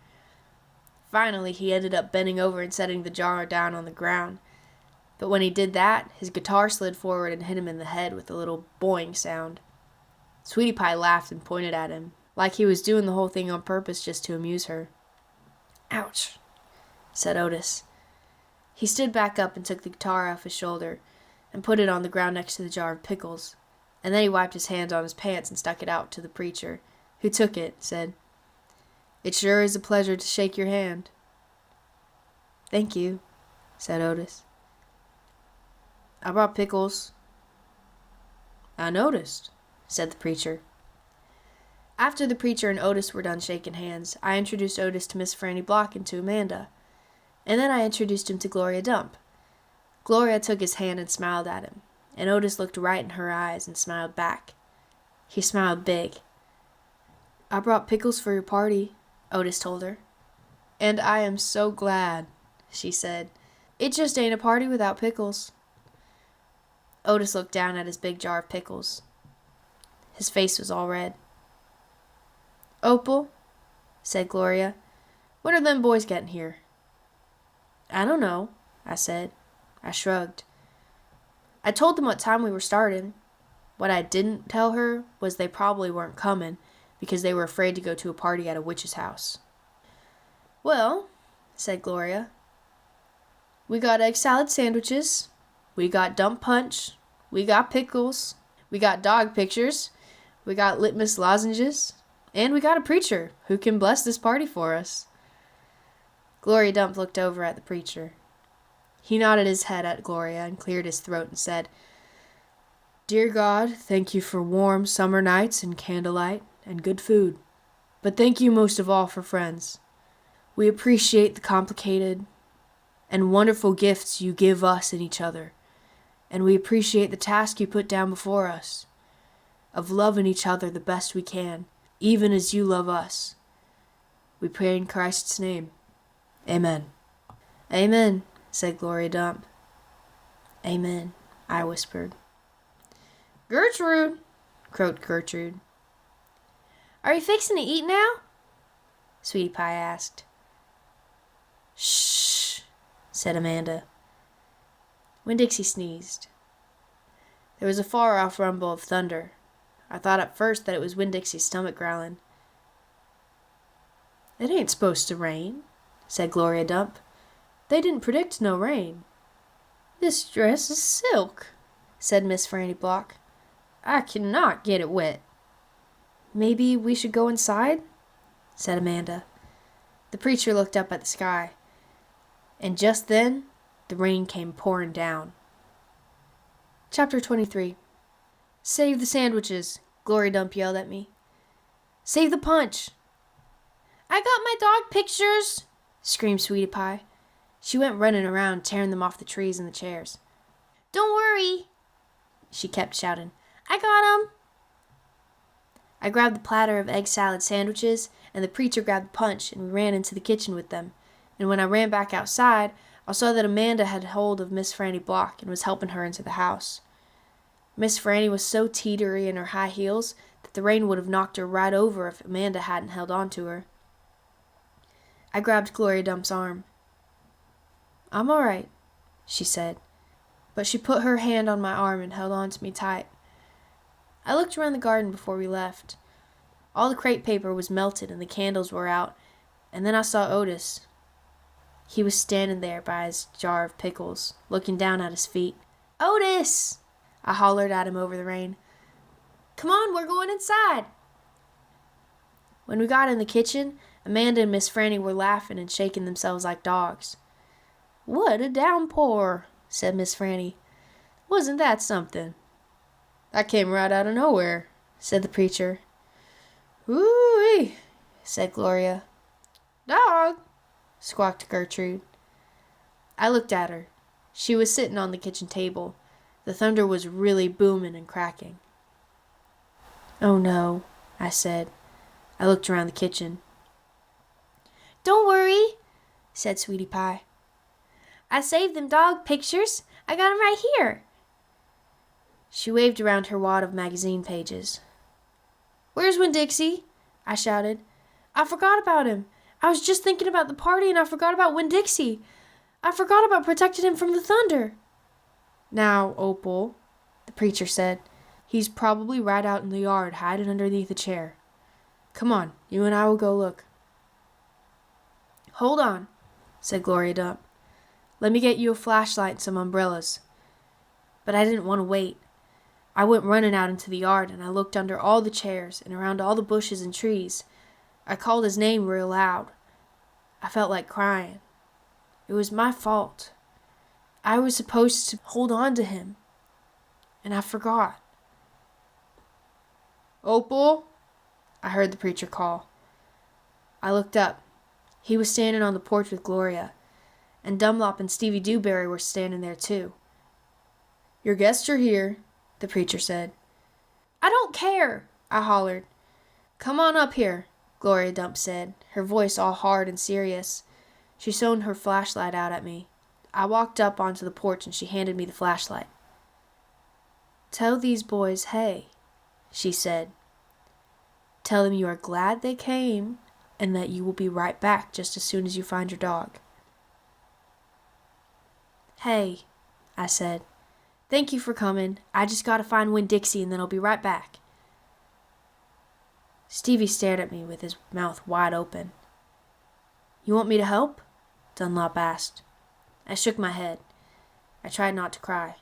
Finally, he ended up bending over and setting the jar down on the ground. But when he did that, his guitar slid forward and hit him in the head with a little boing sound. Sweetie Pie laughed and pointed at him, like he was doing the whole thing on purpose just to amuse her. "Ouch," said Otis. He stood back up and took the guitar off his shoulder and put it on the ground next to the jar of pickles, and then he wiped his hands on his pants and stuck it out to the preacher, who took it and said, "It sure is a pleasure to shake your hand." "Thank you," said Otis. "I brought pickles." "I noticed," said the preacher. After the preacher and Otis were done shaking hands, I introduced Otis to Miss Franny Block and to Amanda, and then I introduced him to Gloria Dump. Gloria took his hand and smiled at him, and Otis looked right in her eyes and smiled back. He smiled big. "I brought pickles for your party," Otis told her. "And I am so glad," she said. "It just ain't a party without pickles." Otis looked down at his big jar of pickles. His face was all red. "Opal," said Gloria, "when are them boys getting here?" "I don't know," I said. I shrugged. I told them what time we were starting. What I didn't tell her was they probably weren't coming because they were afraid to go to a party at a witch's house. "Well," said Gloria, "we got egg salad sandwiches, we got dump punch, we got pickles, we got dog pictures, we got litmus lozenges, and we got a preacher who can bless this party for us." Gloria Dump looked over at the preacher. He nodded his head at Gloria and cleared his throat and said, "Dear God, thank you for warm summer nights and candlelight and good food. But thank you most of all for friends. We appreciate the complicated and wonderful gifts you give us and each other, and we appreciate the task you put down before us of loving each other the best we can, even as you love us. We pray in Christ's name. Amen." "Amen," said Gloria Dump. "Amen," I whispered. "Gertrude," croaked Gertrude. "Are you fixing to eat now?" Sweetie Pie asked. "Shh," said Amanda. Winn-Dixie sneezed. There was a far-off rumble of thunder. I thought at first that it was Winn-Dixie's stomach growling. "It ain't supposed to rain," said Gloria Dump. "They didn't predict no rain." This dress is silk, said Miss Franny Block. I cannot get it wet. Maybe we should go inside, said Amanda. The preacher looked up at the sky, and just then the rain came pouring down. Chapter 23. Save the sandwiches, Glory Dump yelled at me. Save the punch. I got my dog pictures, screamed Sweetie Pie. She went running around, tearing them off the trees and the chairs. Don't worry, she kept shouting. I got 'em. I grabbed the platter of egg salad sandwiches, and the preacher grabbed the punch, and we ran into the kitchen with them. And when I ran back outside, I saw that Amanda had hold of Miss Franny Block and was helping her into the house. Miss Franny was so teetery in her high heels that the rain would have knocked her right over if Amanda hadn't held on to her. I grabbed Gloria Dump's arm. I'm all right, she said, but she put her hand on my arm and held on to me tight. I looked around the garden before we left. All the crepe paper was melted and the candles were out, and then I saw Otis. He was standing there by his jar of pickles, looking down at his feet. Otis! I hollered at him over the rain. Come on, we're going inside. When we got in the kitchen, Amanda and Miss Franny were laughing and shaking themselves like dogs. What a downpour, said Miss Franny. Wasn't that something? That came right out of nowhere, said the preacher. Woo-wee, said Gloria. Dog, squawked Gertrude. I looked at her. She was sitting on the kitchen table. The thunder was really booming and cracking. Oh no, I said. I looked around the kitchen. Don't worry, said Sweetie Pie. I saved them dog pictures. I got 'em right here. She waved around her wad of magazine pages. Where's Winn-Dixie? I shouted. I forgot about him. I was just thinking about the party and I forgot about Winn-Dixie. I forgot about protecting him from the thunder. Now, Opal, the preacher said, he's probably right out in the yard hiding underneath a chair. Come on, you and I will go look. Hold on, said Gloria Dump. Let me get you a flashlight and some umbrellas. But I didn't want to wait. I went running out into the yard and I looked under all the chairs and around all the bushes and trees. I called his name real loud. I felt like crying. It was my fault. I was supposed to hold on to him. And I forgot. Opal? I heard the preacher call. I looked up. He was standing on the porch with Gloria, and Dunlop and Stevie Dewberry were standing there too. Your guests are here, the preacher said. I don't care, I hollered. Come on up here, Gloria Dump said, her voice all hard and serious. She shone her flashlight out at me. I walked up onto the porch and she handed me the flashlight. Tell these boys hey, she said. Tell them you are glad they came and that you will be right back just as soon as you find your dog. Hey, I said. Thank you for coming. I just gotta find Winn-Dixie and then I'll be right back. Stevie stared at me with his mouth wide open. You want me to help? Dunlop asked. I shook my head. I tried not to cry.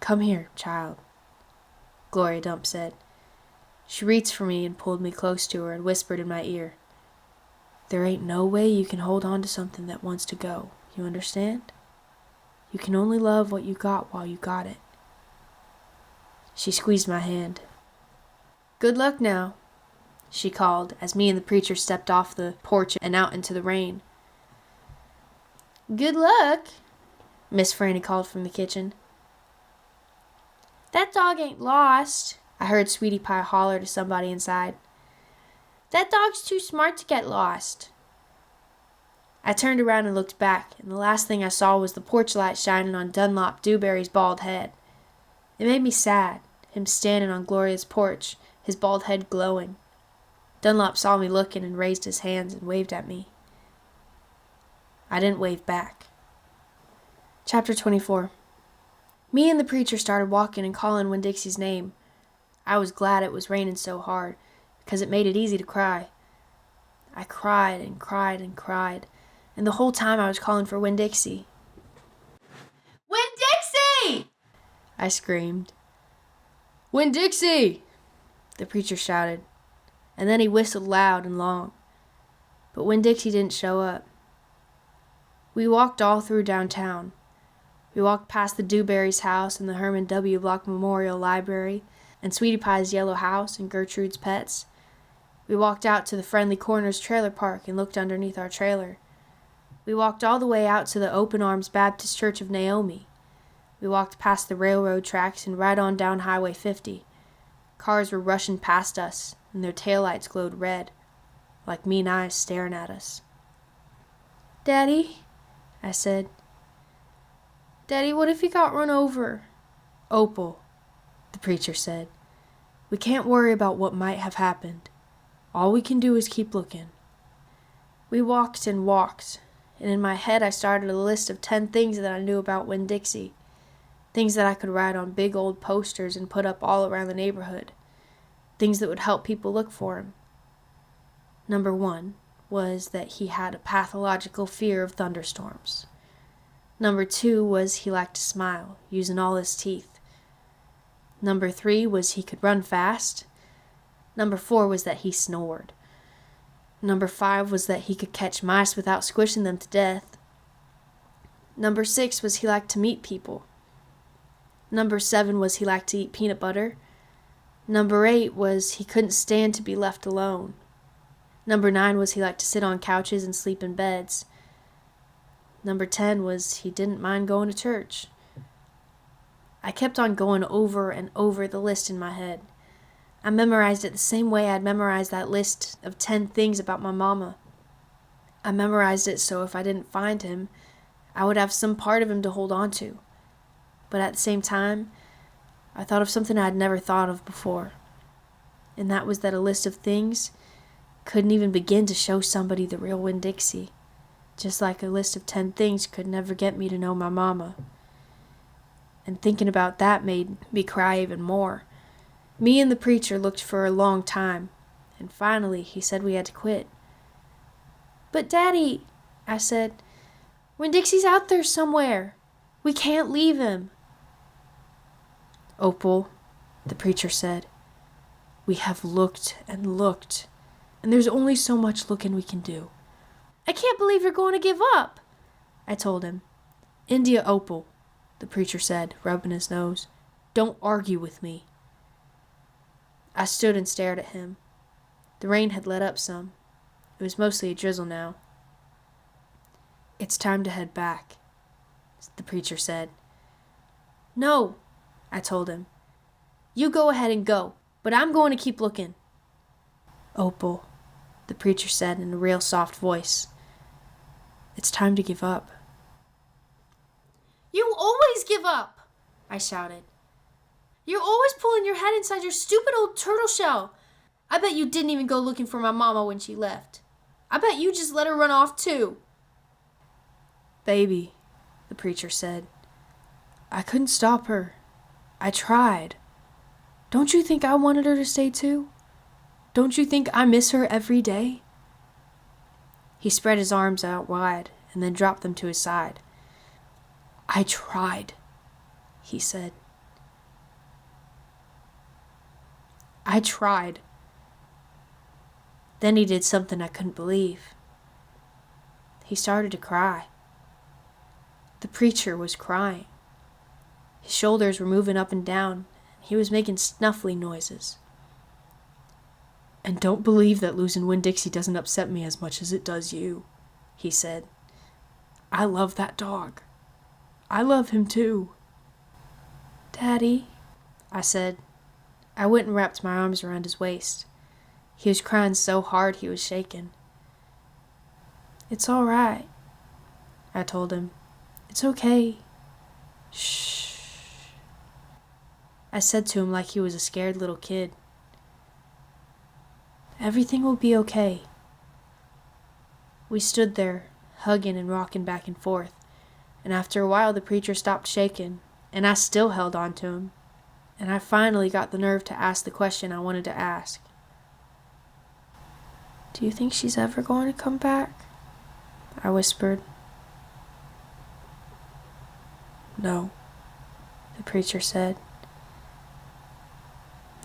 Come here, child, Gloria Dump said. She reached for me and pulled me close to her and whispered in my ear. There ain't no way you can hold on to something that wants to go. You understand? You can only love what you got while you got it. She squeezed my hand. Good luck now, she called as me and the preacher stepped off the porch and out into the rain. Good luck, Miss Franny called from the kitchen. That dog ain't lost, I heard Sweetie Pie holler to somebody inside. That dog's too smart to get lost. I turned around and looked back, and the last thing I saw was the porch light shining on Dunlop Dewberry's bald head. It made me sad, him standing on Gloria's porch, his bald head glowing. Dunlop saw me looking and raised his hands and waved at me. I didn't wave back. Chapter 24. Me and the preacher started walking and calling Winn-Dixie's name. I was glad it was raining so hard, because it made it easy to cry. I cried and cried and cried, and the whole time I was calling for Winn-Dixie. I screamed. "Winn-Dixie!" the preacher shouted, and then he whistled loud and long. But Winn-Dixie didn't show up. We walked all through downtown. We walked past the Dewberry's house and the Herman W. Block Memorial Library and Sweetie Pie's yellow house and Gertrude's pets. We walked out to the Friendly Corners trailer park and looked underneath our trailer. We walked all the way out to the Open Arms Baptist Church of Naomi. We walked past the railroad tracks and right on down Highway 50. Cars were rushing past us, and their taillights glowed red, like mean eyes staring at us. "Daddy," I said. "Daddy, what if he got run over?" "Opal," the preacher said, "we can't worry about what might have happened. All we can do is keep looking." We walked and walked, and in my head I started a list of 10 things that I knew about Winn-Dixie, things that I could write on big old posters and put up all around the neighborhood, things that would help people look for him. Number 1 was that he had a pathological fear of thunderstorms. Number 2 was he liked to smile, using all his teeth. Number 3 was he could run fast. Number 4 was that he snored. Number 5 was that he could catch mice without squishing them to death. Number 6 was he liked to meet people. Number 7 was he liked to eat peanut butter. Number 8 was he couldn't stand to be left alone. Number 9 was he liked to sit on couches and sleep in beds. Number 10 was he didn't mind going to church. I kept on going over and over the list in my head. I memorized it the same way I'd memorized that list of 10 things about my mama. I memorized it so if I didn't find him, I would have some part of him to hold on to. But at the same time, I thought of something I'd never thought of before. And that was that a list of things couldn't even begin to show somebody the real Winn-Dixie. Just like a list of 10 things could never get me to know my mama. And thinking about that made me cry even more. Me and the preacher looked for a long time, and finally he said we had to quit. "But Daddy," I said, "Winn-Dixie's out there somewhere. We can't leave him." "Opal," the preacher said, "we have looked and looked, and there's only so much looking we can do." "I can't believe you're going to give up," I told him. "India Opal," the preacher said, rubbing his nose, "don't argue with me." I stood and stared at him. The rain had let up some. It was mostly a drizzle now. "It's time to head back," the preacher said. "No," I told him. "You go ahead and go, but I'm going to keep looking." "Opal," the preacher said in a real soft voice, "it's time to give up." "You always give up," I shouted. "You're always pulling your head inside your stupid old turtle shell. I bet you didn't even go looking for my mama when she left. I bet you just let her run off too." "Baby," the preacher said, "I couldn't stop her. I tried. Don't you think I wanted her to stay too? Don't you think I miss her every day?" He spread his arms out wide and then dropped them to his side. "I tried," he said. "I tried." Then he did something I couldn't believe. He started to cry. The preacher was crying. His shoulders were moving up and down, and he was making snuffly noises. "And don't believe that losing Winn-Dixie doesn't upset me as much as it does you," he said. "I love that dog. I love him too." "Daddy," I said. I went and wrapped my arms around his waist. He was crying so hard he was shaking. "It's all right," I told him. "It's okay. Shh." I said to him like he was a scared little kid. "Everything will be okay." We stood there, hugging and rocking back and forth, and after a while the preacher stopped shaking, and I still held on to him, and I finally got the nerve to ask the question I wanted to ask. "Do you think she's ever going to come back?" I whispered. "No," the preacher said.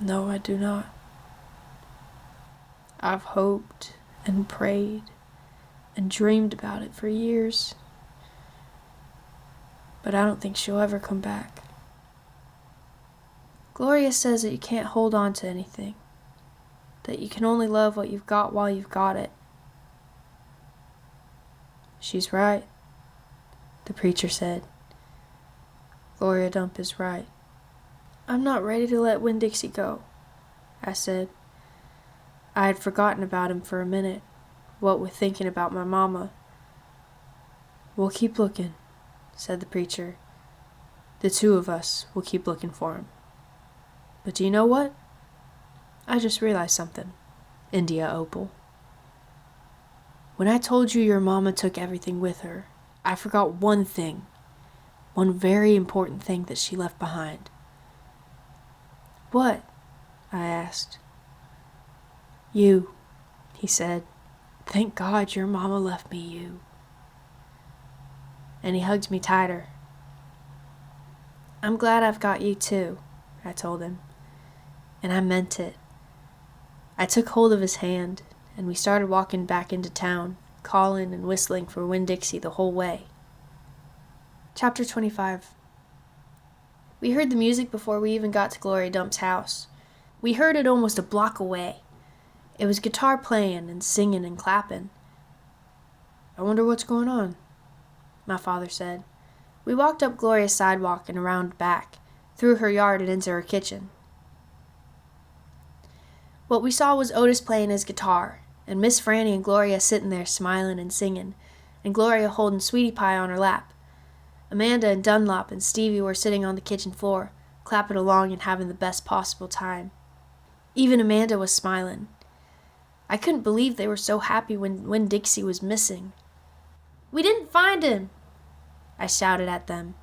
No, I do not. I've hoped and prayed and dreamed about it for years, but I don't think she'll ever come back. Gloria says that you can't hold on to anything, that you can only love what you've got while you've got it. She's right, the preacher said. Gloria Dump is right. I'm not ready to let Winn-Dixie go, I said. I had forgotten about him for a minute, what with thinking about my mama. We'll keep looking, said the preacher. The two of us will keep looking for him. But do you know what? I just realized something, India Opal. When I told you your mama took everything with her, I forgot one thing, one very important thing that she left behind. What? I asked. You, he said. Thank God your mama left me you. And he hugged me tighter. I'm glad I've got you too, I told him. And I meant it. I took hold of his hand, and we started walking back into town, calling and whistling for Winn-Dixie the whole way. Chapter 25. We heard the music before we even got to Gloria Dump's house. We heard it almost a block away. It was guitar playing and singing and clapping. I wonder what's going on, my father said. We walked up Gloria's sidewalk and around back, through her yard and into her kitchen. What we saw was Otis playing his guitar, and Miss Franny and Gloria sitting there smiling and singing, and Gloria holding Sweetie Pie on her lap. Amanda and Dunlop and Stevie were sitting on the kitchen floor, clapping along and having the best possible time. Even Amanda was smiling. I couldn't believe they were so happy when Winn-Dixie was missing. We didn't find him, I shouted at them.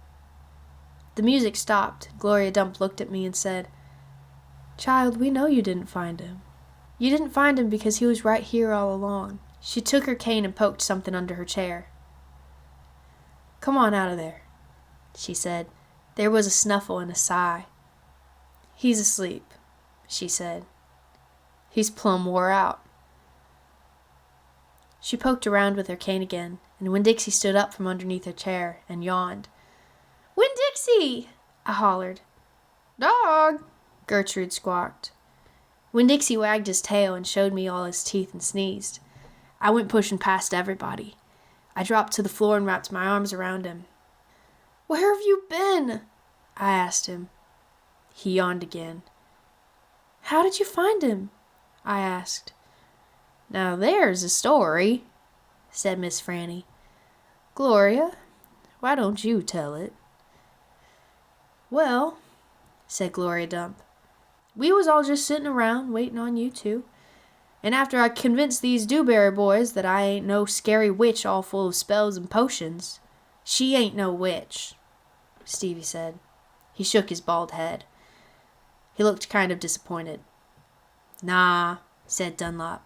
The music stopped. Gloria Dump looked at me and said, Child, we know you didn't find him. You didn't find him because he was right here all along. She took her cane and poked something under her chair. Come on out of there, she said. There was a snuffle and a sigh. He's asleep, she said. He's plumb wore out. She poked around with her cane again, and Winn-Dixie stood up from underneath her chair and yawned. Winn-Dixie! I hollered. Dog! Gertrude squawked. Winn-Dixie wagged his tail and showed me all his teeth and sneezed. I went pushing past everybody. I dropped to the floor and wrapped my arms around him. Where have you been? I asked him. He yawned again. How did you find him? I asked. Now there's a story, said Miss Franny. Gloria, why don't you tell it? Well, said Gloria Dump, we was all just sitting around waiting on you two. And after I convinced these Dewberry boys that I ain't no scary witch all full of spells and potions. She ain't no witch, Stevie said. He shook his bald head. He looked kind of disappointed. Nah, said Dunlop.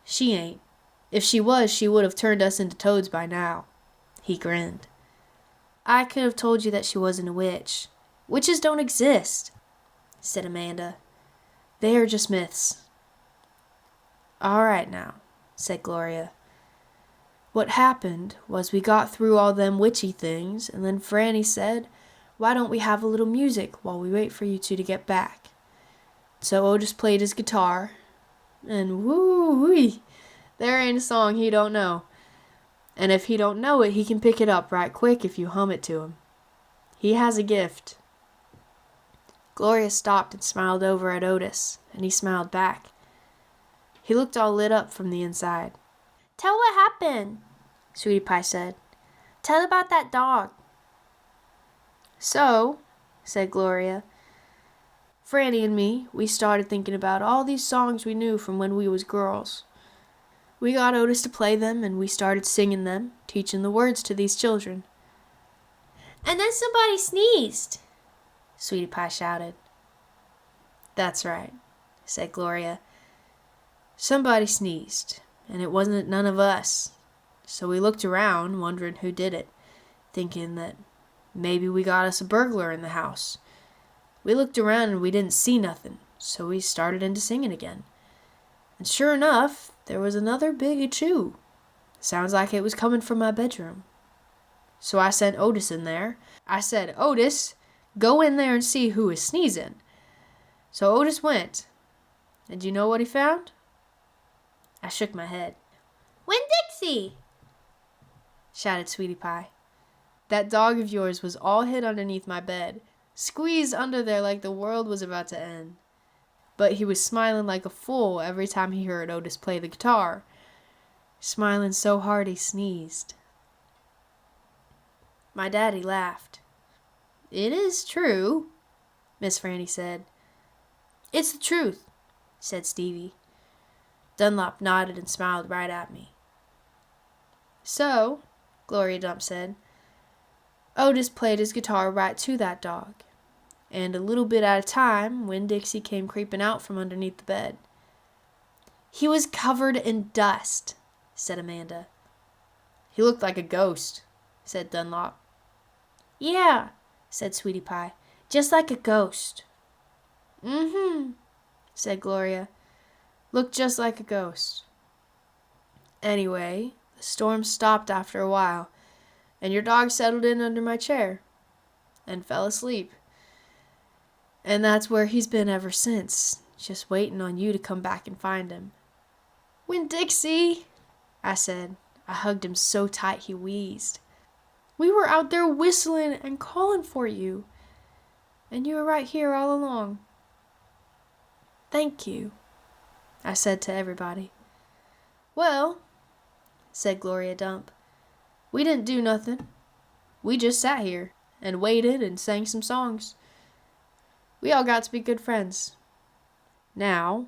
She ain't. If she was, she would have turned us into toads by now. He grinned. I could have told you that she wasn't a witch. Witches don't exist, said Amanda. They are just myths. All right now, said Gloria. What happened was we got through all them witchy things, and then Franny said, why don't we have a little music while we wait for you two to get back? So Otis played his guitar, and woo-wee, there ain't a song he don't know. And if he don't know it, he can pick it up right quick if you hum it to him. He has a gift. Gloria stopped and smiled over at Otis, and he smiled back. He looked all lit up from the inside. Tell what happened, Sweetie Pie said. Tell about that dog. So, said Gloria, Franny and me, we started thinking about all these songs we knew from when we was girls. We got Otis to play them, and we started singing them, teaching the words to these children. And then somebody sneezed, Sweetie Pie shouted. That's right, said Gloria. Somebody sneezed, and it wasn't none of us. So we looked around, wondering who did it, thinking that maybe we got us a burglar in the house. We looked around and we didn't see nothing, so we started into singing again. And sure enough, there was another big achoo. Sounds like it was coming from my bedroom. So I sent Otis in there. I said, Otis, go in there and see who is sneezing. So Otis went. And do you know what he found? I shook my head. Winn-Dixie! Shouted Sweetie Pie. That dog of yours was all hid underneath my bed, squeezed under there like the world was about to end. But he was smiling like a fool every time he heard Otis play the guitar, smiling so hard he sneezed. My daddy laughed. It is true, Miss Franny said. It's the truth, said Stevie. Dunlop nodded and smiled right at me. So, Gloria Dump said, Otis played his guitar right to that dog, and a little bit at a time, Winn-Dixie came creeping out from underneath the bed. He was covered in dust, said Amanda. He looked like a ghost, said Dunlop. Yeah, said Sweetie Pie, just like a ghost. Mm-hmm, said Gloria. Looked just like a ghost. Anyway, the storm stopped after a while, and your dog settled in under my chair and fell asleep. And that's where he's been ever since, just waiting on you to come back and find him. Winn-Dixie, I said. I hugged him so tight he wheezed. We were out there whistling and calling for you, and you were right here all along. Thank you, I said to everybody. Well, said Gloria Dump, we didn't do nothing. We just sat here and waited and sang some songs. We all got to be good friends. Now,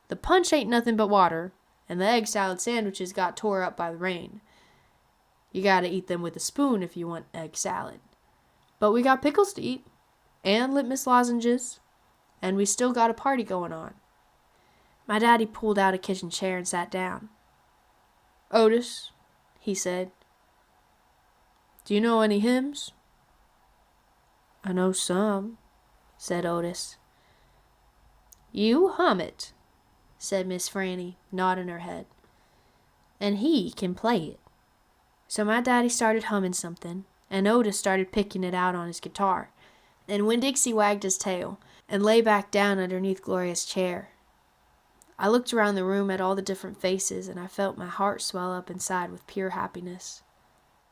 the punch ain't nothing but water, and the egg salad sandwiches got tore up by the rain. You gotta eat them with a spoon if you want egg salad. But we got pickles to eat, and litmus lozenges, and we still got a party going on. My daddy pulled out a kitchen chair and sat down. Otis, he said, do you know any hymns? I know some, said Otis. You hum it, said Miss Franny, nodding her head. And he can play it. So my daddy started humming something, and Otis started picking it out on his guitar. And Winn-Dixie wagged his tail and lay back down underneath Gloria's chair. I looked around the room at all the different faces, and I felt my heart swell up inside with pure happiness.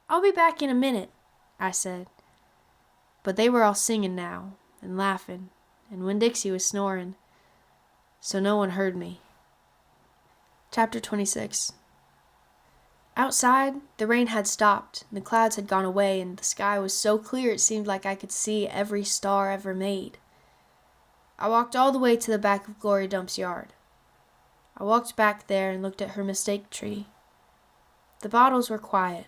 I'll be back in a minute, I said. But they were all singing now, and laughing, and Winn-Dixie was snoring, so no one heard me. Chapter 26. Outside, the rain had stopped, and the clouds had gone away, and the sky was so clear it seemed like I could see every star ever made. I walked all the way to the back of Gloria Dump's yard. I walked back there and looked at her mistake tree. The bottles were quiet.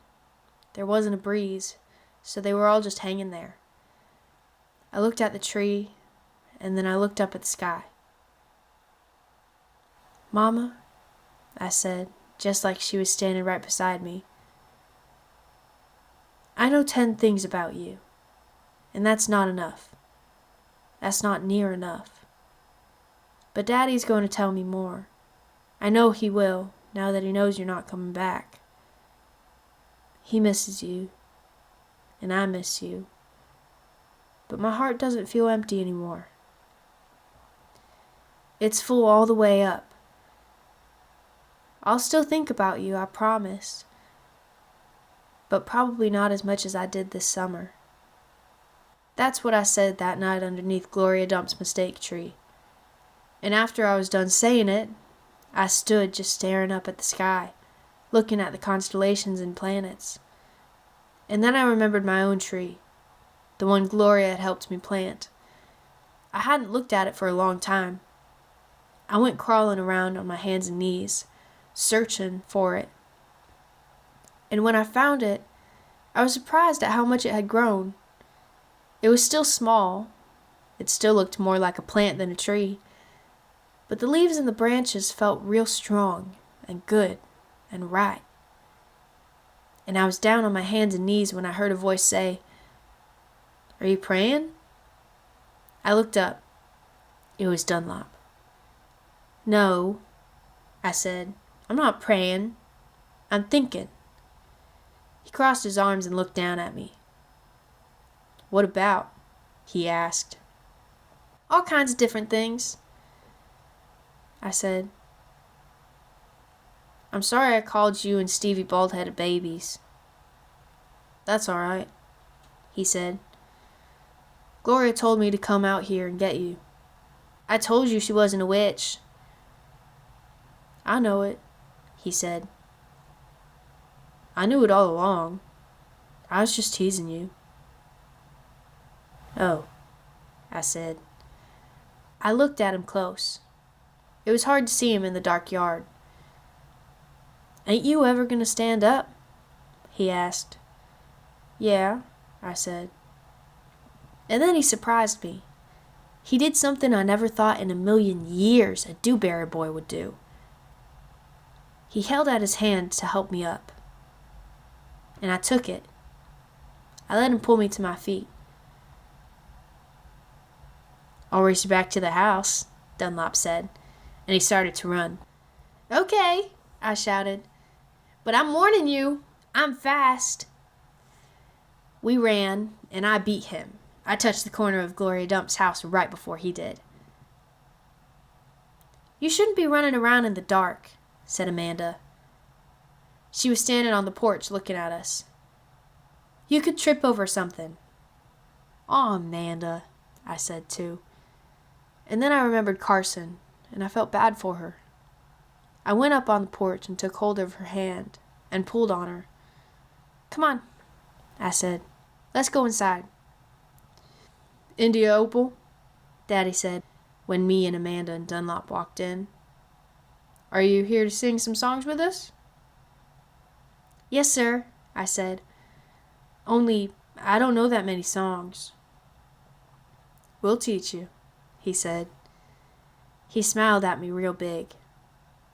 There wasn't a breeze, so they were all just hanging there. I looked at the tree, and then I looked up at the sky. Mama, I said, just like she was standing right beside me. I know 10 things about you, and that's not enough. That's not near enough. But Daddy's going to tell me more. I know he will, now that he knows you're not coming back. He misses you, and I miss you. But my heart doesn't feel empty anymore. It's full all the way up. I'll still think about you, I promise. But probably not as much as I did this summer. That's what I said that night underneath Gloria Dump's mistake tree. And after I was done saying it, I stood just staring up at the sky, looking at the constellations and planets. And then I remembered my own tree, the one Gloria had helped me plant. I hadn't looked at it for a long time. I went crawling around on my hands and knees, searching for it. And when I found it, I was surprised at how much it had grown. It was still small. It still looked more like a plant than a tree. But the leaves and the branches felt real strong and good and right. And I was down on my hands and knees when I heard a voice say, Are you praying? I looked up. It was Dunlop. No, I said. I'm not praying. I'm thinking. He crossed his arms and looked down at me. What about? He asked. All kinds of different things, I said. I'm sorry I called you and Stevie bald-headed babies. That's all right, he said. Gloria told me to come out here and get you. I told you she wasn't a witch. I know it, he said. I knew it all along. I was just teasing you. Oh, I said. I looked at him close. It was hard to see him in the dark yard. Ain't you ever going to stand up? He asked. Yeah, I said. And then he surprised me. He did something I never thought in a million years a Dewberry boy would do. He held out his hand to help me up. And I took it. I let him pull me to my feet. I'll race you back to the house, Dunlop said, and he started to run. Okay, I shouted. But I'm warning you, I'm fast. We ran, and I beat him. I touched the corner of Gloria Dump's house right before he did. You shouldn't be running around in the dark, said Amanda. She was standing on the porch looking at us. You could trip over something. Aw, Amanda, I said too. And then I remembered Carson, and I felt bad for her. I went up on the porch and took hold of her hand and pulled on her. Come on, I said. Let's go inside. India Opal, Daddy said when me and Amanda and Dunlop walked in. Are you here to sing some songs with us? Yes, sir, I said. Only I don't know that many songs. We'll teach you, he said. He smiled at me real big.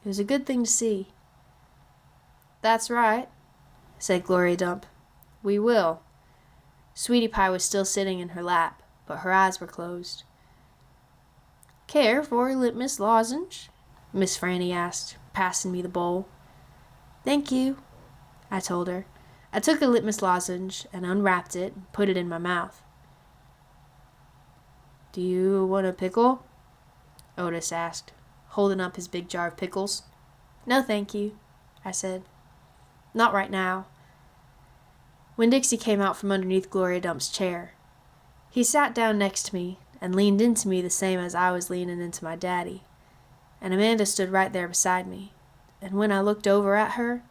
It was a good thing to see. That's right, said Gloria Dump. We will. Sweetie Pie was still sitting in her lap, but her eyes were closed. Care for a litmus lozenge? Miss Franny asked, passing me the bowl. Thank you, I told her. I took a litmus lozenge and unwrapped it and put it in my mouth. Do you want a pickle? Otis asked, holding up his big jar of pickles. No, thank you, I said. Not right now. Winn-Dixie came out from underneath Gloria Dump's chair. He sat down next to me and leaned into me the same as I was leaning into my daddy. And Amanda stood right there beside me. And when I looked over at her,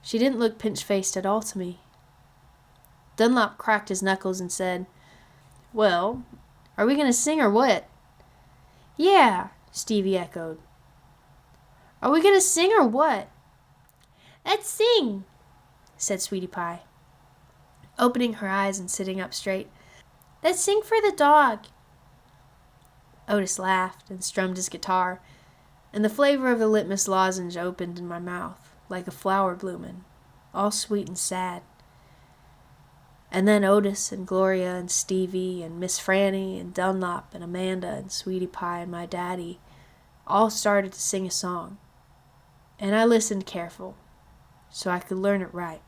she didn't look pinch-faced at all to me. Dunlop cracked his knuckles and said, Well, are we going to sing or what? Yeah, Stevie echoed. Are we going to sing or what? Let's sing, said Sweetie Pie, opening her eyes and sitting up straight. Let's sing for the dog. Otis laughed and strummed his guitar, and the flavor of the litmus lozenge opened in my mouth like a flower blooming, all sweet and sad. And then Otis and Gloria and Stevie and Miss Franny and Dunlop and Amanda and Sweetie Pie and my daddy all started to sing a song. And I listened careful, so I could learn it right.